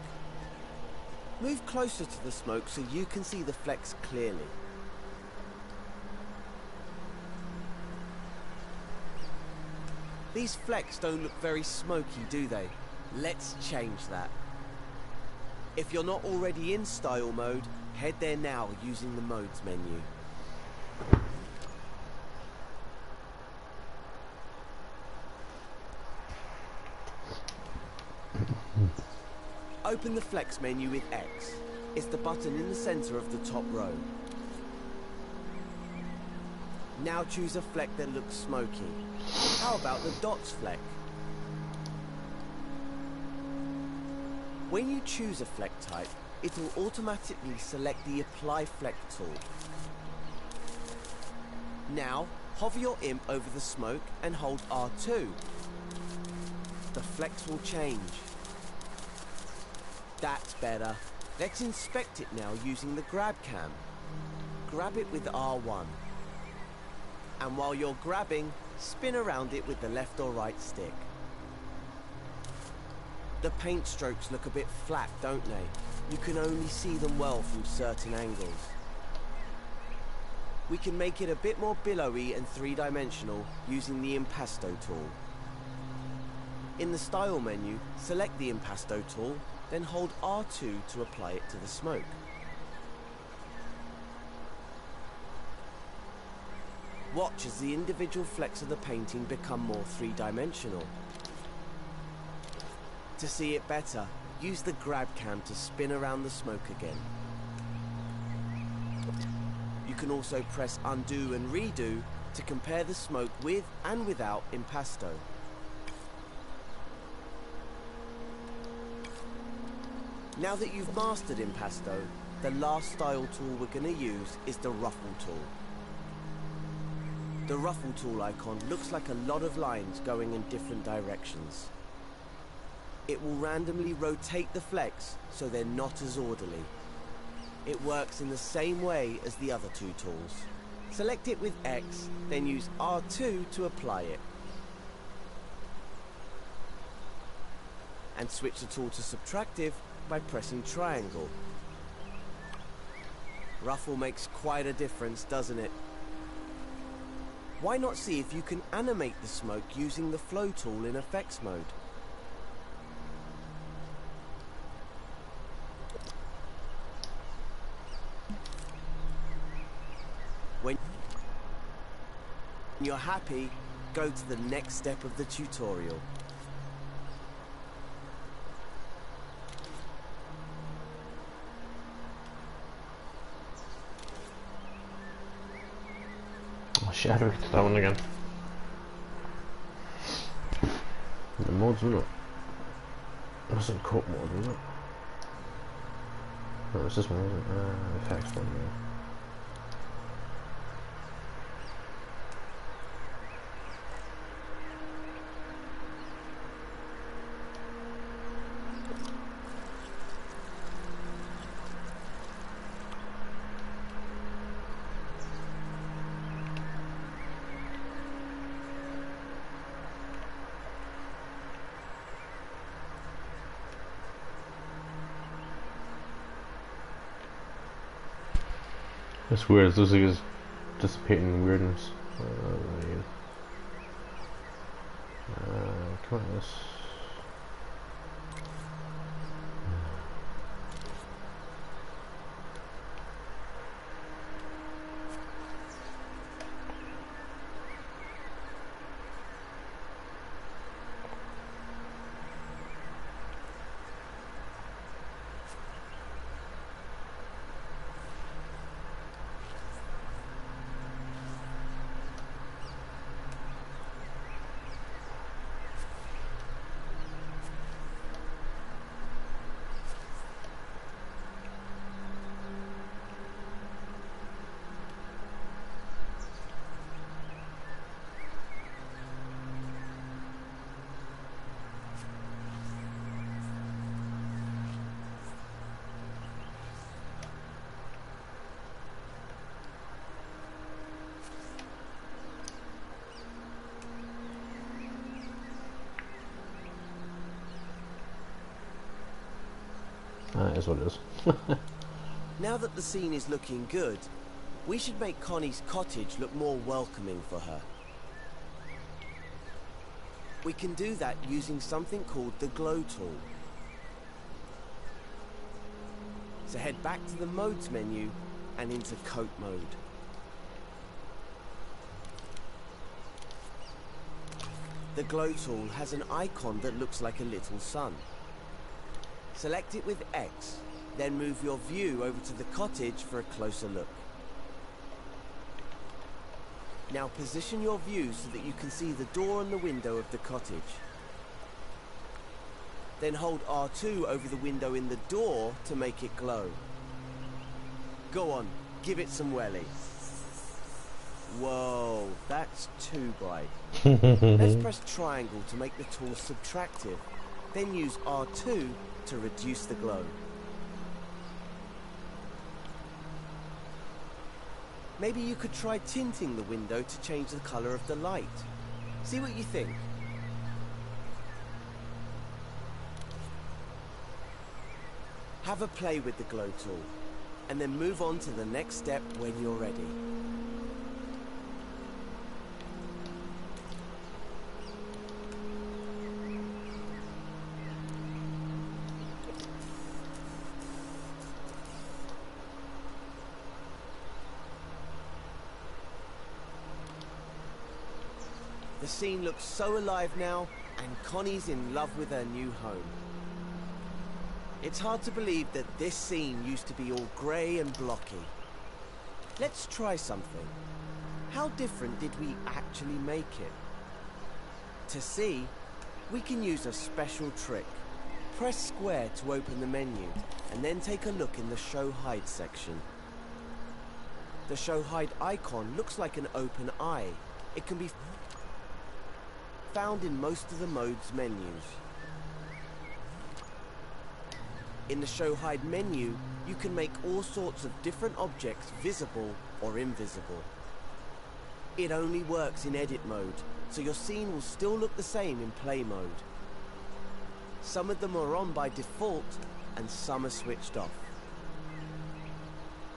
Move closer to the smoke so you can see the flecks clearly. These flecks don't look very smoky, do they? Let's change that. If you're not already in style mode, head there now using the modes menu. Open the flex menu with X. It's the button in the center of the top row. Now choose a fleck that looks smoky. How about the dots fleck? When you choose a fleck type, it will automatically select the Apply Fleck tool. Now, hover your imp over the smoke and hold R2. The flecks will change. That's better. Let's inspect it now using the grab cam. Grab it with R1. And while you're grabbing, spin around it with the left or right stick. The paint strokes look a bit flat, don't they? You can only see them well from certain angles. We can make it a bit more billowy and three-dimensional using the Impasto tool. In the Style menu, select the Impasto tool, then hold R2 to apply it to the smoke. Watch as the individual flecks of the painting become more three-dimensional. To see it better, use the grab cam to spin around the smoke again. You can also press undo and redo to compare the smoke with and without Impasto. Now that you've mastered Impasto, the last style tool we're going to use is the Ruffle tool. The Ruffle tool icon looks like a lot of lines going in different directions. It will randomly rotate the flecks so they're not as orderly. It works in the same way as the other two tools. Select it with X, then use R2 to apply it. And switch the tool to subtractive by pressing triangle. Ruffle makes quite a difference, doesn't it? Why not see if you can animate the smoke using the flow tool in effects mode? When you're happy, go to the next step of the tutorial. Oh shit, how do we get to that one again? The mods, wasn't it? It wasn't court mod, was it? No, it was this one, wasn't it? Effects one, yeah. It's weird, it looks like it's dissipating weirdness. Come on, this. That is what it is. Now that the scene is looking good, we should make Connie's cottage look more welcoming for her. We can do that using something called the glow tool. So head back to the modes menu and into coat mode. The glow tool has an icon that looks like a little sun. Select it with X, then move your view over to the cottage for a closer look. Now position your view so that you can see the door and the window of the cottage. Then hold R2 over the window in the door to make it glow. Go on, give it some welly. Whoa, that's too bright. Let's press triangle to make the tool subtractive, then use R2 to reduce the glow. Maybe you could try tinting the window to change the color of the light. See what you think. Have a play with the glow tool, and then move on to the next step when you're ready. The scene looks so alive now, and Connie's in love with her new home. It's hard to believe that this scene used to be all grey and blocky. Let's try something. How different did we actually make it? To see, we can use a special trick. Press square to open the menu, and then take a look in the Show Hide section. The Show Hide icon looks like an open eye. It can be found in most of the mode's menus. In the Show Hide menu, you can make all sorts of different objects visible or invisible. It only works in edit mode, so your scene will still look the same in play mode. Some of them are on by default, and some are switched off.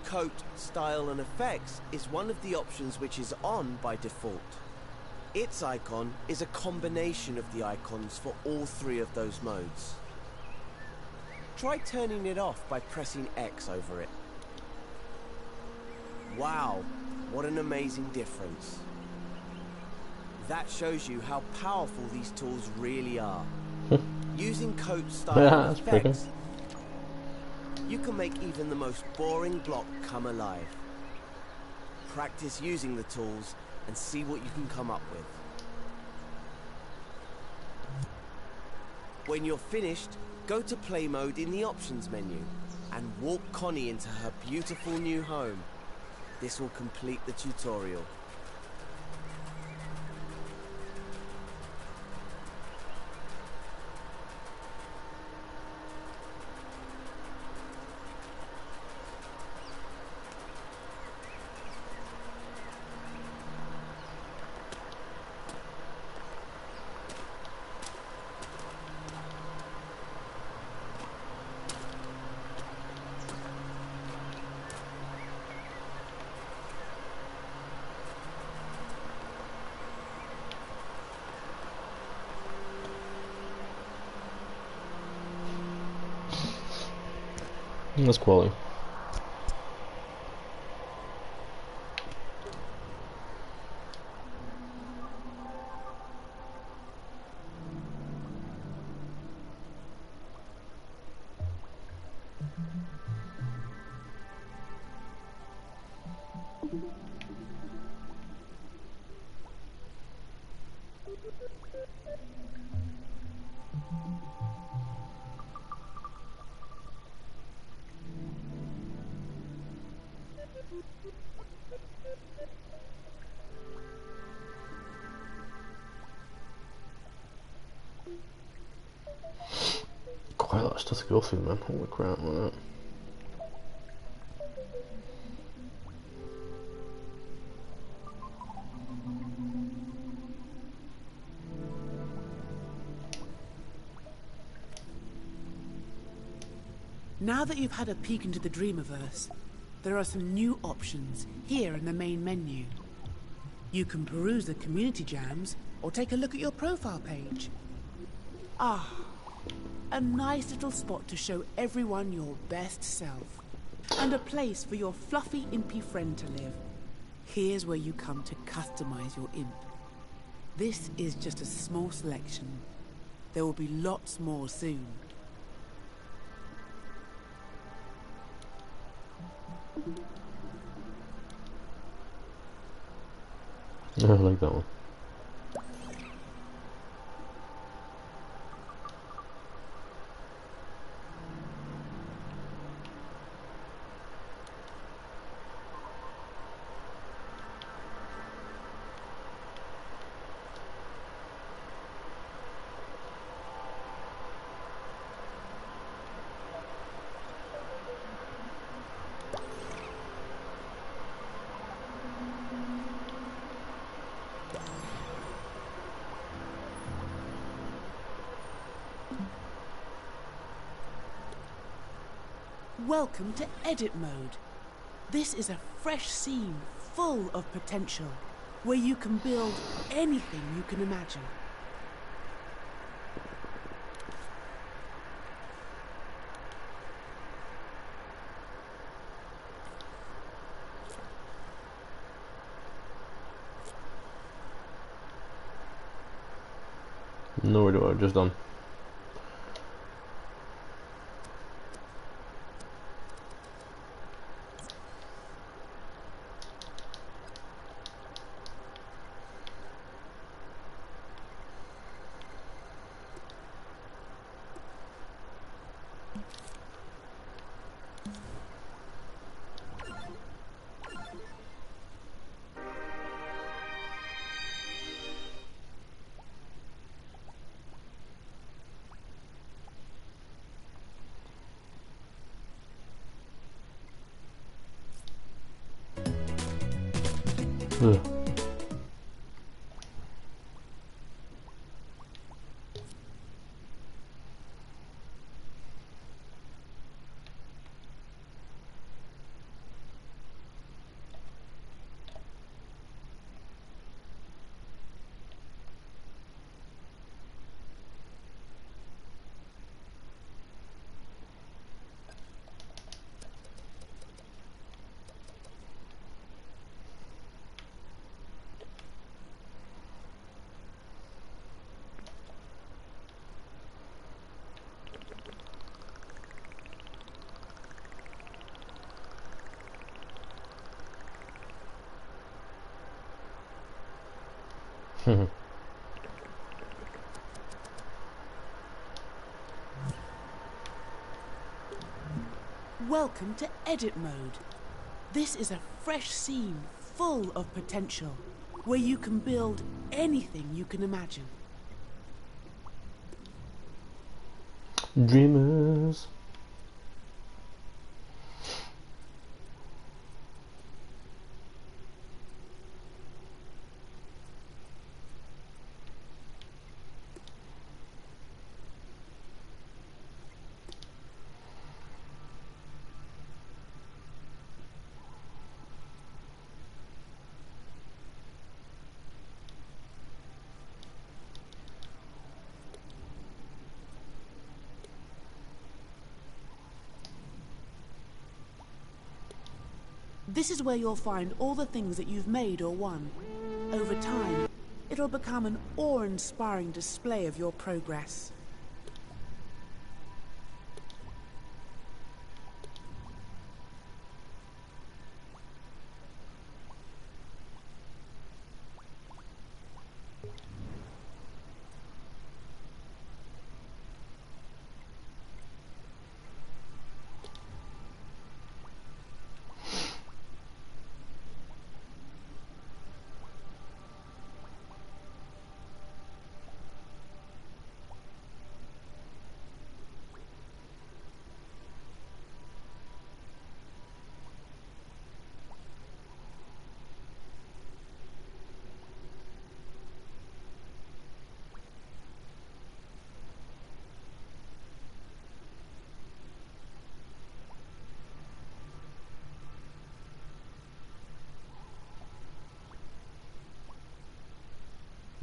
Coat, Style and Effects is one of the options which is on by default. Its icon is a combination of the icons for all three of those modes. Try turning it off by pressing X over it. Wow, what an amazing difference. That shows you how powerful these tools really are. Using Coat, Style and Effects, you can make even the most boring block come alive. Practice using the tools and see what you can come up with. When you're finished, go to play mode in the options menu and walk Connie into her beautiful new home. This will complete the tutorial. That's quality. Quite a lot of stuff to go through, man. Holy crap, man. Now that you've had a peek into the Dreamiverse, there are some new options here in the main menu. You can peruse the community jams or take a look at your profile page. Ah, a nice little spot to show everyone your best self. And a place for your fluffy, impy friend to live. Here's where you come to customize your imp. This is just a small selection. There will be lots more soon. I like that one. Welcome to Edit Mode. This is a fresh scene full of potential, where you can build anything you can imagine. No idea what I've just done. Ugh. Welcome to Edit Mode. This is a fresh scene full of potential, where you can build anything you can imagine. Dreamers. This is where you'll find all the things that you've made or won. Over time, it'll become an awe-inspiring display of your progress.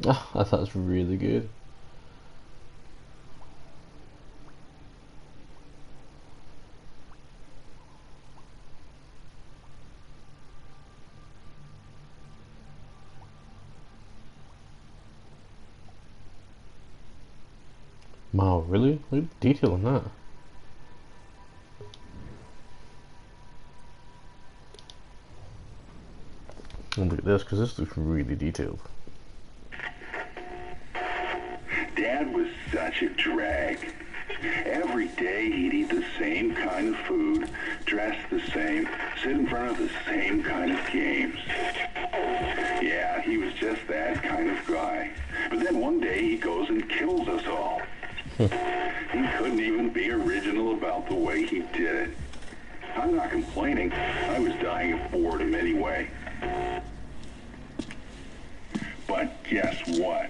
Oh, I thought it was really good. Wow, really? Look at the detail on that. And look at this, because this looks really detailed. Dad was such a drag. Every day he'd eat the same kind of food, dress the same, sit in front of the same kind of games. Yeah, he was just that kind of guy. But then one day he goes and kills us all. He couldn't even be original about the way he did it. I'm not complaining. I was dying of boredom anyway. But guess what?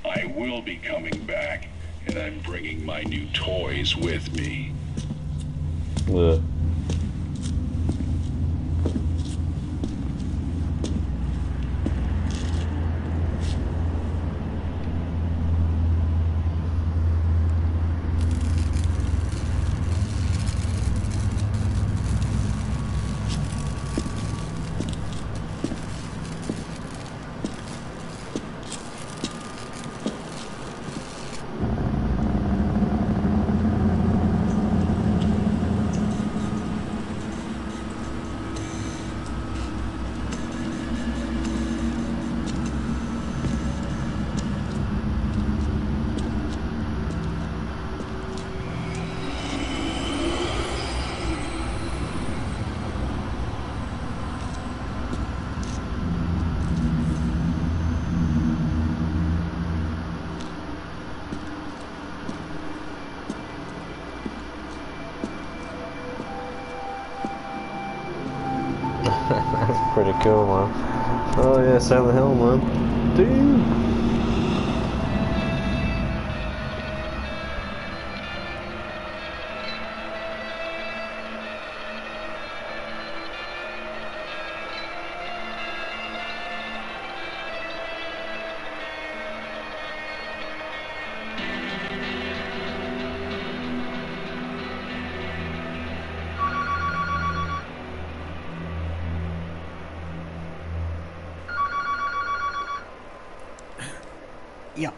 I will be coming back, and I'm bringing my new toys with me. Ugh. That's pretty cool, man. Oh yeah, Silent Hill, man. Dude. Yeah.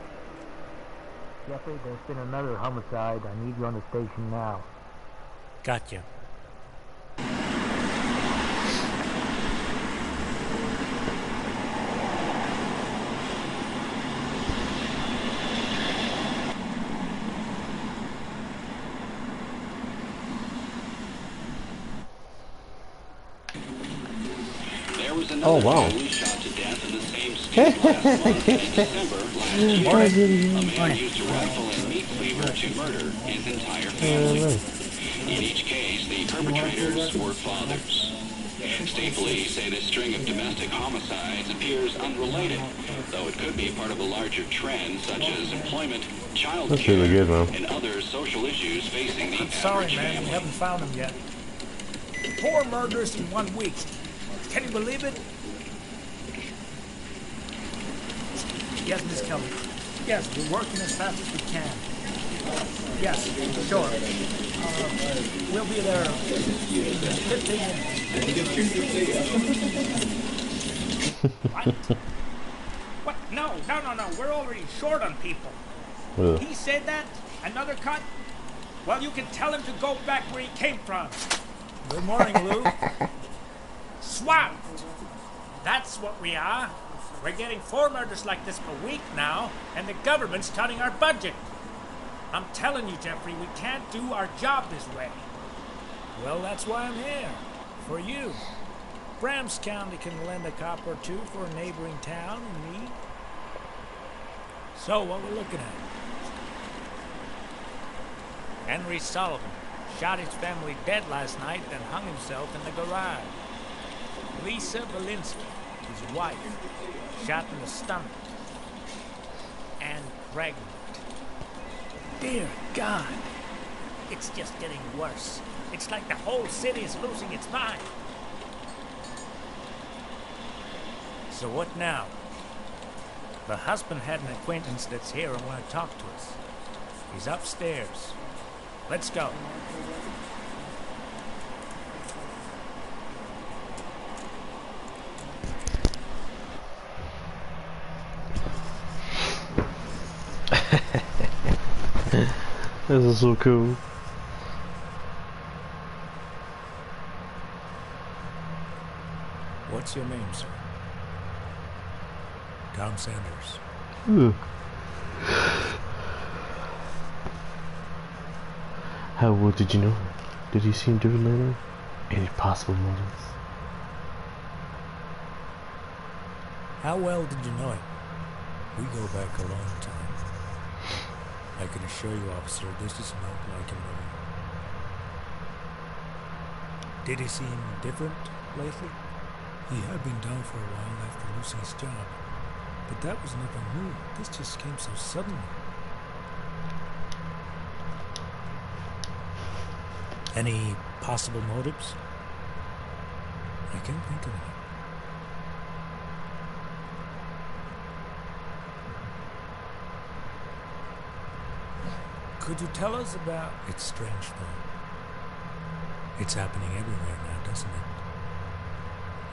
Jeffrey, there's been another homicide. I need you on the station now. Gotcha. There was another family shot to death in the same street last month in December last year. A man used a rifle and meat cleaver to murder his entire family. In each case, the perpetrators were fathers. State police say this string of domestic homicides appears unrelated, though it could be part of a larger trend such as employment, child care, really good, man. and other social issues facing the Sorry, average man, we family. haven't found him yet. 4 murders in 1 week. Can you believe it? Yes, Miss Kelly. Yes, we're working as fast as we can. Yes, sure. We'll be there in 15 minutes. What? What? No. We're already short on people. Ugh. He said that? Another cut? Well, you can tell him to go back where he came from. Good morning, Lou. Swamped! That's what we are. We're getting 4 murders like this per week now, and the government's cutting our budget. I'm telling you, Jeffrey, we can't do our job this way. Well, that's why I'm here. For you. Brams County can lend a cop or two for a neighboring town in need. So, what we're looking at? Henry Sullivan shot his family dead last night, then hung himself in the garage. Lisa Valinsky, his wife, shot in the stomach. And pregnant. Dear God, it's just getting worse. It's like the whole city is losing its mind. So what now? The husband had an acquaintance that's here and want to talk to us. He's upstairs. Let's go. This is so cool. What's your name, sir? Tom Sanders. Ooh. How well did you know him? Did he seem to remember any possible motives? How well did you know him? We go back a long time. I can assure you, officer, this is not like him at all. Did he seem different lately? He had been down for a while after losing his job. But that was nothing new. This just came so suddenly. Any possible motives? I can't think of any. Could you tell us about... It's strange, though. It's happening everywhere now, doesn't it?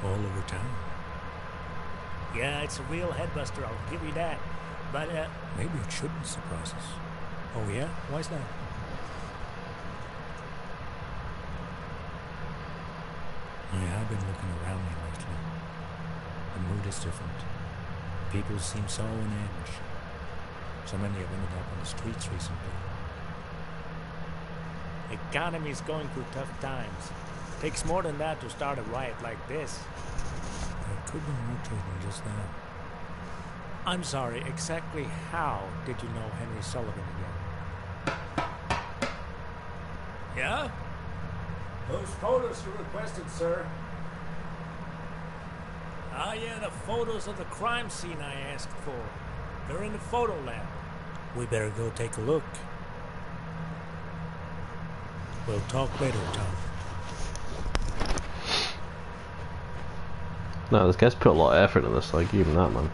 All over town. Yeah, it's a real headbuster, I'll give you that. But, maybe it shouldn't surprise us. Oh, yeah? Why's that? I have been looking around me lately. The mood is different. People seem so on edge. So many have ended up on the streets recently. The economy's going through tough times. Takes more than that to start a riot like this. It could be more to it than just that. I'm sorry, exactly how did you know Henry Sullivan again? Yeah? Those photos you requested, sir. Ah, yeah, the photos of the crime scene I asked for. They're in the photo lab. We better go take a look. We'll talk later, Tom. No, this guy's put a lot of effort in this, like, even that, man.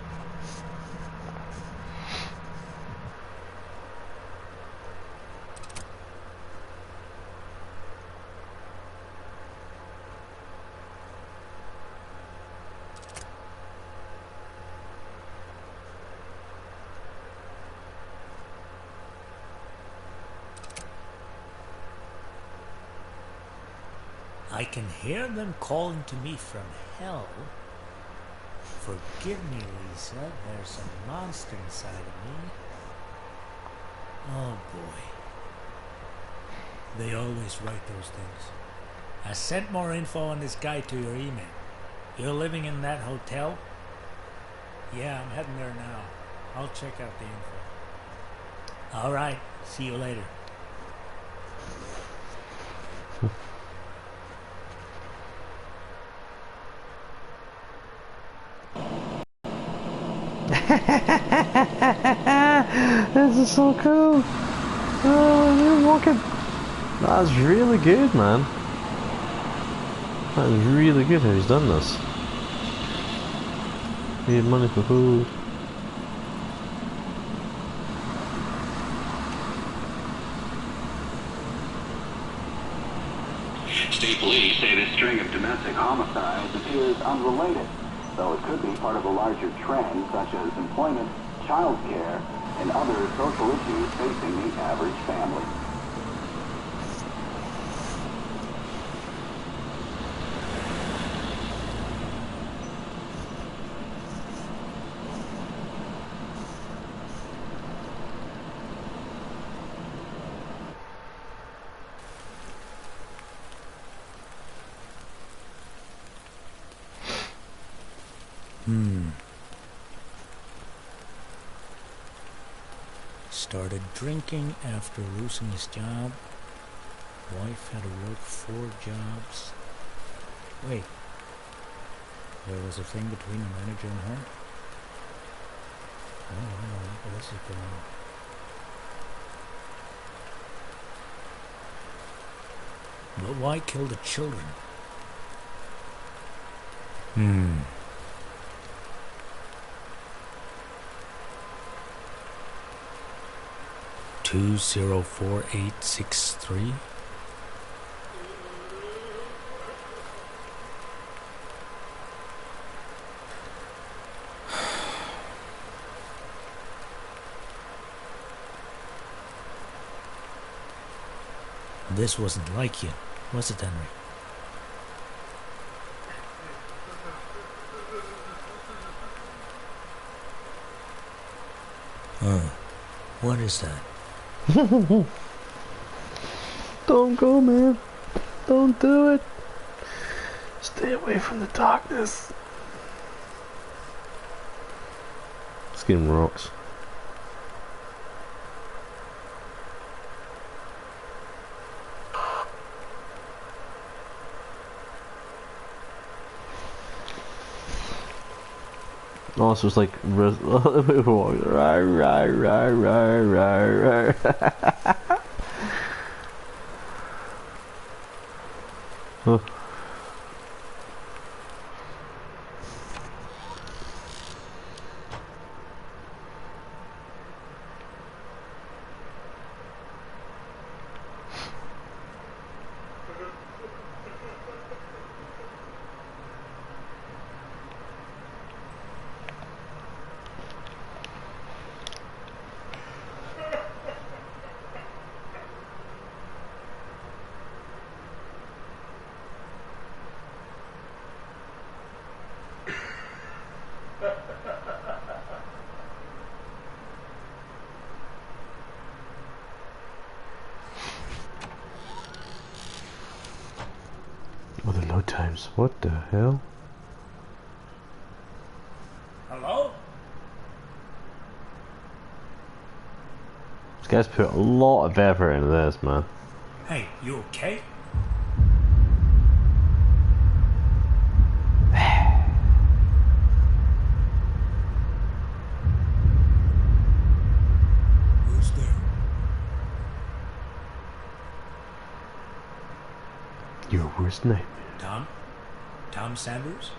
I can hear them calling to me from hell. Forgive me, Lisa. There's a monster inside of me. Oh, boy. They always write those things. I sent more info on this guy to your email. You're living in that hotel? Yeah, I'm heading there now. I'll check out the info. All right. See you later. This is so cool. Oh, you're walking. That's really good, man. That is really good how he's done this. Need money for food. State police say this string of domestic homicides appears unrelated, though it could be part of a larger trend such as employment, child care, and other social issues facing the average family. Started drinking after losing his job. Wife had to work 4 jobs. Wait. There was a thing between the manager and her? I don't know what this is going on. But why kill the children? 204863. This wasn't like you, was it, Henry? What is that? Don't go, man. Don't do it. Stay away from the darkness. Skin rocks. Oh, so it's like right. Huh. Oh, the load times. What the hell? Hello? This guy's put a lot of effort into this, man. Hey, you okay? Who's there? Your worst nightmare. Tom? Tom Sanders?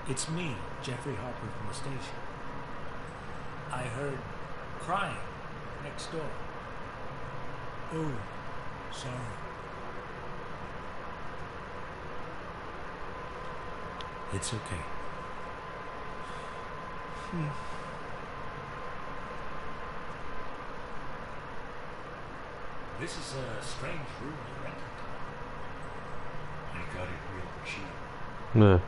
It's me, Jeffrey Harper from the station. I heard crying next door. Oh, sorry. It's okay. This is a strange room you rented. I got it real cheap. Yeah.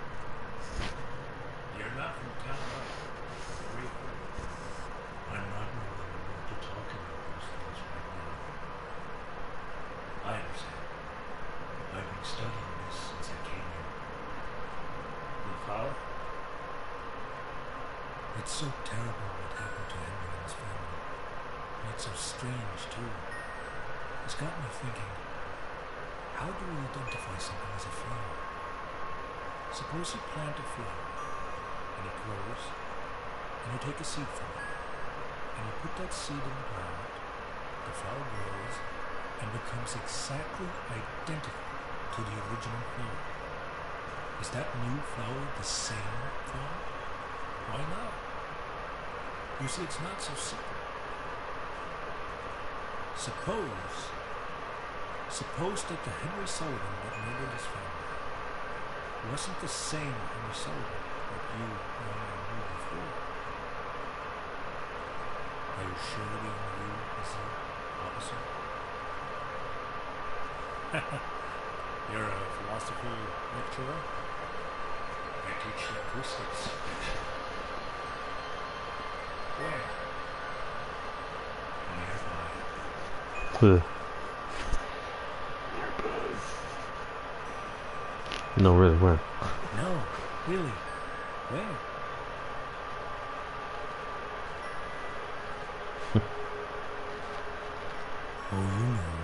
You're not from town, are you? Where are you from? I'm not really in the mood to talk about those things right now. I understand. I've been studying this since I came here. The flower? It's so terrible what happened to Henry and his family. And it's so strange, too. It's got me thinking, how do we identify something as a flower? Suppose you plant a flower, and it grows, and you take a seed from it, and you put that seed in the ground, the flower grows, and becomes exactly identical to the original flower. Is that new flower the same flower? Why not? You see, it's not so simple. Suppose that the Henry Sullivan that murdered his family wasn't the same Henry Sullivan that you knew before. Are you sure the only you is the opposite? You're a philosophy lecturer? I teach linguistics, actually. Where? Nearby. No, really, where? No, really. Where? Oh, you know.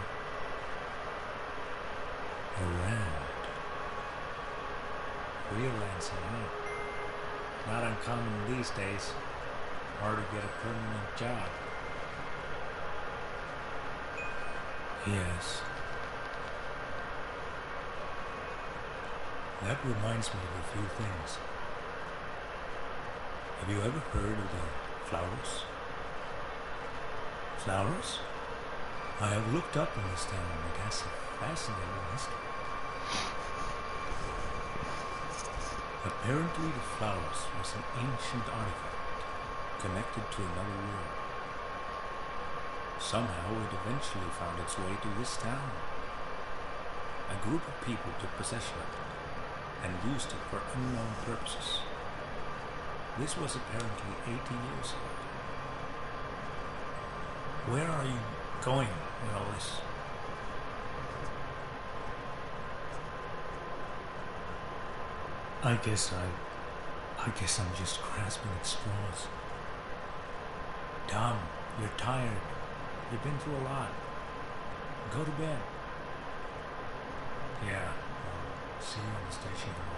Around. Freelancing, huh? Not uncommon these days. Hard to get a permanent job. Yes. That reminds me of a few things. Have you ever heard of the flowers? Flowers? I have looked up in this town and it has a fascinating history. Apparently the flowers was an ancient artifact connected to another world. Somehow it eventually found its way to this town. A group of people took possession of it and used it for unknown purposes. This was apparently 80 years ago. Where are you going with all this? I guess I'm just grasping at straws. Tom, you're tired. You've been through a lot. Go to bed. Yeah, I'll see you in the station tomorrow.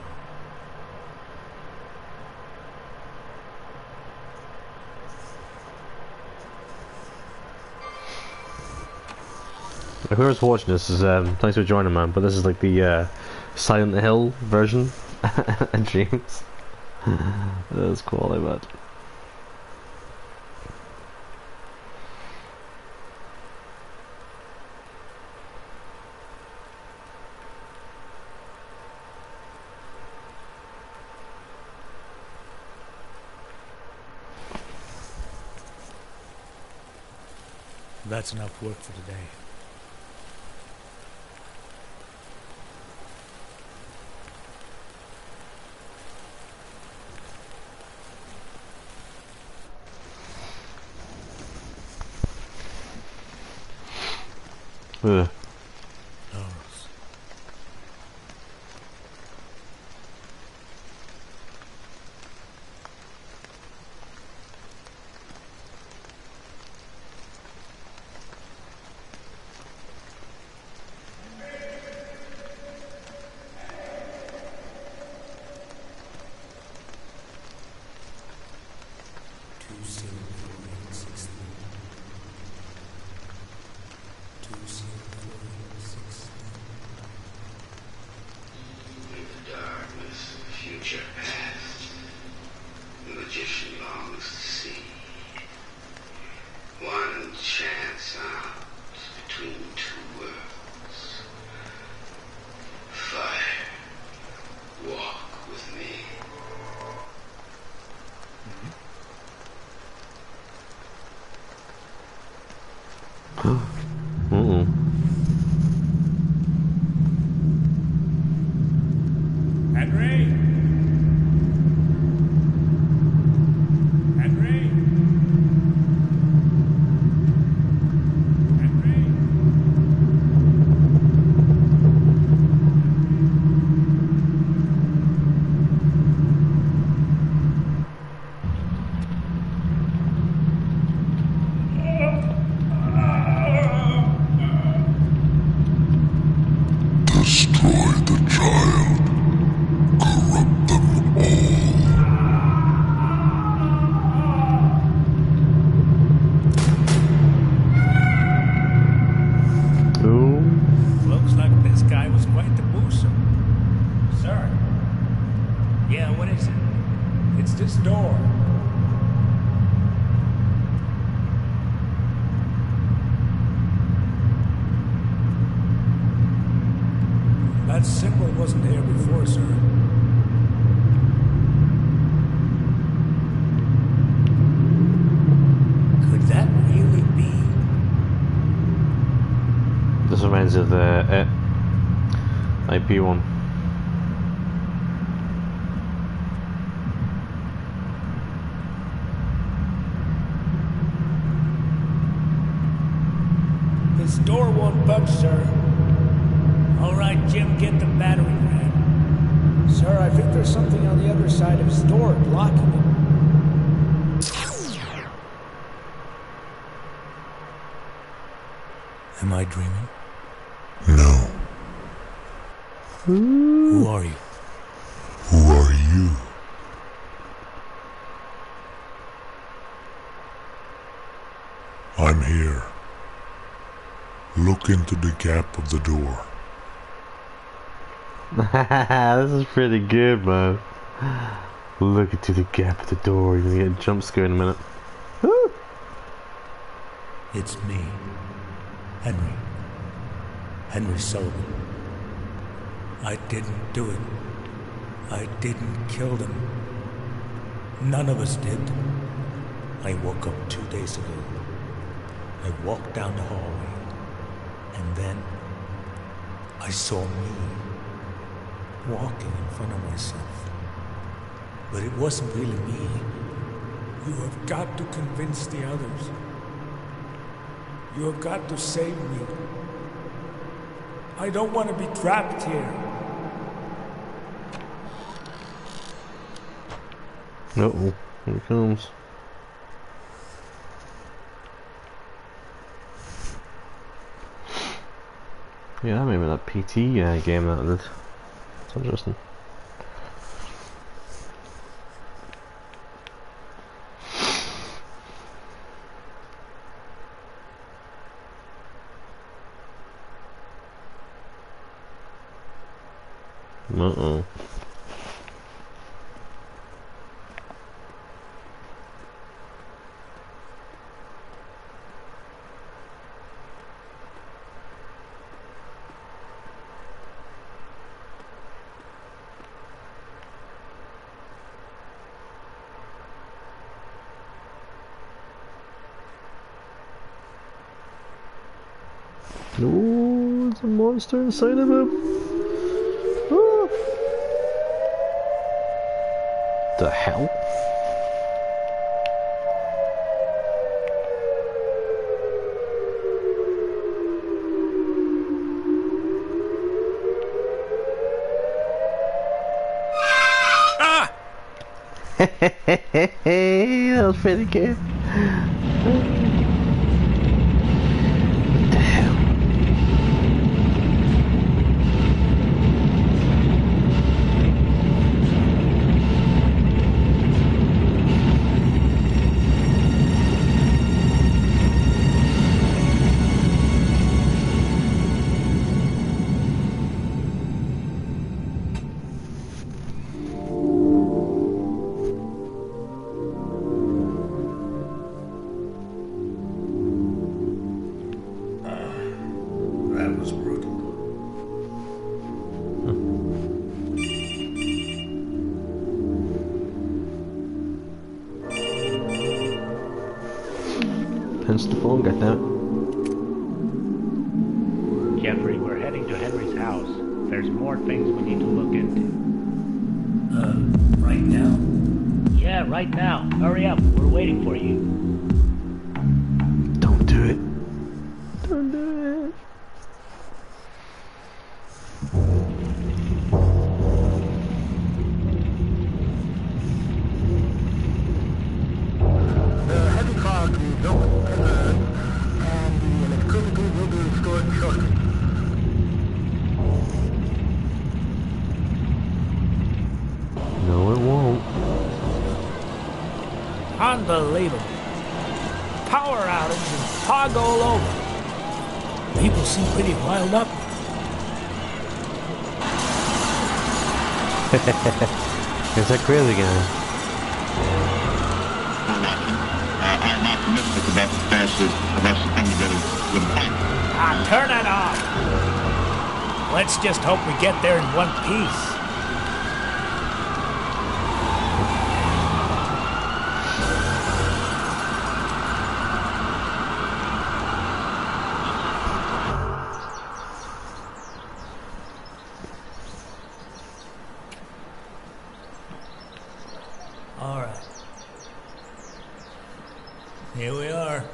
Whoever's watching this is thanks for joining, man. But this is like the Silent Hill version and James. That's cool, I bet. That's enough work for today. Ugh. That symbol wasn't here before, sir. Could that really be? This reminds me of the IP one. This door won't budge, sir. All right, Jim, get the battery ran. Sir, I think there's something on the other side of his door blocking it. Am I dreaming? No. Who are you? Who are you? I'm here. Look into the gap of the door. This is pretty good, man. Look into the gap of the door. You're gonna get a jump scare in a minute. Woo! It's me. Henry Sullivan. I didn't do it. I didn't kill them. None of us did. I woke up 2 days ago. I walked down the hallway, and then I saw me walking in front of myself. But it wasn't really me. You have got to convince the others. You have got to save me. I don't want to be trapped here. Uh-oh, here it comes. Yeah, that maybe that PT game that I did. It's interesting. Uh-oh. No, there's a monster inside of him. Ah. The hell? Ah! That was pretty good. That was brutal. Pinch the phone, got that. Jeffrey, we're heading to Henry's house. There's more things we need to look into. Right now? Yeah, right now. Hurry up. We're waiting for you. Don't do it. Don't do it. The heavy fog is open to burn, and the electricity will be restored shortly. No, it won't. Unbelievable. Power outage and fog all over. People seem pretty riled up. It's that crazy guy. I'm optimistic about the thing together with the fight. Ah, turn it off. Let's just hope we get there in one piece. All right. Here we are.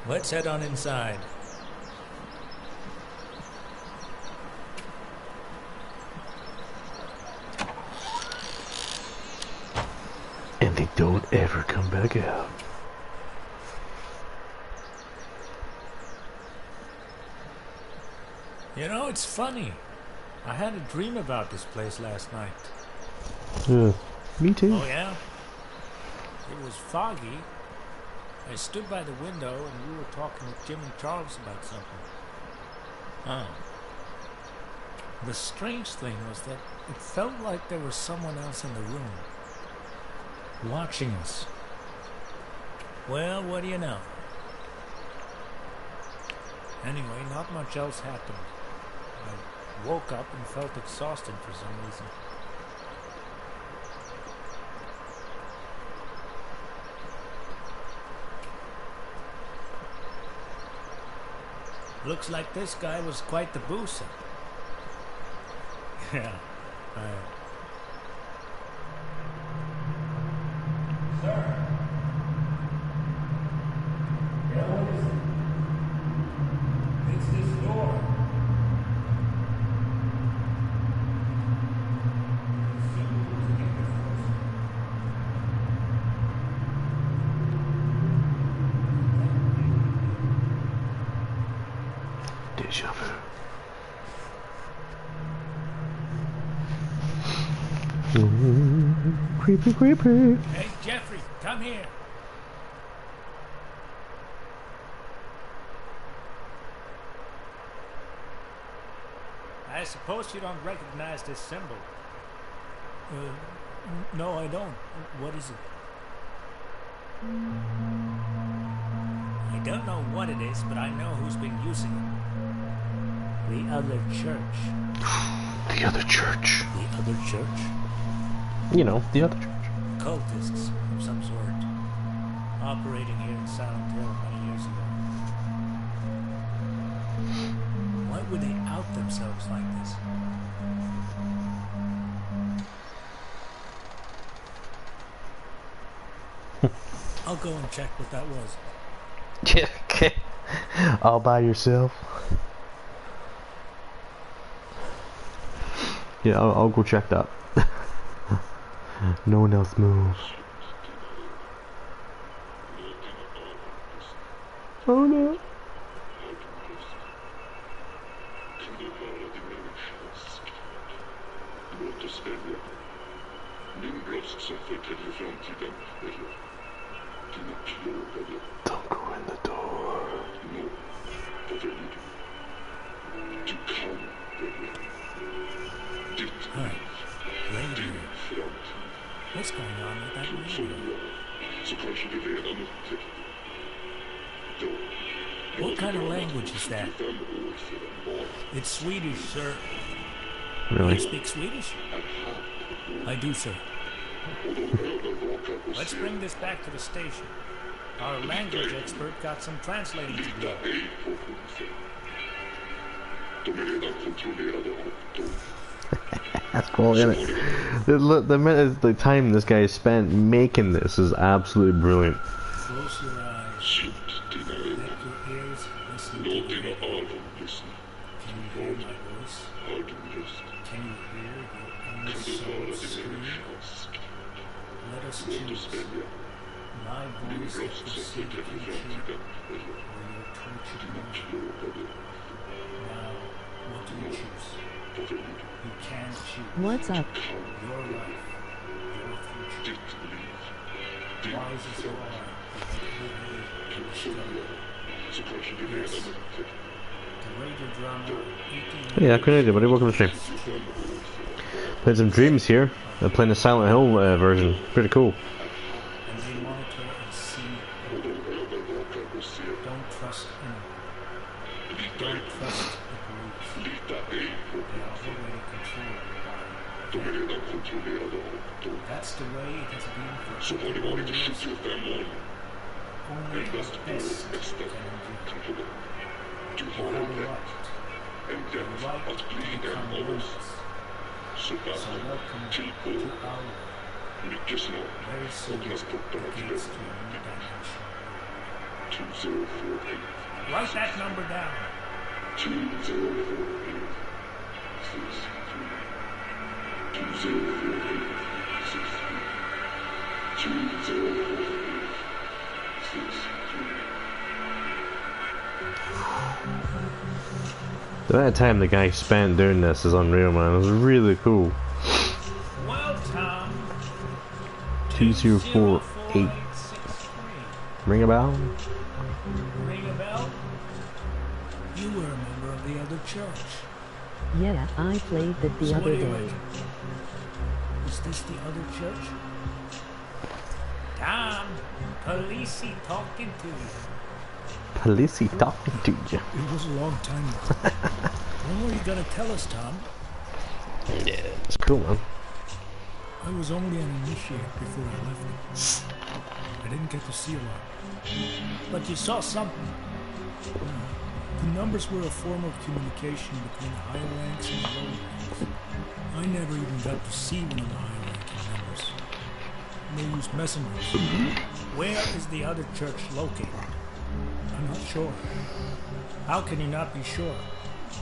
Let's head on inside. And they don't ever come back out. You know, it's funny. I had a dream about this place last night. Yeah, me too. Oh, yeah? It was foggy. I stood by the window and we were talking with Jim and Charles about something. Oh. The strange thing was that it felt like there was someone else in the room, watching us. Well, what do you know? Anyway, not much else happened. I woke up and felt exhausted for some reason. Looks like this guy was quite the booster. Yeah. Sir. Yeah, what is it? It's this door. Deja vu. Creepy, creepy. Hey, Jeffrey, come here. I suppose you don't recognize this symbol. No, I don't. What is it? I don't know what it is, but I know who's been using it. The other church. The other church. The other church? You know, the other church. Cultists of some sort. Operating here in Silent Hill many years ago. Why would they out themselves like this? I'll go and check what that was. Yeah, okay. All by yourself. Yeah, I'll go check that. No one else moves. Oh no. Don't go in the door. Huh. Radio. What's going on with that radio? What kind of language is that? It's Swedish, sir. Really? You speak Swedish? I do, sir. Let's bring this back to the station. Our language expert got some translating to do. That's cool, isn't it? The time this guy spent making this is absolutely brilliant. Close your eyes. Let your ears listen to the radio. Can you hear my voice? Can you hear your own soul scream? Let us choose. My voice that you seek to keep, or your tortured mind. Now, what do you choose? You can choose. What's up? Your life, your future. Wise as you are, you struggle. Yes. The radio drama. Yeah, good idea, buddy. Welcome to the stream. Played some Dreams here. They're playing the Silent Hill version. Pretty cool. And they monitor and see. Don't trust anyone. Don't trust the police. They are already controlled by them. That's the way it has been for 51 years. Only the best can endure. You have a right. The right to become winners. So welcome to our world. Very soon, the gates to a new dimension. Write that number down. 204863. The amount of time the guy spent doing this is unreal, man. It was really cool. Well, Tom. 2048. Ring a bell? Ring a bell? You were a member of the other church. Yeah, I played that the other day. Is this the other church? Tom, Policey talking to you. Policey talking to you. It was a long time ago. When were you gonna tell us, Tom? Yeah, it's cool, man. I was only an initiate before I left. I didn't get to see a lot. But you saw something. The numbers were a form of communication between the higher ranks and the lower ranks. I never even got to see one of the higher ranking members. They used messengers. Where is the other church located? I'm not sure. How can you not be sure?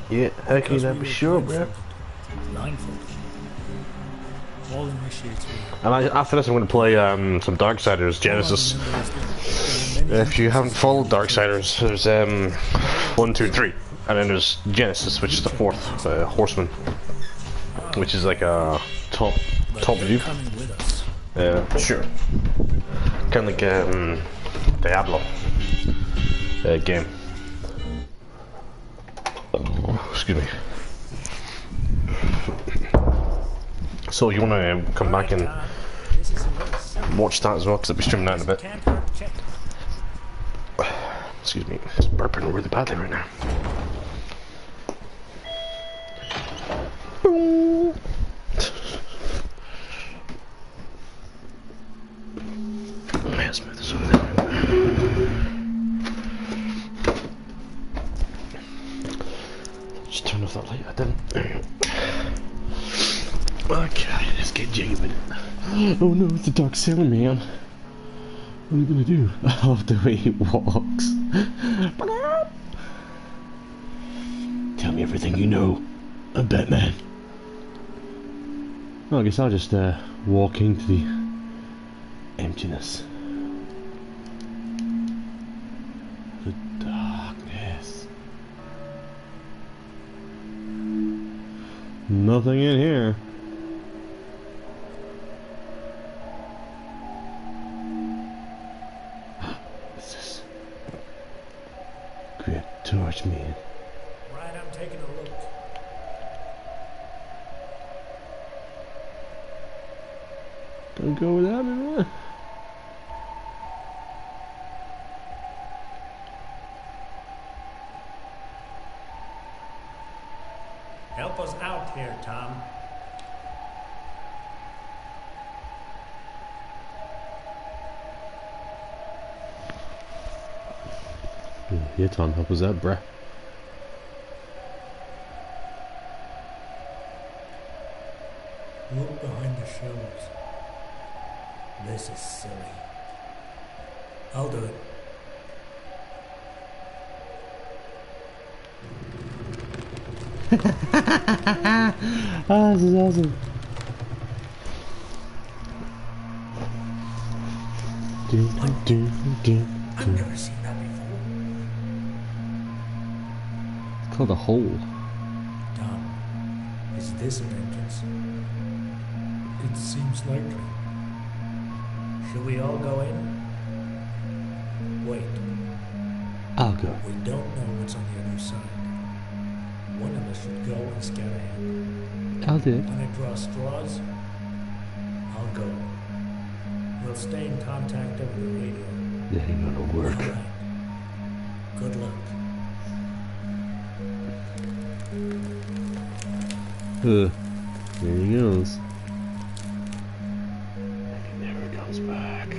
Yeah, how can you not be sure, bro? Blindfolded. All initiates were. And after this, I'm going to play some Darksiders Genesis. If you haven't followed Darksiders, there's 1, 2, 3, and then there's Genesis, which is the fourth Horseman, which is like a top view. Yeah, sure. Kind of like Diablo game. Oh, excuse me. So you want to come back and watch that as well, because I'll be streaming that in a bit. Excuse me, it's burping really badly right now. Boom. Let's move this over there. Just turn off that light, I didn't. Okay, let's get jiggy with it. Oh no, it's the Dark Sailor Man. What are you gonna do? I love the way he walks. Tell me everything you know. I'm Batman. Well, I guess I'll just walk into the emptiness. The darkness. Nothing in here. What's this? Grip torch man. Right, I'm taking a look. Don't go without me, man. Help us out here, Tom. Yeah, Tom, help us out, bruh. Look behind the shelves. This is silly. I'll do it. Ah, this is awesome. I've never seen that before. It's called a hole. Tom, is this an entrance? It seems likely. Should we all go in? Wait. I'll go. We don't know what's on the other side. One of us should go and scout ahead. I'll do it. When I draw straws, I'll go. We'll stay in contact over the radio. That ain't gonna work. All right. Good luck. There he goes. And he never comes back.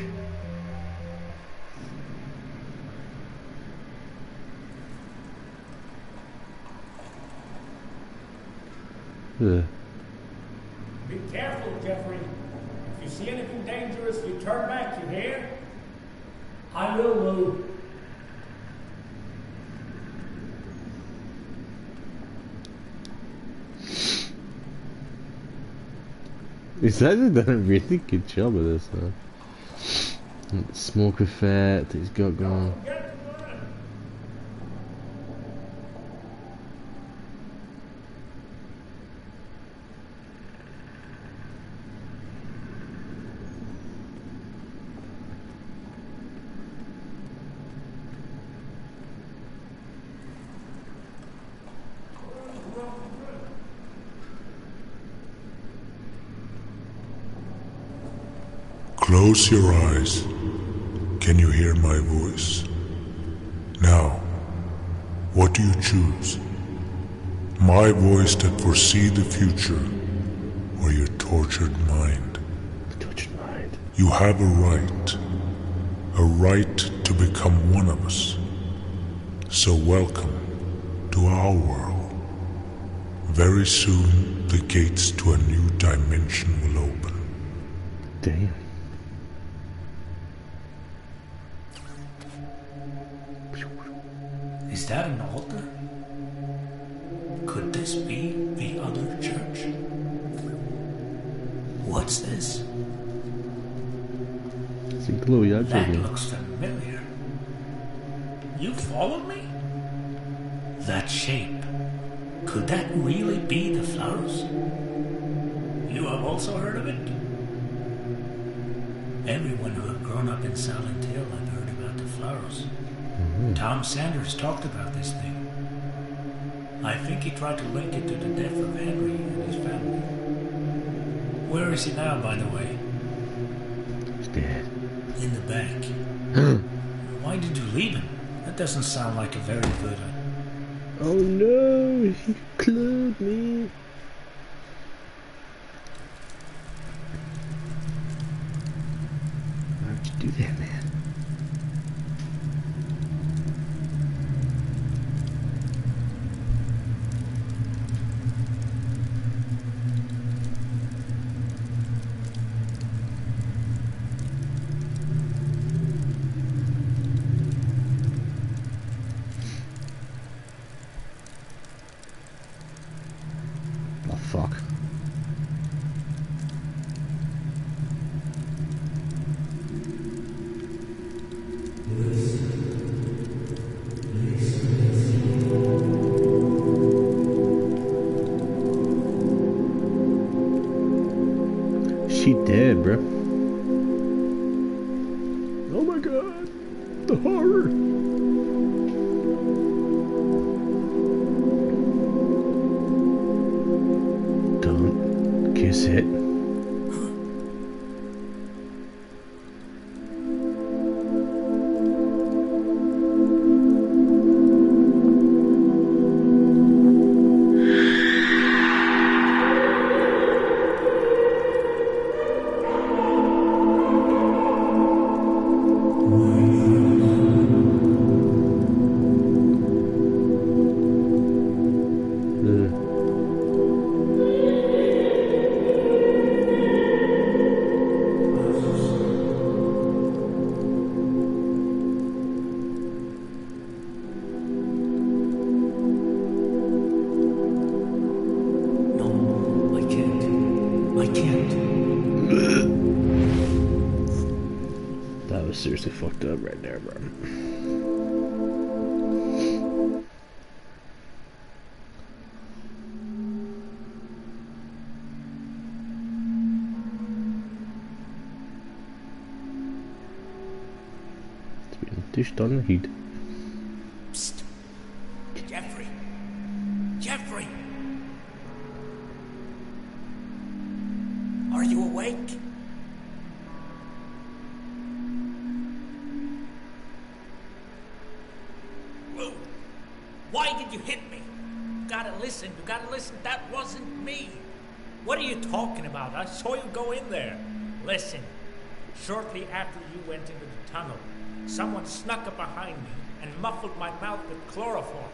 Be careful, Jeffrey. If you see anything dangerous, you turn back, you hear? I will, Lou. He's actually done a really good job of this, man. The smoke effect that he's got going. Close your eyes. can you hear my voice? Now, what do you choose? My voice that foresee the future, or your tortured mind? The tortured mind. You have a right to become one of us. So welcome to our world. Very soon, the gates to a new dimension will open. Damn. Is that an altar? Could this be the other church? What's this? That looks familiar. You followed me? That shape. Could that really be the flowers? You have also heard of it? Everyone who have grown up in Silent Hill have heard about the flowers. Tom Sanders talked about this thing. I think he tried to link it to the death of Henry and his family. Where is he now, by the way? He's dead. In the back. Why did you leave him? That doesn't sound like a very good... Oh no, he clued me. Why'd you do that, man? Oh, fuck. She dead, bro. Oh my god. The horror. Don't kiss it. That was seriously fucked up right there, bro. Dish on the heat. Psst. Jeffrey! Jeffrey! Are you awake? Why did you hit me? You gotta listen, that wasn't me. What are you talking about? I saw you go in there. Listen, shortly after you went into the tunnel, someone snuck up behind me and muffled my mouth with chloroform.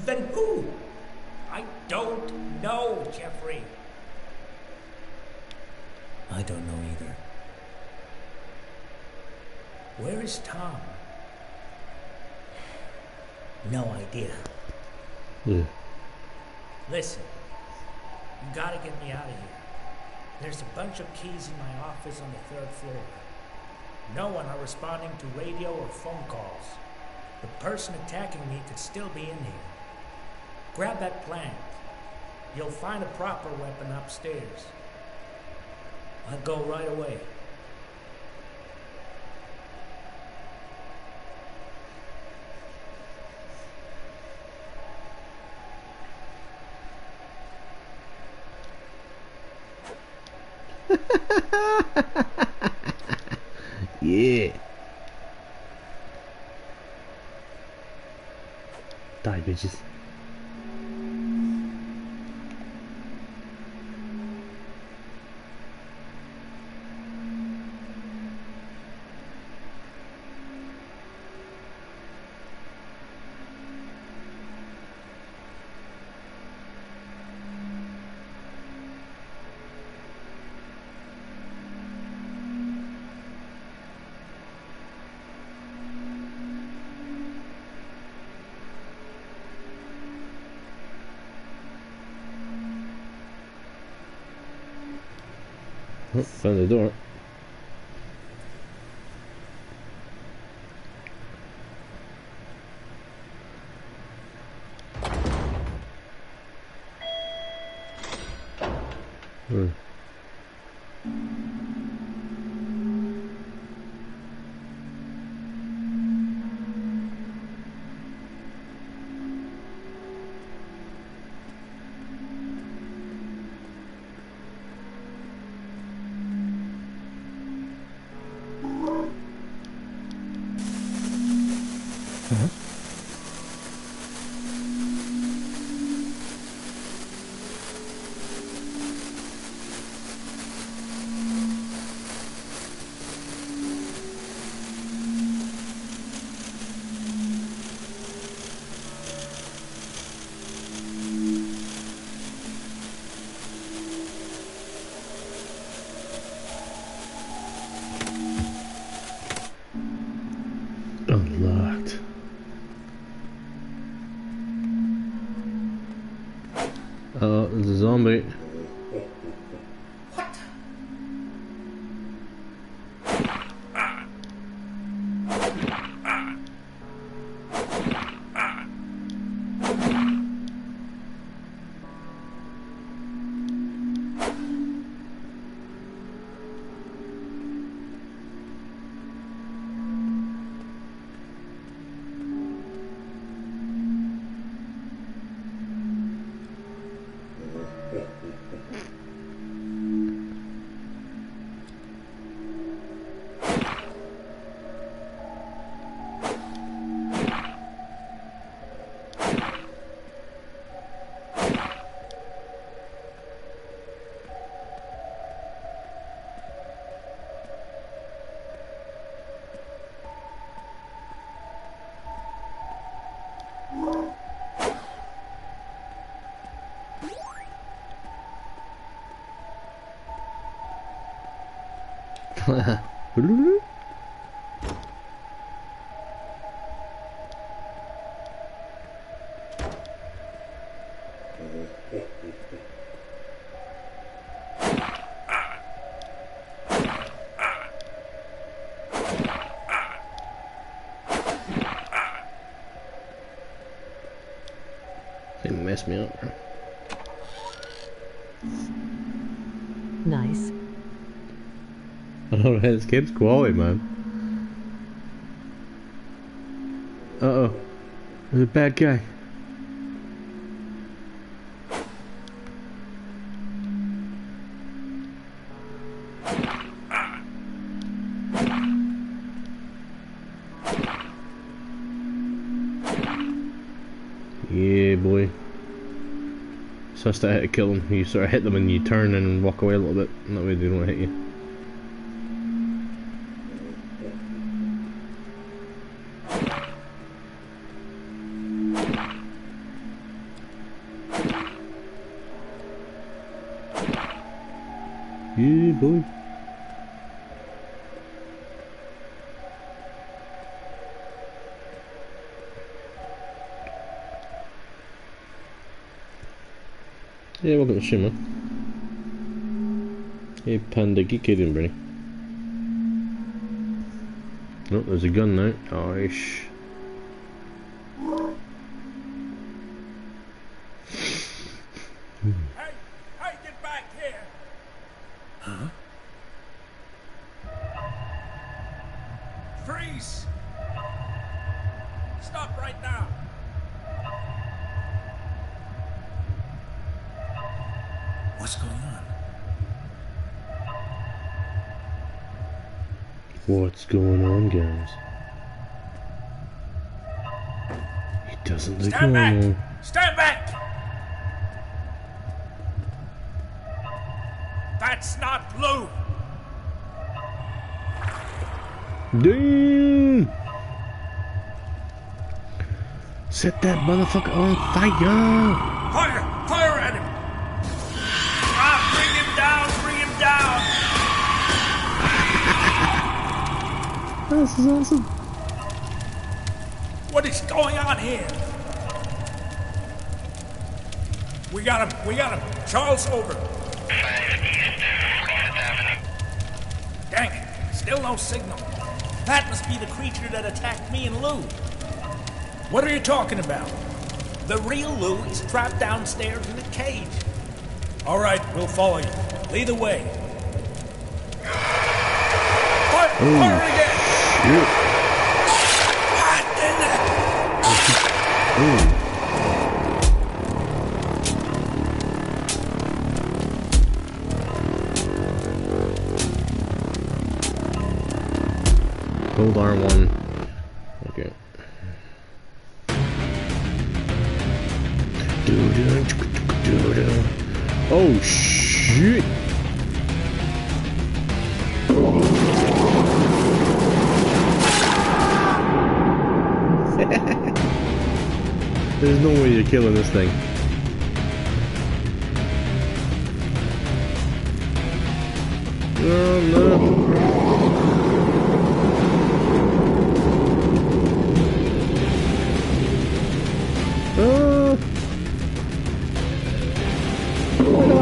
Then who? I don't know, Jeffrey. I don't know either. Where is Tom? No idea. Yeah. Listen, you gotta get me out of here. There's a bunch of keys in my office on the 3rd floor. No one are responding to radio or phone calls. The person attacking me could still be in here. Grab that plant. You'll find a proper weapon upstairs. I'll go right away. Yeah. Die, bitches. Oh, found the door. Unlocked. Oh, there's a zombie. They messed me up. Nice. I don't know, this game's quality, man. Uh-oh. There's a bad guy. Yeah, boy. So that's how to kill them. You sort of hit them and you turn and walk away a little bit. And that way they don't hit you. Yeah, boy. Yeah, welcome to Shima. Hey, Panda, get in, Brady. Oh, there's a gun now. Oish. Hey, get back here! Huh? Freeze! Stop right now! What's going on? What's going on, guys? Doesn't look Stand normal. back! Stand back! That's not blue! Damn! Set that motherfucker on fire! Fire! Fire at him! Ah, bring him down! Bring him down! This is awesome. What is going on here? We got him! We got him! Charles, over! Dang it! Still no signal. That must be the creature that attacked me and Lou. What are you talking about? The real Lou is trapped downstairs in a cage. All right, we'll follow you. Lead the way. Fire! Fire again! God damn it! Hold R1. Okay. Oh shit! There's no way you're killing this thing. Oh no. Oh. Where do I?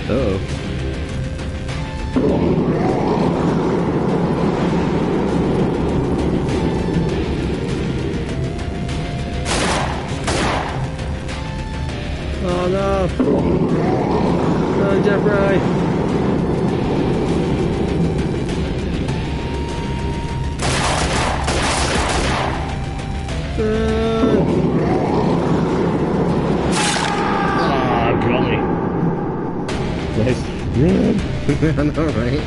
Uh-oh. Oh no! Oh, Jeffrey! Ah, golly! Nice run! I know, right?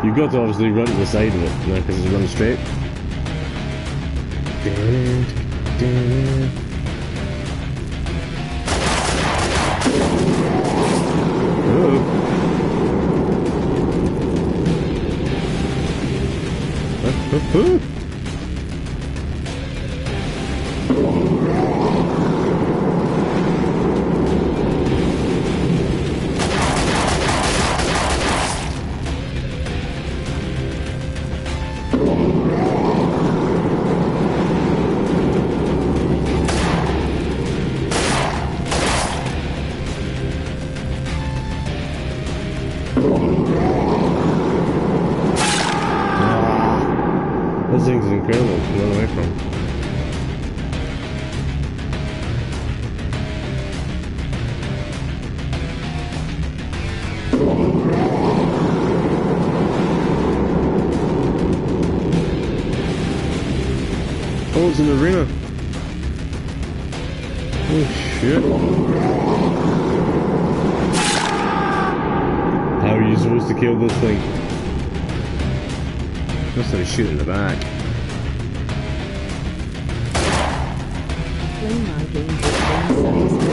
You've got to obviously run to the side of it, you know, because it's running straight. This thing's incredible to run away from. Oh, it's an arena. Oh shit. How are you supposed to kill this thing? Must have a shoot in the back. Play my game with game service.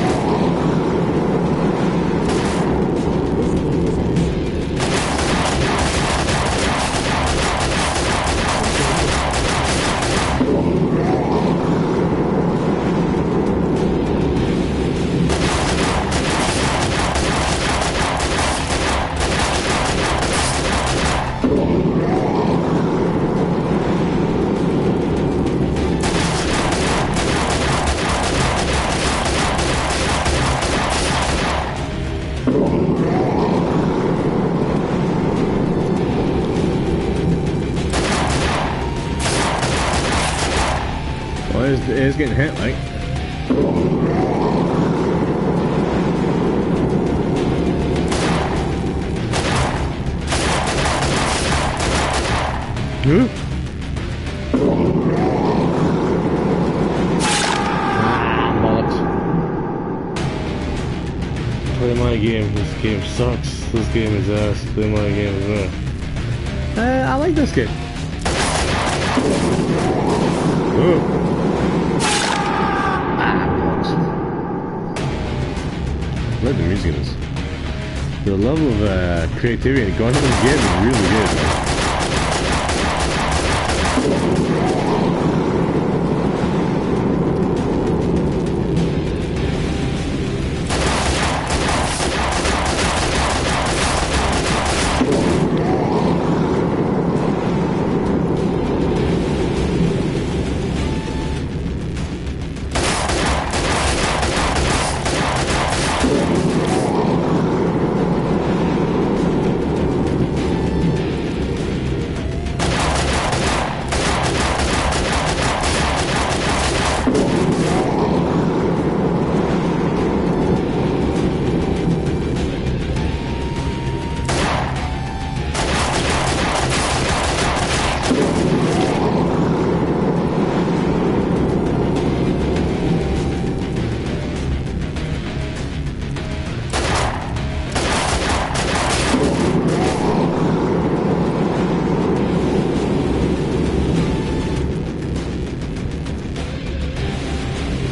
This game is It is getting hit, like. Bollocks. Play my game. This game sucks. This game is ass. Play my game as well. I like this game. I like the music in this. The level of creativity going into this game is really good, man.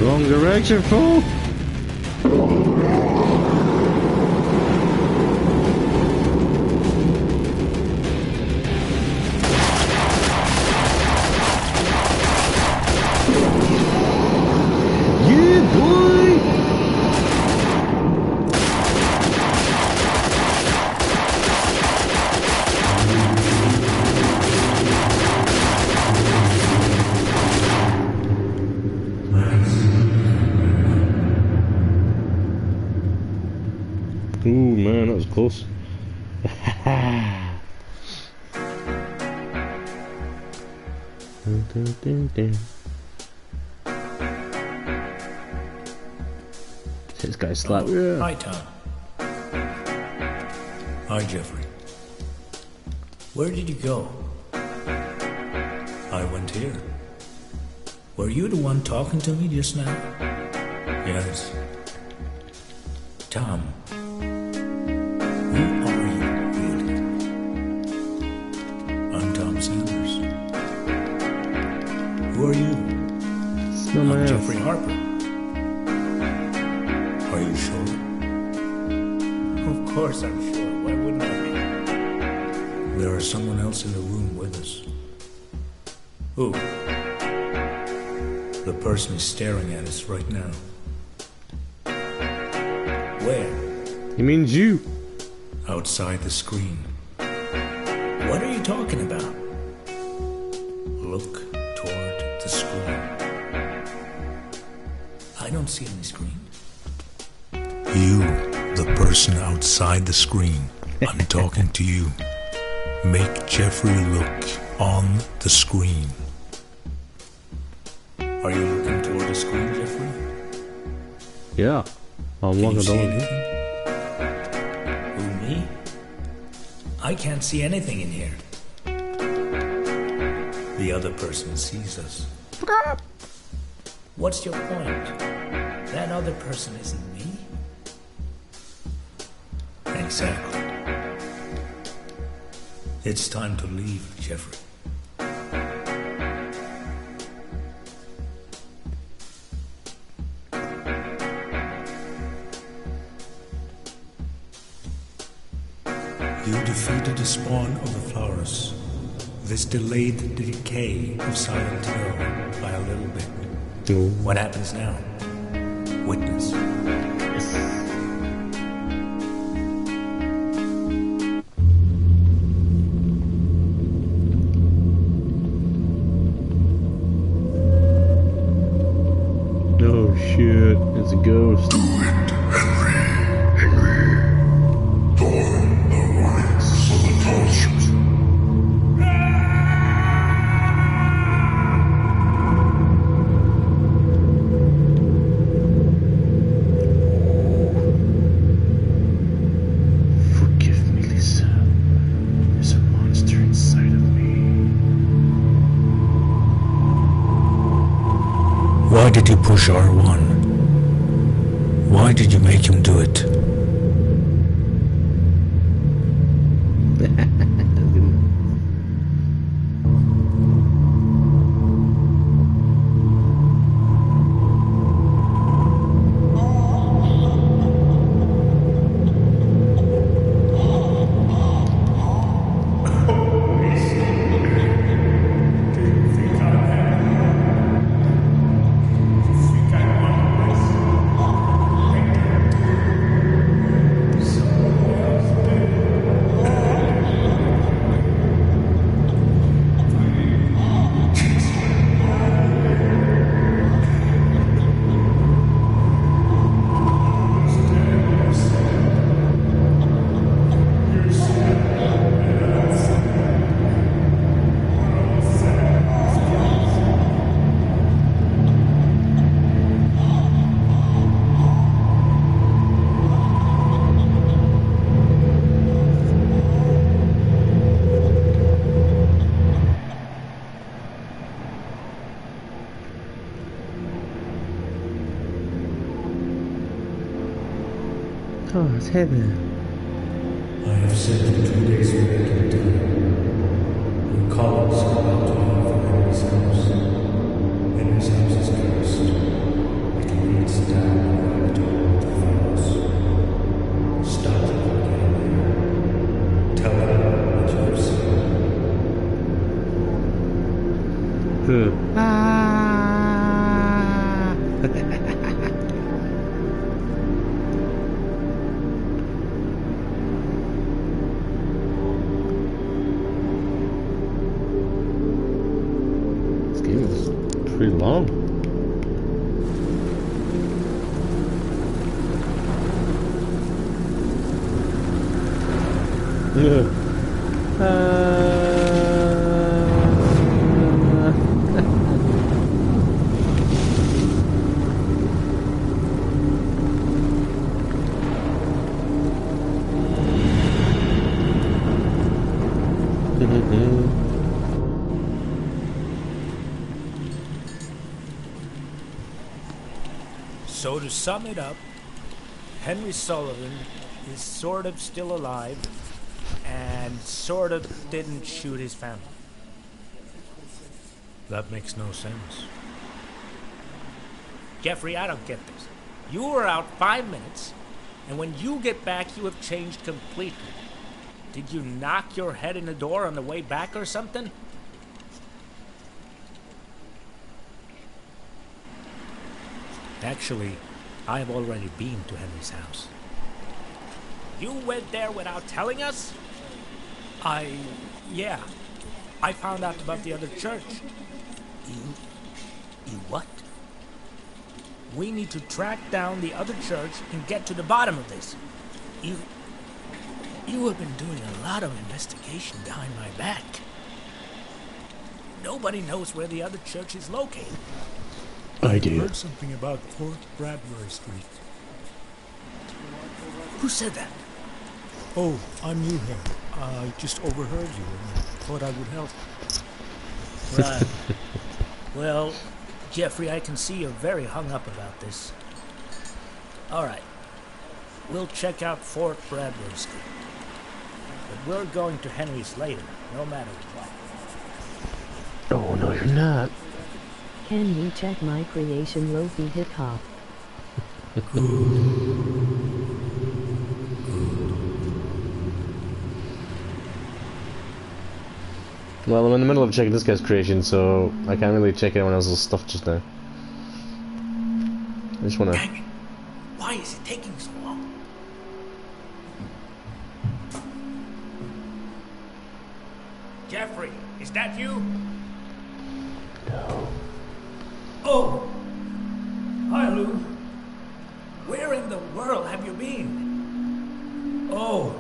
Wrong direction, fool! Yeah, boy! Ooh, man, that was close. This guy's slap. Yeah. Hi, Tom. Hi, Jeffrey. Where did you go? I went here. Were you the one talking to me just now? Yes. Tom, who are you really? I'm Tom Sanders. Who are you? I'm Jeffrey Harper. Are you sure? Of course I'm sure. Why wouldn't I be? There is someone else in the room with us. Who? The person is staring at us right now. Where? He means you. Outside the screen. What are you talking about? Look toward the screen. I don't see any screen. You, the person outside the screen. I'm talking to you. Make Jeffrey look on the screen. Are you looking toward the screen, Jeffrey? Yeah. I'm Can you looking see down. anything? Who, me? I can't see anything in here. The other person sees us. What's your point? That other person isn't me? Exactly. It's time to leave, Jeffrey. You defeated the spawn of the flowers. This delayed the decay of Silent Hill by a little bit. What happens now? Witness. Oh shit, it's a ghost. Do it, Henry. Burn the rights of the cultures. Forgive me, Lisa. There's a monster inside of me. did you push R1? Why did you make him do it? Oh, it's heavy. I have said that 2 days will make it done. Your colleagues are about to leave for Henry's house. Henry's house is cursed. It leads down the rabbit hole of the Pharaohs. Stop them from getting there. Tell them what you have seen. Pretty long. Yeah. So to sum it up, Henry Sullivan is sort of still alive and sort of didn't shoot his family. That makes no sense. Jeffrey, I don't get this. You were out 5 minutes, and when you get back, you have changed completely. Did you knock your head in the door on the way back or something? Actually, I have already been to Henry's house. You went there without telling us? Yeah. I found out about the other church. You what? We need to track down the other church and get to the bottom of this. You have been doing a lot of investigation behind my back. Nobody knows where the other church is located. I do. Heard something about Fort Bradbury Street. Who said that? Oh, I'm new here. I just overheard you and thought I would help. Right. Well, Jeffrey, I can see you're very hung up about this. All right. We'll check out Fort Bradbury Street. But we're going to Henry's later, no matter what. Oh, no, you're not. Can you check my creation Lofi Hip Hop? Well, I'm in the middle of checking this guy's creation, so I can't really check anyone else's stuff just now. I just wanna... Dang it! Why is it taking so long? Jeffrey, is that you? No. Oh! Hi, Lou. Where in the world have you been? Oh,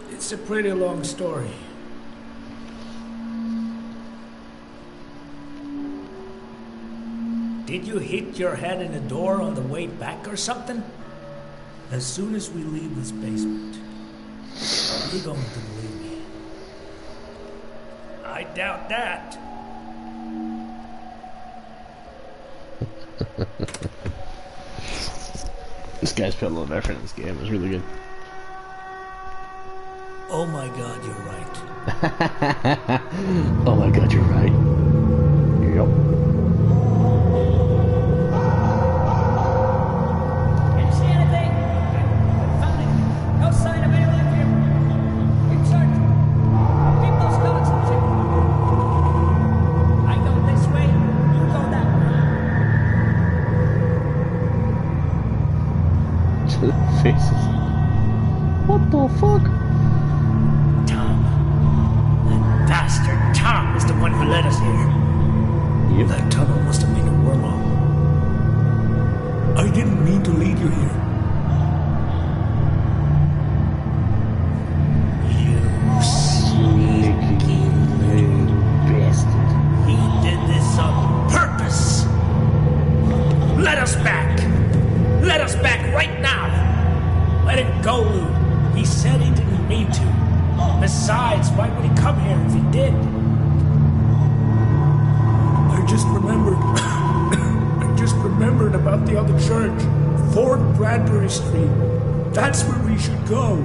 it's a pretty long story. Did you hit your head in the door on the way back or something? As soon as we leave this basement, you're going to believe me. I doubt that. This guy's put a lot of effort in this game. It's really good. Oh my god, you're right. Oh my god, you're right. Yep. Didn't see anything. Found it. No sign of any life here. Keep searching. Keep those skeletons in. I go this way. You go that way. Faces. What the fuck? Tom. That bastard Tom is the one who led us here. Yep. That tunnel must have been a wormhole. I didn't mean to lead you here. You sneaky little bastard. He did this on purpose. Let us back. Let us back right now. Let it go, Lou. He said he didn't mean to. Besides, why would he come here if he did? I just remembered. I just remembered about the other church. 4 Bradbury Street. That's where we should go.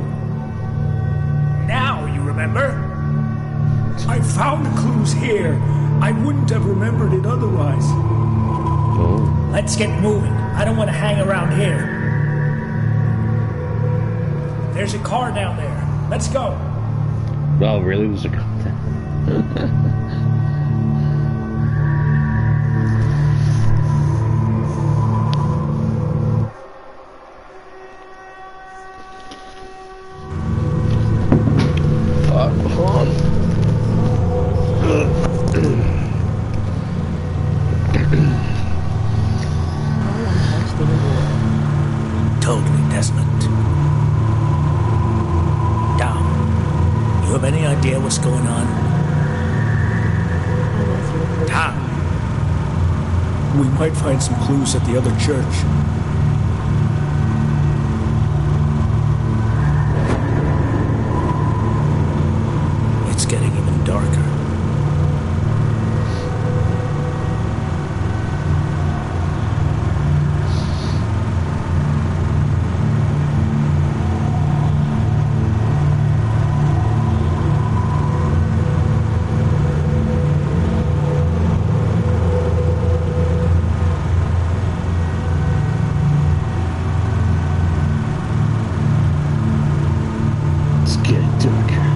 Now you remember? I found the clues here. I wouldn't have remembered it otherwise. Oh. Let's get moving. I don't want to hang around here. There's a car down there. Let's go. Oh, really? There's a car there. Totally desolate. Dom, you have any idea what's going on? Tom. We might find some clues at the other church. It's getting even darker. It's getting darker.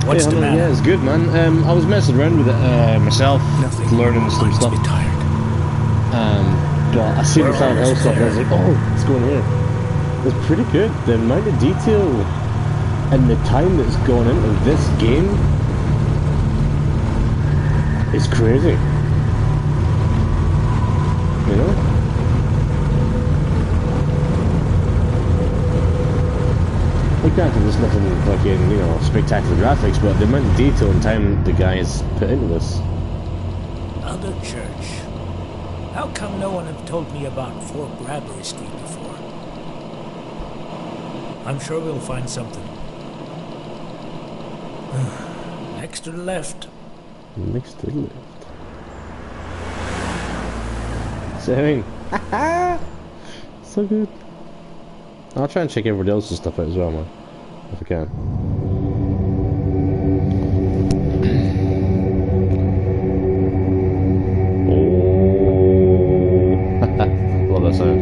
What's the matter? Yeah, it's good, man. I was messing around with it myself, learning some stuff. But I see the Silent Hill stuff, and I was like, oh, what's going here? It's pretty good. The amount of detail and the time that's gone into this game is crazy. You know? Like granted, there's nothing fucking, you know, spectacular graphics, but the amount of detail and time the guy has put into this. Other church. How come no one have told me about 4 Bradbury Street before? I'm sure we'll find something. Next to the left. Next to the left. Saving. So good. I'll try and check everybody else's stuff out as well, man. If I can. Oh. Love that sound.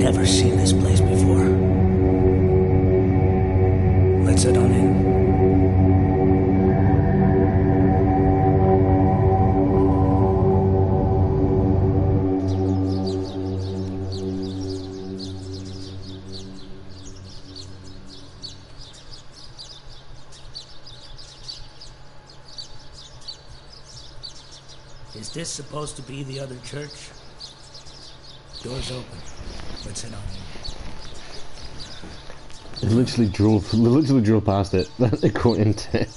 Never seen this place before. Let's head on in. Is this supposed to be the other church? Door's open. Let's head on in. They literally drove past it. They caught into it.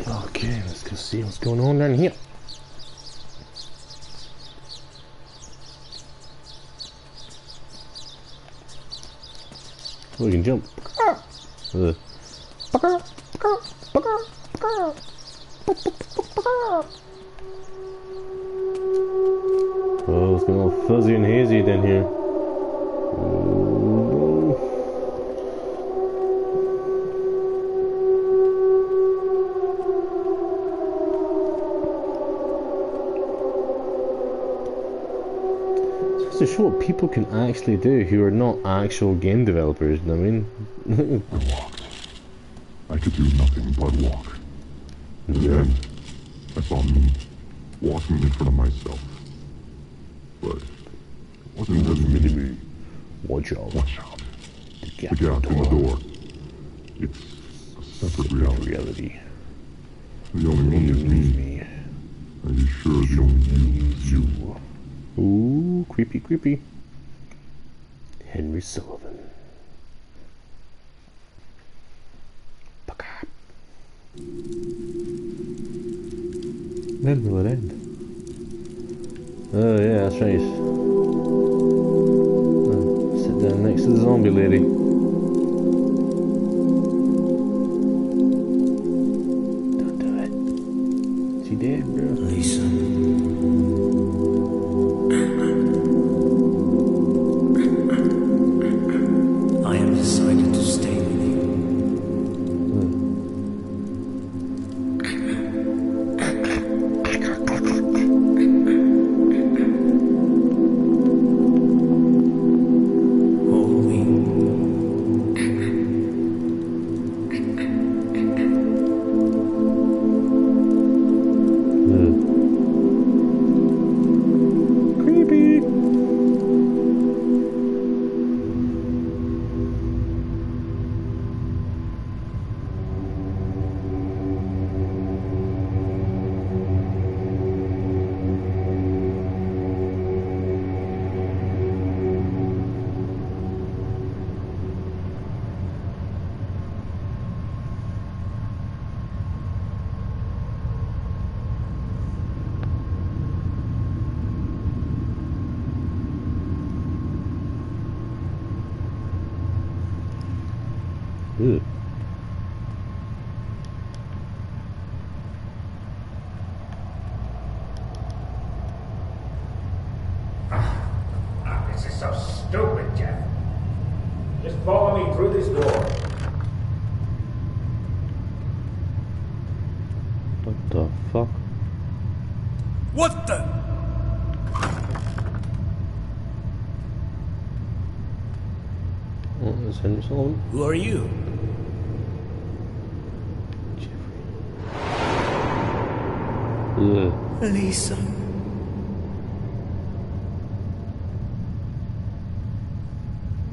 Okay, let's go see what's going on down here. Oh, we can jump. Oh, it's getting all fuzzy and hazy down here. To show what people can actually do who are not actual game developers, you know what I mean? I walked. I could do nothing but walk. And then I saw me walking in front of myself. But it wasn't really me. Watch out. Watch out. The gap in the door. It's a separate reality. The only one is me. Are you sure the only you is you? Ooh, creepy, creepy. Henry Sullivan. When will it end? Oh yeah, that's right. Oh, sit down next to the zombie lady. Don't do it. She dead, bro. Lisa. I have decided to stay with you. Hold me. Creepy. Ew. This is so stupid, Jeff. Just follow me through this door. What the fuck? What the? Oh, there's Henry Sullivan. Who are you? Lisa.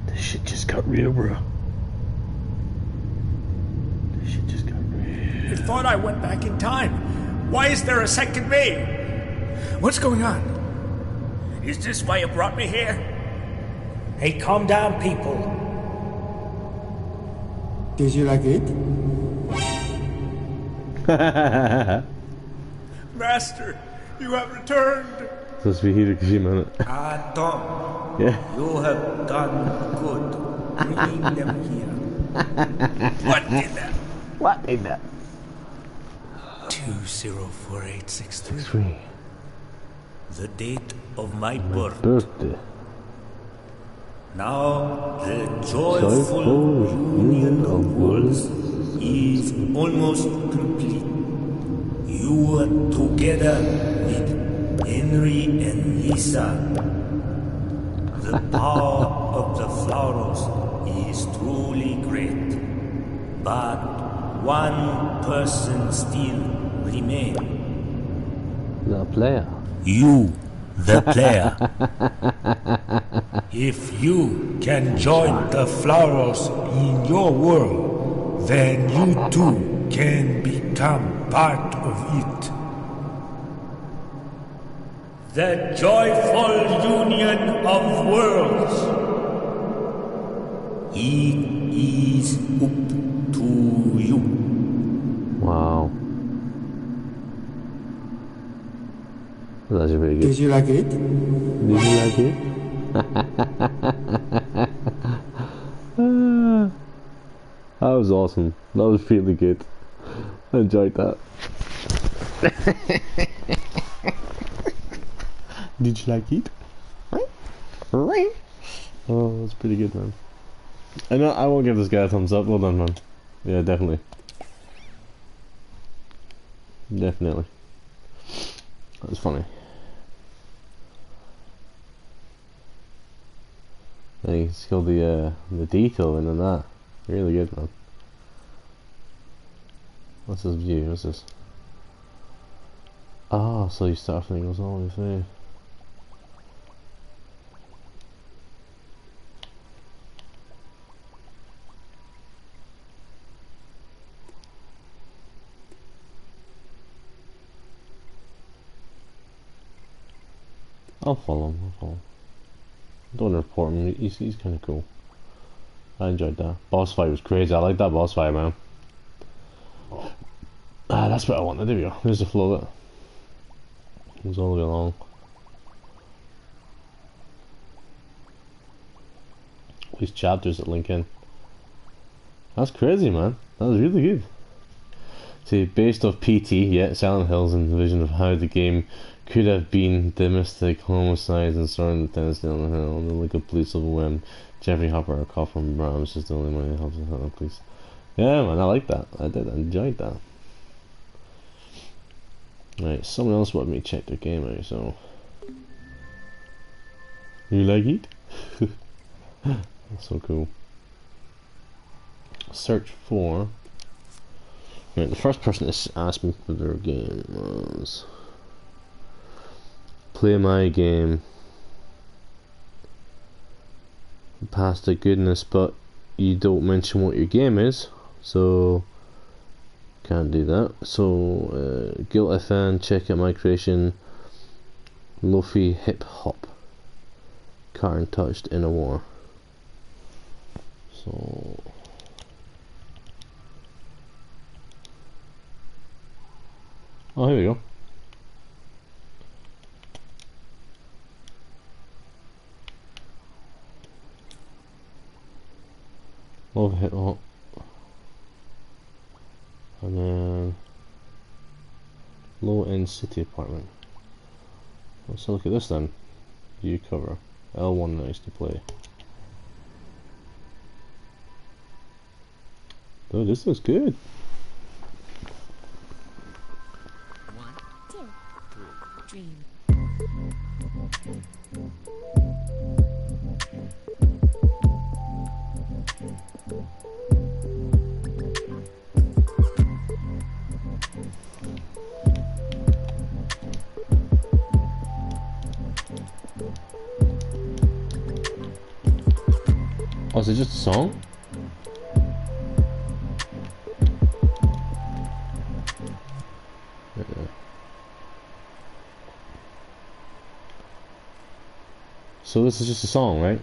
This shit just got real, bro. This shit just got real. I thought I went back in time. Why is there a second me? What's going on? Is this why you brought me here? Hey, calm down, people. Did you like it? Master, you have returned. Supposed to be Hideo Kojima, innit? Tom. Yeah. You have done good. Bringing them here. What did that? What in that? 204863. The date of my birth. Birthday. Now the joyful union of worlds is almost complete. You are together with Henry and Lisa. The power of the flowers is truly great, but one person still remains. The player. You, the player. If you can join the flowers in your world, then you too can become part of it. The joyful union of worlds. It is up to you. Wow. That's actually pretty good. Did you like it? Did you like it? That was awesome. That was really good. I enjoyed that. Did you like it? Oh, that's pretty good, man. I know I will give this guy a thumbs up. Well done, man. Yeah, definitely. Definitely. That was funny. And you can see all the detail in that. Really good, man. What's this view? What's this? Ah, so you start thinking it was all the way. I'll follow him, I'll follow him. Don't report him, he's kinda cool. I enjoyed that. Boss fight was crazy, I like that boss fight, man. Ah, that's what I want to do, yo. There's the flow that goes all the way along. These chapters that link in. That's crazy, man. That was really good. See, based off PT, yeah, Silent Hills and the vision of how the game could have been the mystic homicides and storming the Tennessee on the hill, and the liquid police overwhelmed Jeffrey Hopper, a call from Brahms, just the only one who helps the police. Yeah, man, I like that. I did. I enjoyed that. Right, someone else wanted me to check their game out, so. You like it? That's so cool. Search for. Right, the first person to ask me for their game was. Play my game. Past the goodness, but you don't mention what your game is, so can't do that. So Guilt FM, check out my creation, Lofi Hip Hop, Carton Touched in a War. So oh, here we go. Love Hip Hop. And then Low End City Apartment. Let's look at this then. View cover. L1 nice to play. Oh, this looks good. 1, 2, 3, dream. is it just a song? So this is just a song, right?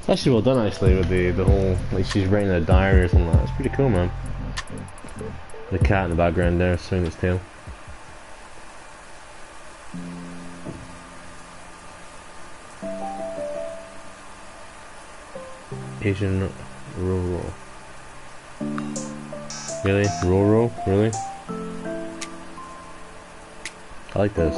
It's actually well done actually with the whole, like she's writing a diary or something like that. It's pretty cool, man. The cat in the background there swinging its tail. Asian rural. Really? Rural? Really? I like this.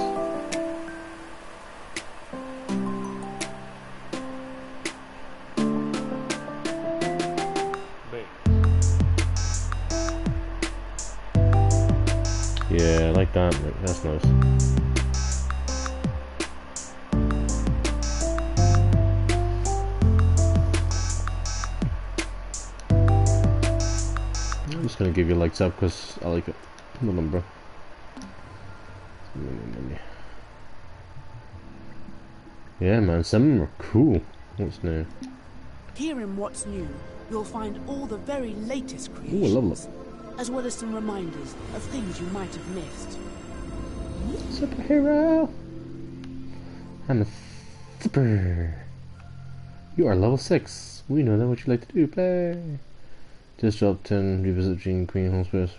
Yeah, I like that. That's nice. I'm just gonna give you lights up because I like it. Hold on, bro. Yeah, man, some of them are cool. What's new? Here in What's New, you'll find all the very latest Ooh, I creations, love it. as well as some reminders of things you might have missed. Superhero! I'm a super. You are level 6. We know that what you like to do. Play. Just drop 10. Revisit Gene Queen Home Space.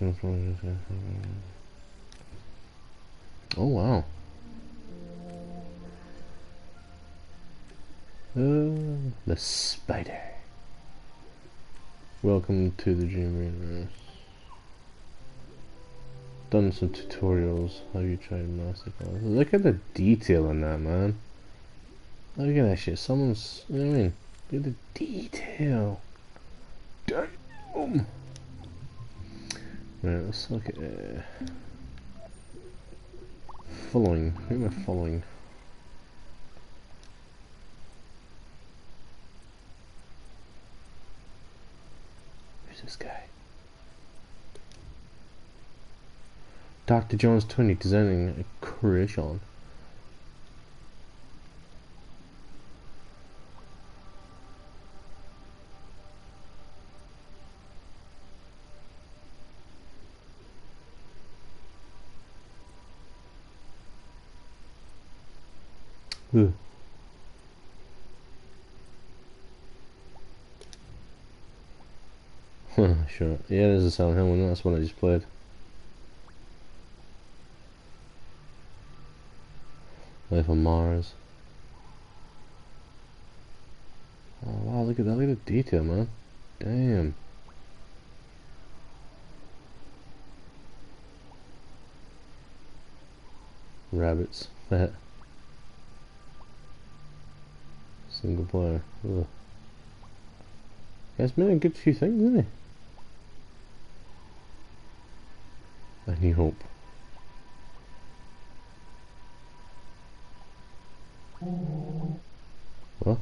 Oh wow. The spider. Welcome to the Dream Universe. Done some tutorials. Have you tried Master Class? Look at the detail in that, man. Look at that shit. Someone's, you know what I mean? Look at the detail. Damn. Right, let's look at following. Who am I following? Who's this guy? Dr. Jones 20 designing a creation. Ooh. Sure. Yeah, there's a Silent Hill one. That's one I just played. Life on Mars. Oh wow, look at that, look at the detail, man. Damn. Rabbits. Single player. Ugh. Guy's made a good few things, isn't he? A New Hope. What?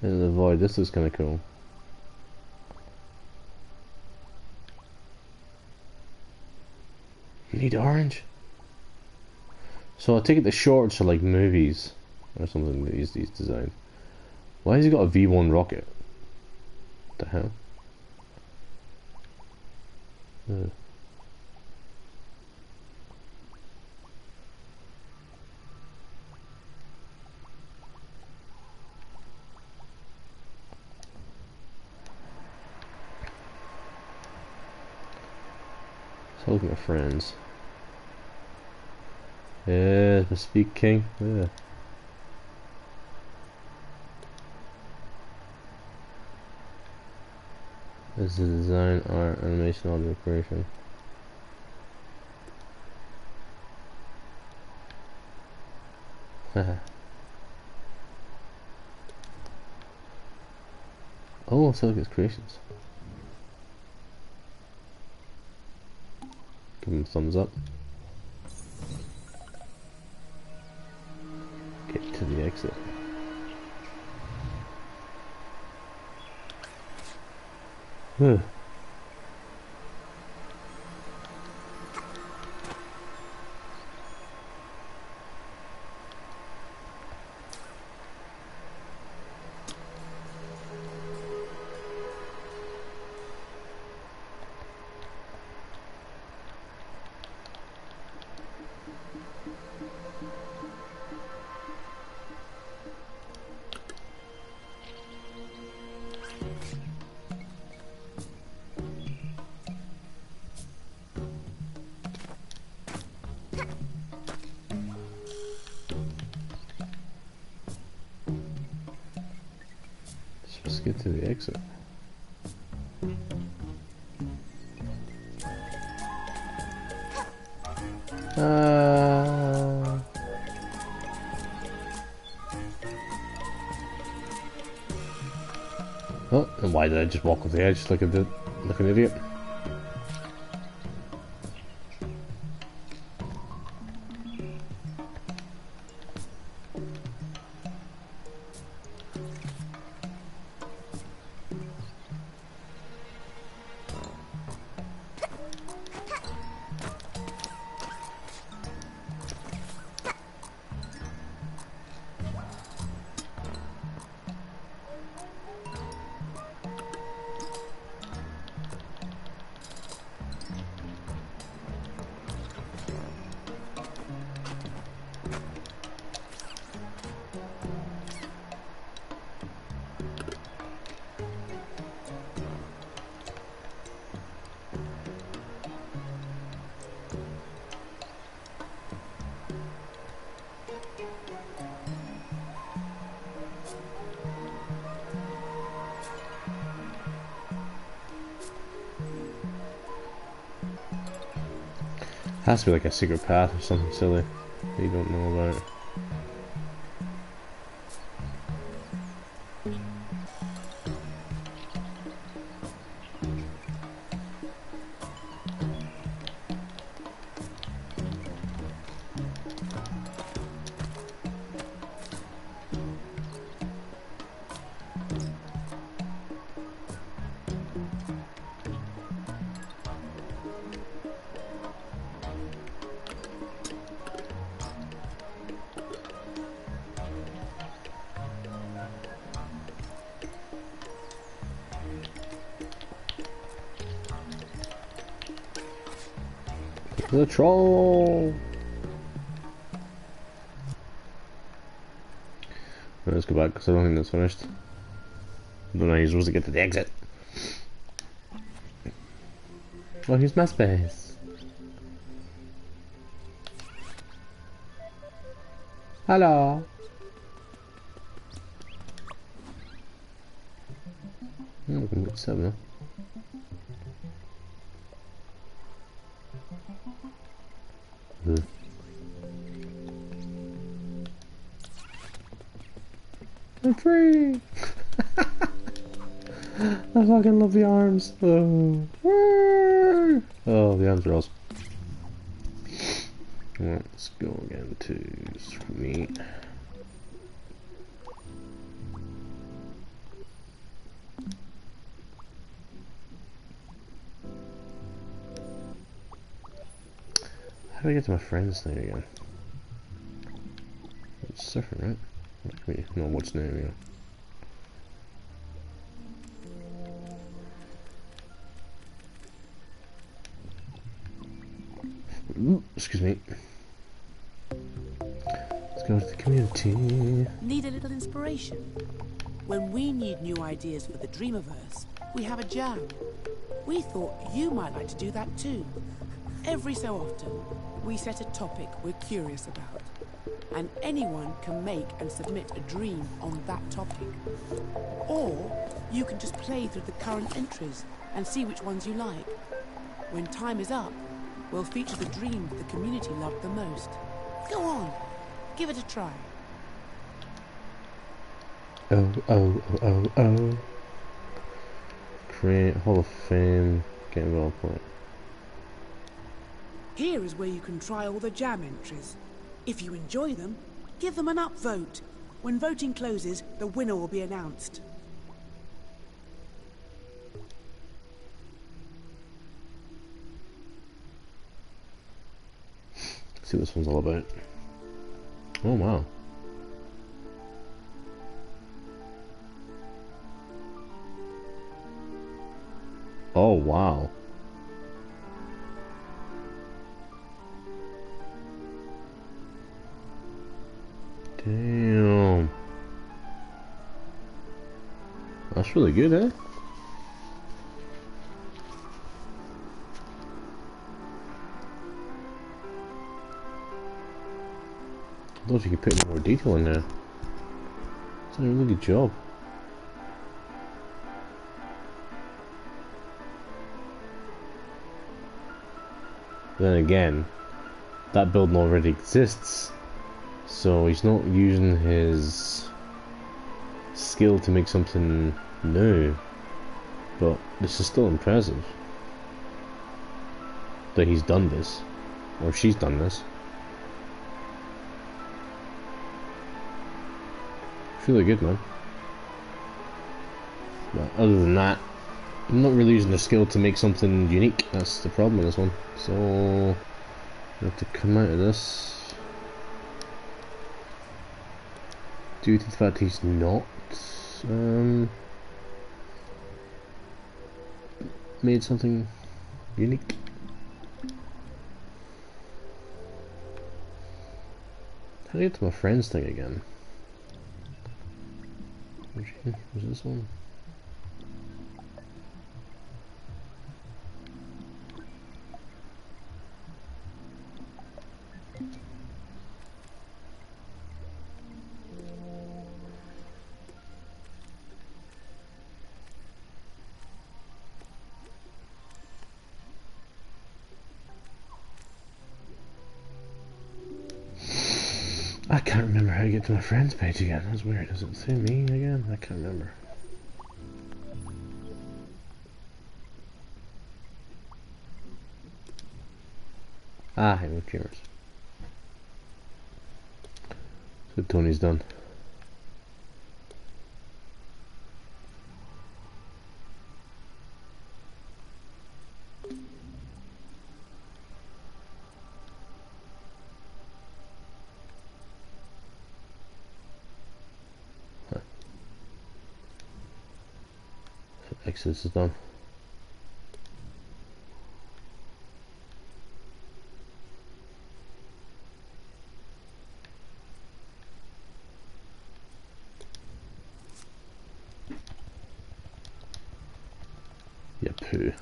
In the void, this is kind of cool. Need orange? So I take it the shorts are like movies or something that he's designed. Why has he got a V1 rocket? What the hell? So look at my friends. Yeah, the Speak King. Yeah. This is the design, art, animation, audio creation. Oh, so look at his creations. Give him a thumbs up. Get to the exit. Huh. Let's get to the exit. Oh, and why did I just walk off the edge like an idiot? Has to be like a secret path or something silly that you don't know about. The troll! Right, let's go back because I don't think that's finished. I don't know, you're supposed to get to the exit. Oh, here's my space. Hello. Oh, we can get 7 now. I'm free! I fucking love the arms. Oh, oh the arms are awesome. Let's go again to meat. How do I get to my friend's thing again? It's surfing, right? Wait, no, what's name again? Ooh, excuse me. Let's go to the community. Need a little inspiration? When we need new ideas for the Dreamiverse, we have a jam. We thought you might like to do that too. Every so often, we set a topic we're curious about, and anyone can make and submit a dream on that topic. Or you can just play through the current entries and see which ones you like. When time is up, we'll feature the dreams the community loved the most. Go on, give it a try. Oh, oh, oh, oh, oh. Create Hall of Fame, get involved point. Here is where you can try all the jam entries. If you enjoy them, give them an upvote. When voting closes, the winner will be announced. See what this one's all about. Oh wow. Oh wow. Damn. That's really good, eh? I thought you could put more detail in there. It's a really good job. Then again, that building already exists, so he's not using his skill to make something new. But this is still impressive that he's done this, or she's done this. Really good, man. But other than that, I'm not really using their skill to make something unique. That's the problem with this one. So I have to come out of this due to the fact he's not made something unique. How do I get to my friends thing again? Was this one? I can't remember how to get to my friends page again. That's weird. Does it say me again? I can't remember. Ah, I have dreamers. So Tony's done. Exodus is done. Yeah, poo.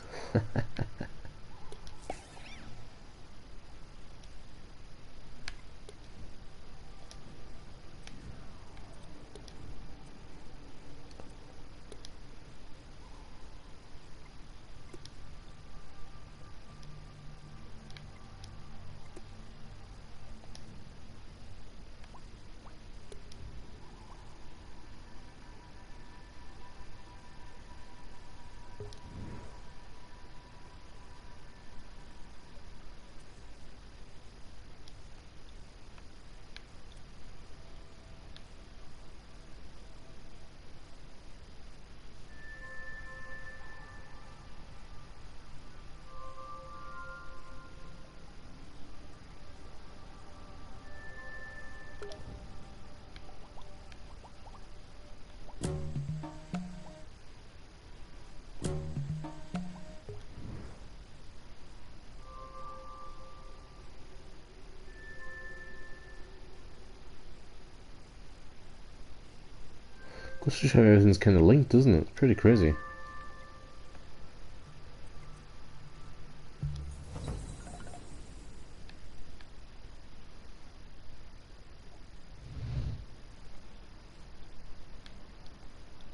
Goes to show everything's kind of linked, doesn't it? It's pretty crazy.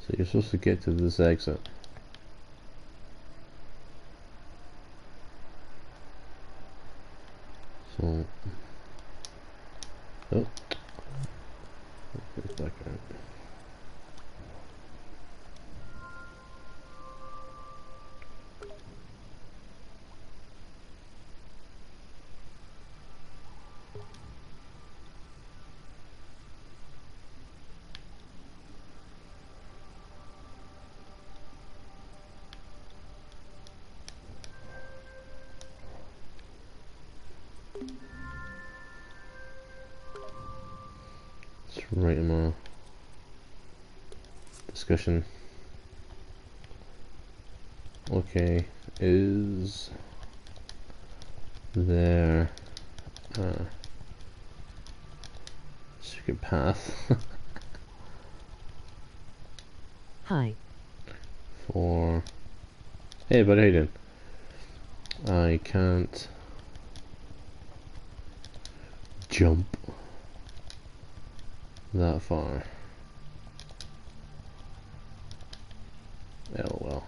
So you're supposed to get to this exit. So, oh, it's back out. It's right in my discussion. Okay, is there a secret path? Hi. For hey, buddy, how you doing? I can't jump that far. Oh well.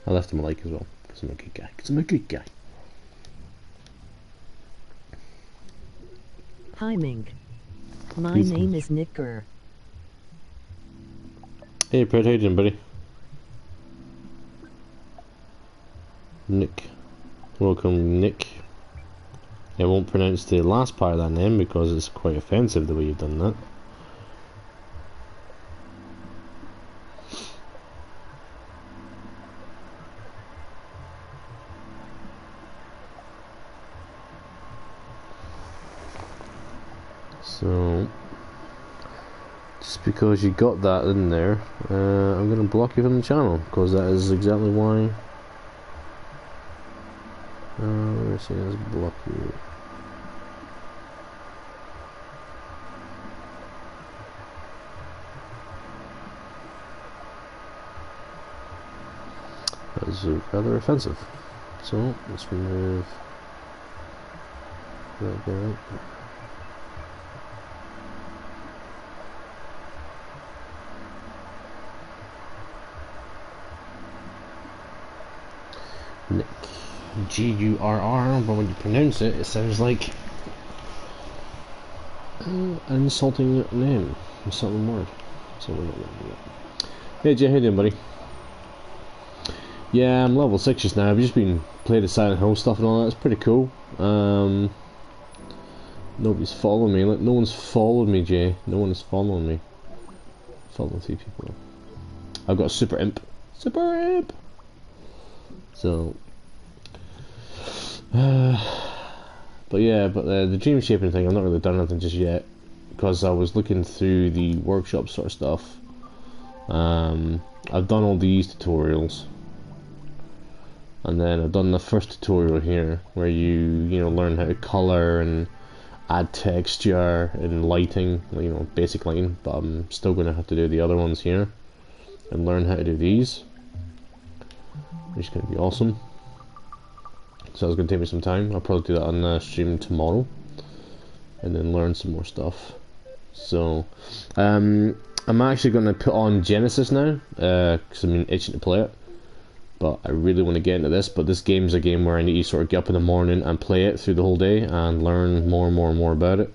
I left him a like as well, because I'm a good guy. Because I'm a good guy. Hi Mink. My name is Nick Gurr. Hey, Pred, how you doing, buddy? Nick. Welcome, Nick. I won't pronounce the last part of that name because it's quite offensive the way you've done that. So, just because you got that in there, I'm going to block you from the channel, because that is exactly why. Let's see, let's block you. That is rather offensive. So, let's remove that guy. Nick. G-U-R-R, but when you pronounce it, it sounds like an insulting name. Insulting word. So we're not going to do that. Hey Jay, how you doing, buddy? Yeah, I'm level 6 just now. I've just been playing the Silent Hill stuff and all that. It's pretty cool. Nobody's following me. Look, no one's followed me, Jay. No one is following me. Following 3 people. I've got a super imp. Super imp! So, but yeah, the dream shaping thing, I've not really done anything just yet, because I was looking through the workshop sort of stuff. I've done all these tutorials, and then I've done the first tutorial here, where you learn how to color and add texture and lighting, basic lighting. But I'm still going to have to do the other ones here, and learn how to do these, which is going to be awesome. So it's going to take me some time. I'll probably do that on the stream tomorrow, and then learn some more stuff. So I'm actually going to put on Genesis now, because I've been itching to play it, but I really want to get into this. But this game's a game where I need to sort of get up in the morning and play it through the whole day and learn more and more and more about it,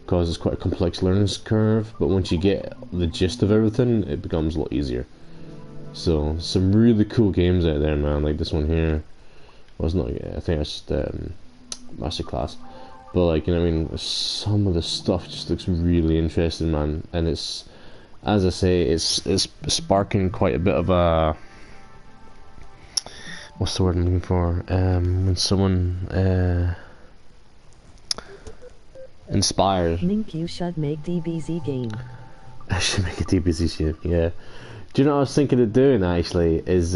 because it's quite a complex learning curve. But once you get the gist of everything, it becomes a lot easier. So some really cool games out there, man. Like this one here. Well, it's not. I think it's just masterclass. But like, I mean, some of the stuff just looks really interesting, man. And it's, as I say, it's sparking quite a bit of a. What's the word I'm looking for? When someone inspires. Think you should make DBZ game. I should make a DBZ ship. Yeah. Do you know what I was thinking of doing actually? Is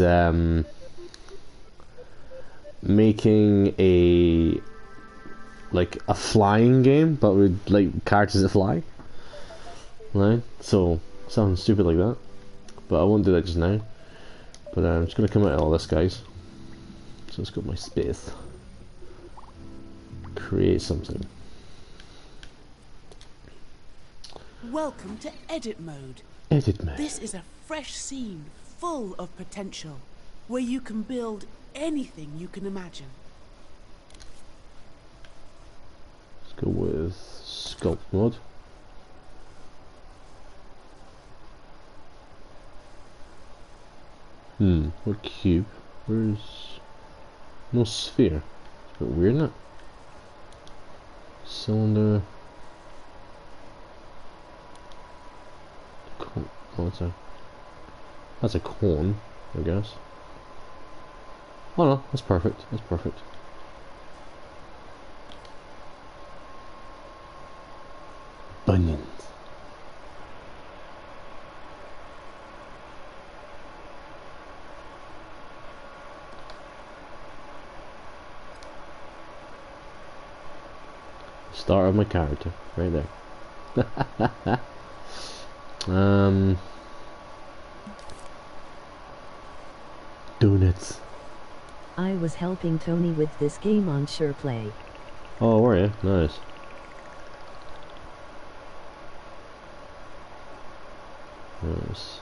making a flying game, but with like characters that fly. Right? So something stupid like that. But I won't do that just now. But I'm just going to come out of all this, guys. So let's go to my space. Create something. Welcome to edit mode. Edit mode. This is a fresh scene full of potential, where you can build anything you can imagine. Let's go with sculpt mode. What cube? Where's no sphere? It's a bit weird, isn't it? Cylinder. Oh, that's a cone, I guess. Oh no, that's perfect. That's perfect. Bunions. Start of my character, right there. Donuts. I was helping Tony with this game on SurePlay. Oh, were you? Nice. Nice.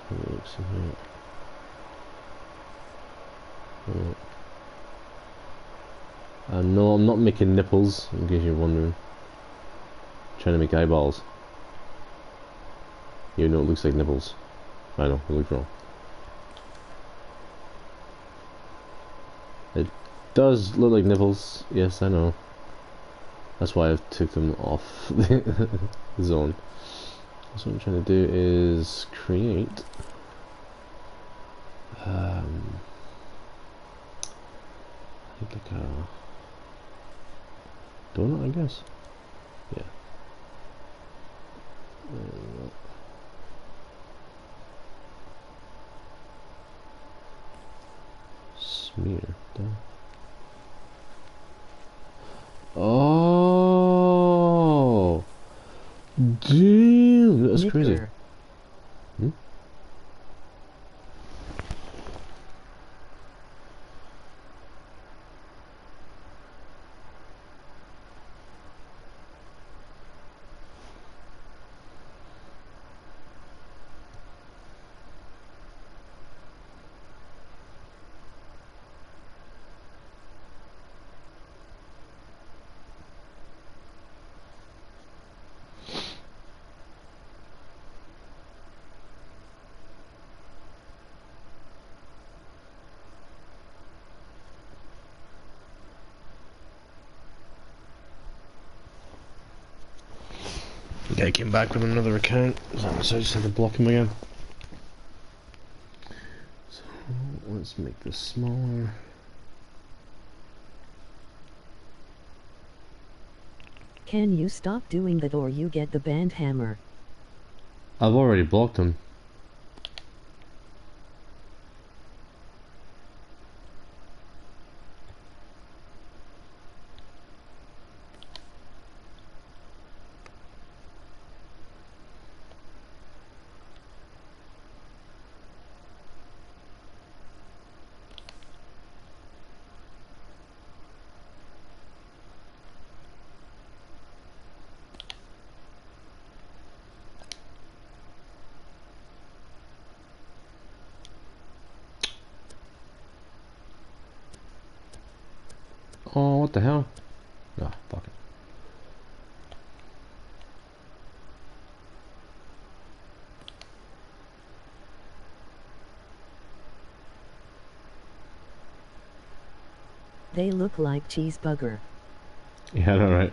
No, I'm not making nipples, in case you're wondering. I'm trying to make eyeballs. You know it looks like nipples. I know, it looks wrong. It does look like nipples, yes, I know. That's why I've took them off the zone. So what I'm trying to do is create like a donut, I guess. Yeah. Smear down. Oh, damn, that's crazy. Guy came back with another account, so I just had to block him again. So let's make this smaller. Can you stop doing that or you get the band hammer? I've already blocked him. Oh, what the hell? Ah, fuck it. They look like cheeseburger. Yeah, alright.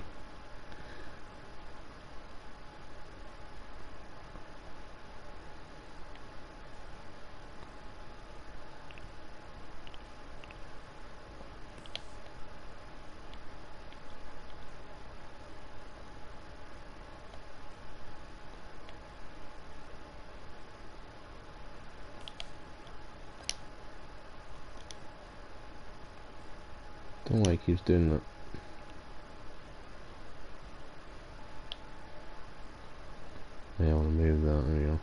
Don't know why he keeps doing that. Yeah, I want to move that, there we go.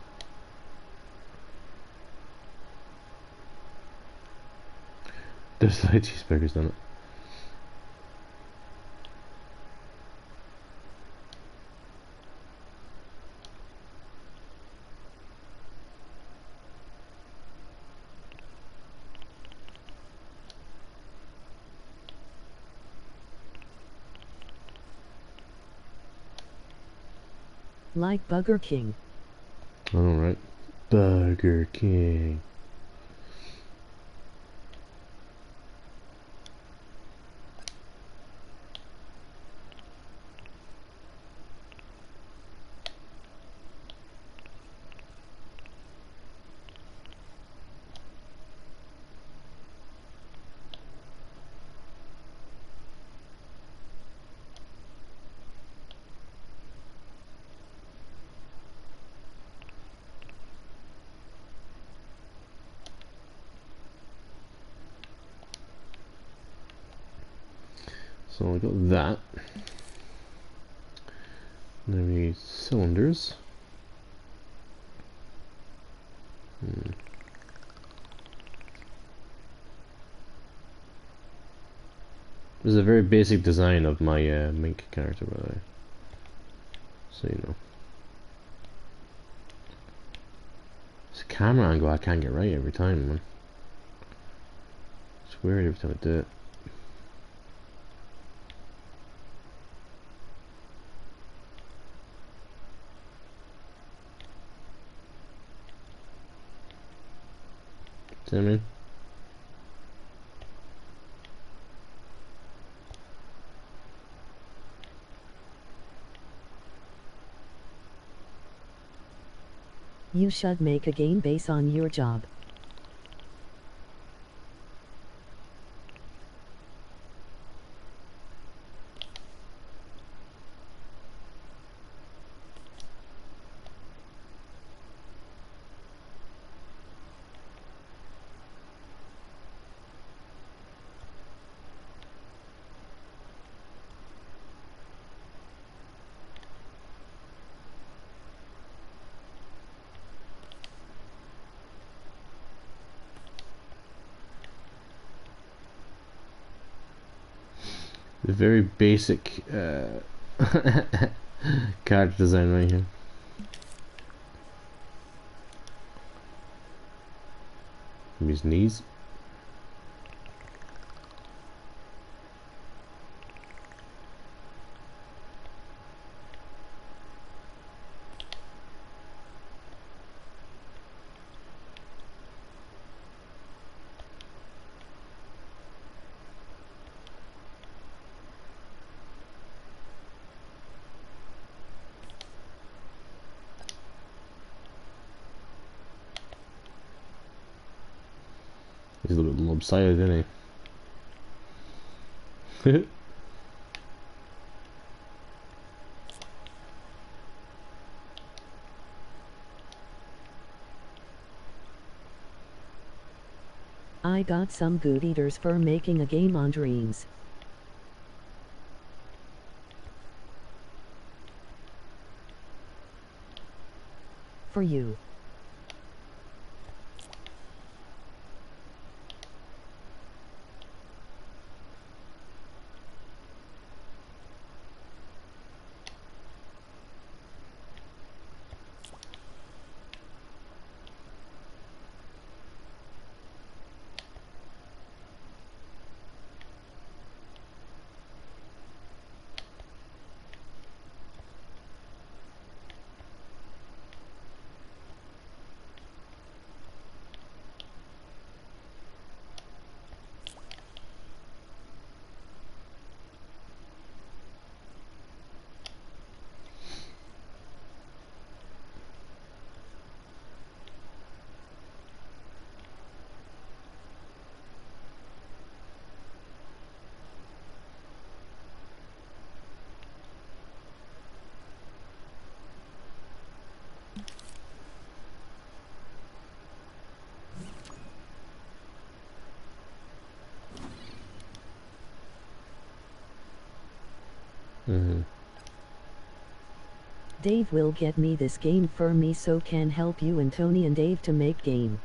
There's like cheeseburgers in it. Like Burger King. Alright. Burger King. So I got that. Now we need cylinders. This is a very basic design of my mink character, by the way. So you know. It's a camera angle I can't get right every time, man. It's weird every time I do it. See what I mean? You should make a game based on your job. The very basic character design right here. From his knees. He's a little bit lopsided, isn't he? I got some good eaters for making a game on dreams. For you. Dave will get me this game for me so can help you and Tony and Dave to make game.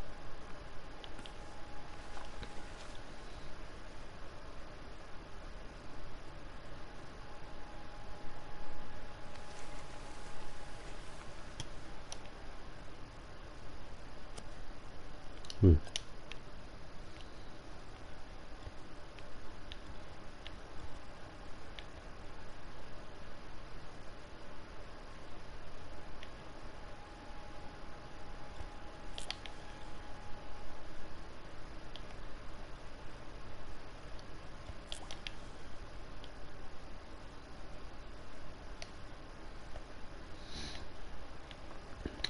Hmm.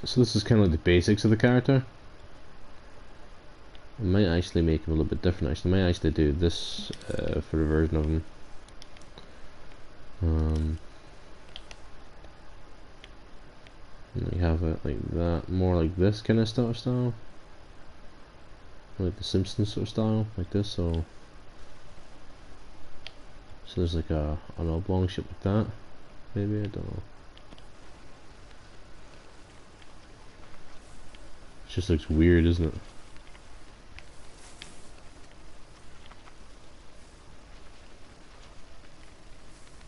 So this is kind of like the basics of the character. I might actually make him a little bit different. Actually, I might actually do this for a version of him. We have it like that, more like this kind of style, like the Simpsons sort of style, like this. So there's like an oblong shape like that. Maybe, I don't know. It just looks weird, isn't it?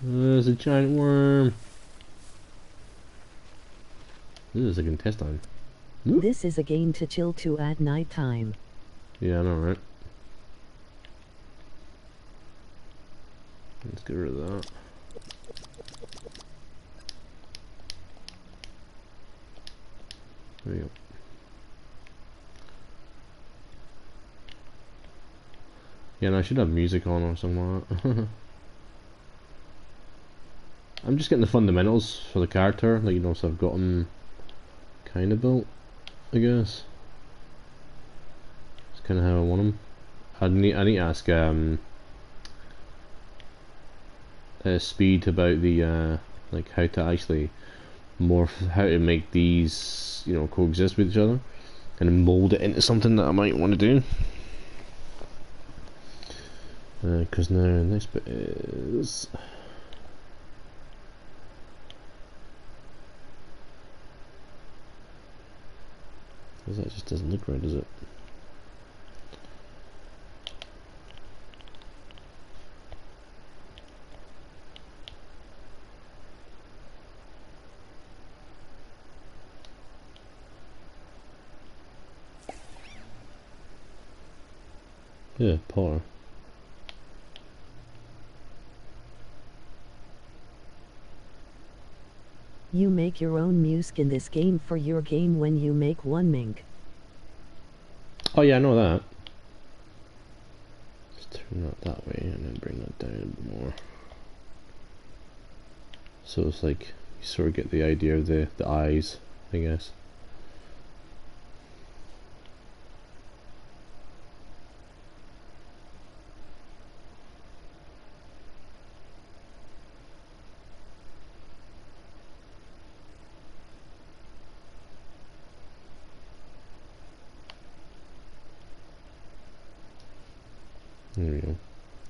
There's a giant worm. This is like an intestine. This is a game to chill to at night time. Yeah, I know, right? Let's get rid of that. There you go. Yeah, and I should have music on or something like that. I'm just getting the fundamentals for the character, like, you know, so I've got him kind of built, I guess. That's kind of how I want him. I need to ask Speed about the like how to actually how to make these, you know, coexist with each other and mold it into something that I might want to do. Because now the next bit is because that just doesn't look right, does it? Yeah, power. You make your own music in this game for your game when you make one mink. Oh yeah, I know that. Let's turn that that way and then bring that down a bit more. So it's like you sort of get the idea of the eyes, I guess. There we go.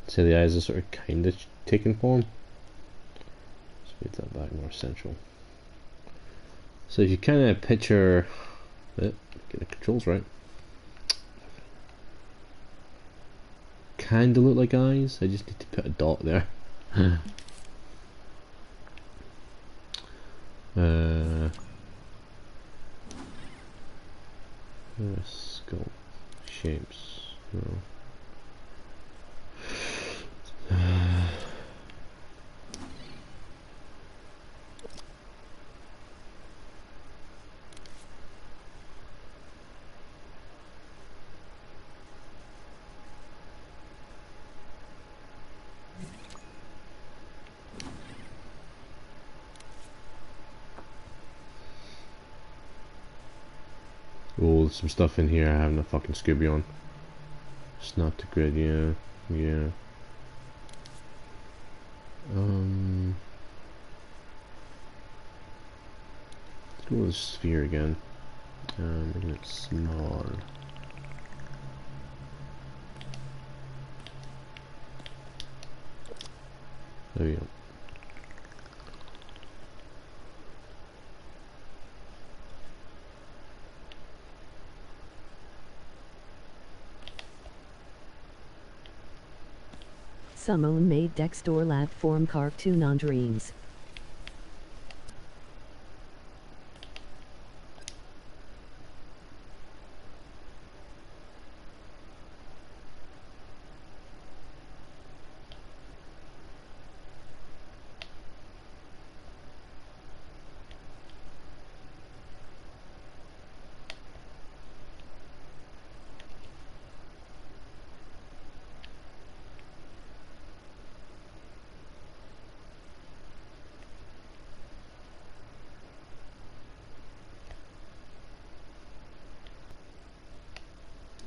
So the eyes are sort of kind of taking form. Let's move that back more central. So if you kind of picture it, get the controls right. Kind of look like eyes. I just need to put a dot there. Skull shapes. No. Oh, there's some stuff in here I haven't a fucking Scooby on. It's not too good, yeah. Yeah. Let's go with the sphere again. Making it smaller. There we go. Someone made Dexter Lab form cartoon on dreams.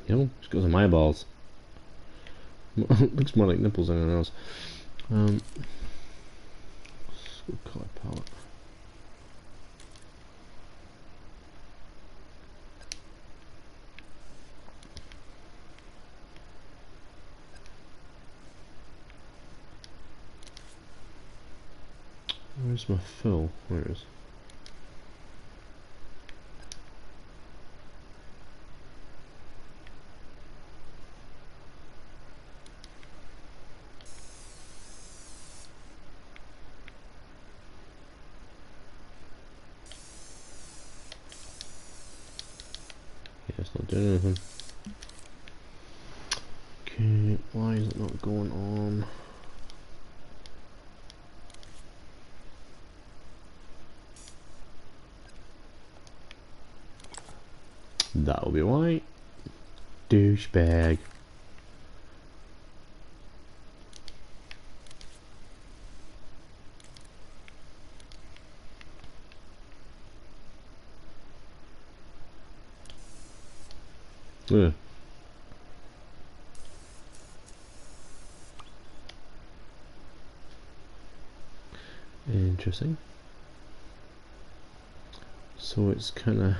You know, it's got some eyeballs. Looks more like nipples than anything else. Let's go color palette. Where's my fill? There it is. Yeah, it's not doing anything. Okay, why is it not going on? That'll be why. Douchebag. Yeah. Interesting. So it's kind of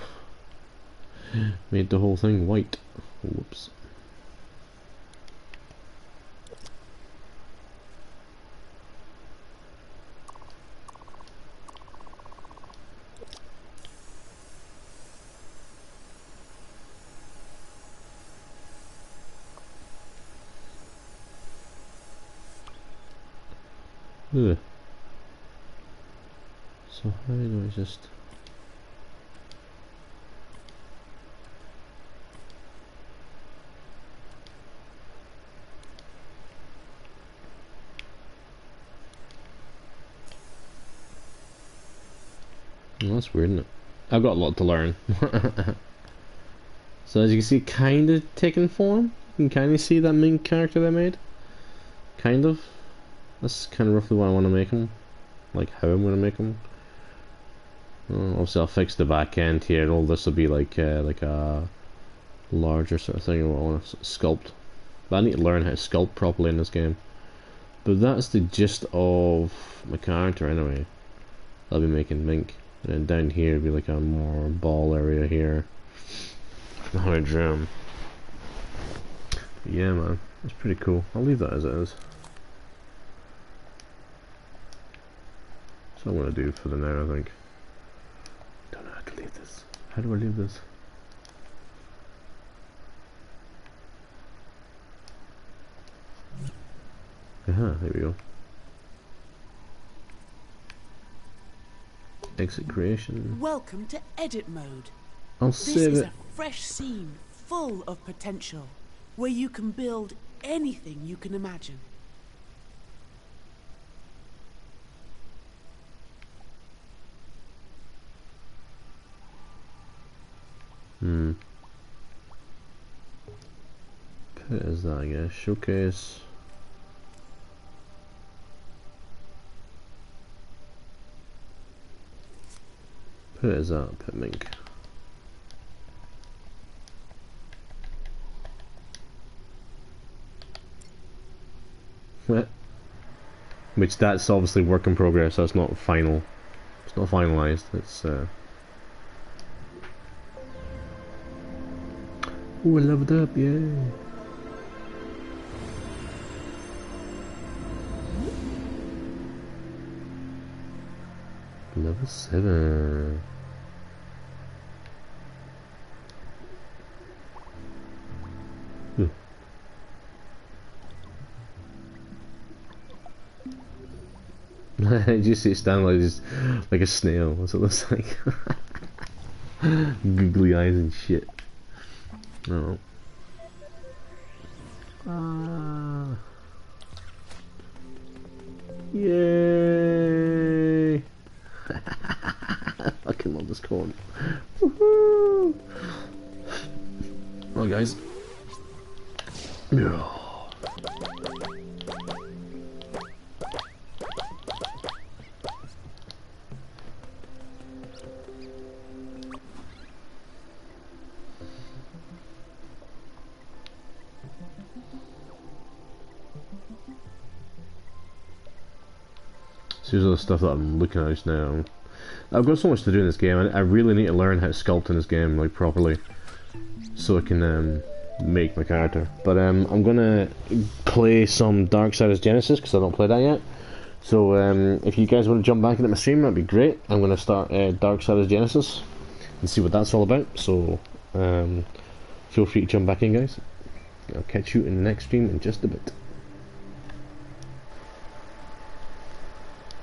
made the whole thing white. Whoops. Ugh. So how do I just... Oh, that's weird, isn't it? I've got a lot to learn. So as you can see, kind of taking form. You can kind of see that main character they made. Kind of. That's kind of roughly what I want to make him. Like how I'm going to make him. Obviously I'll fix the back end here, and all this will be like a larger sort of thing I want to sculpt. But I need to learn how to sculpt properly in this game. But that's the gist of my character anyway. I'll be making Mink. And then down here will be like a more ball area here. How I drew him. But yeah, man, it's pretty cool. I'll leave that as it is. That's what I'm gonna do for the now, I think. Don't know how to leave this. How do I leave this? Aha, there we go. Exit creation. Welcome to edit mode. I'll This save is it. a fresh scene full of potential, where you can build anything you can imagine. Put it as that, I guess. Showcase. Put it as that. Put Mink. Which that's obviously work in progress. That's not final. It's not finalized. It's Ooh, I leveled up, yay! Level 7. Did you see it stand like a snail? That's what it looks like. Googly eyes and shit. Oh. Yay! I fucking love this corn. Woohoo! Well, guys. Yeah. So here's all the stuff that I'm looking at just now. I've got so much to do in this game. I really need to learn how to sculpt in this game, like, properly, so I can make my character. But I'm gonna play some Darksiders Genesis because I don't play that yet. So if you guys want to jump back into my stream, that'd be great. I'm gonna start Darksiders Genesis and see what that's all about. So feel free to jump back in, guys. I'll catch you in the next stream in just a bit.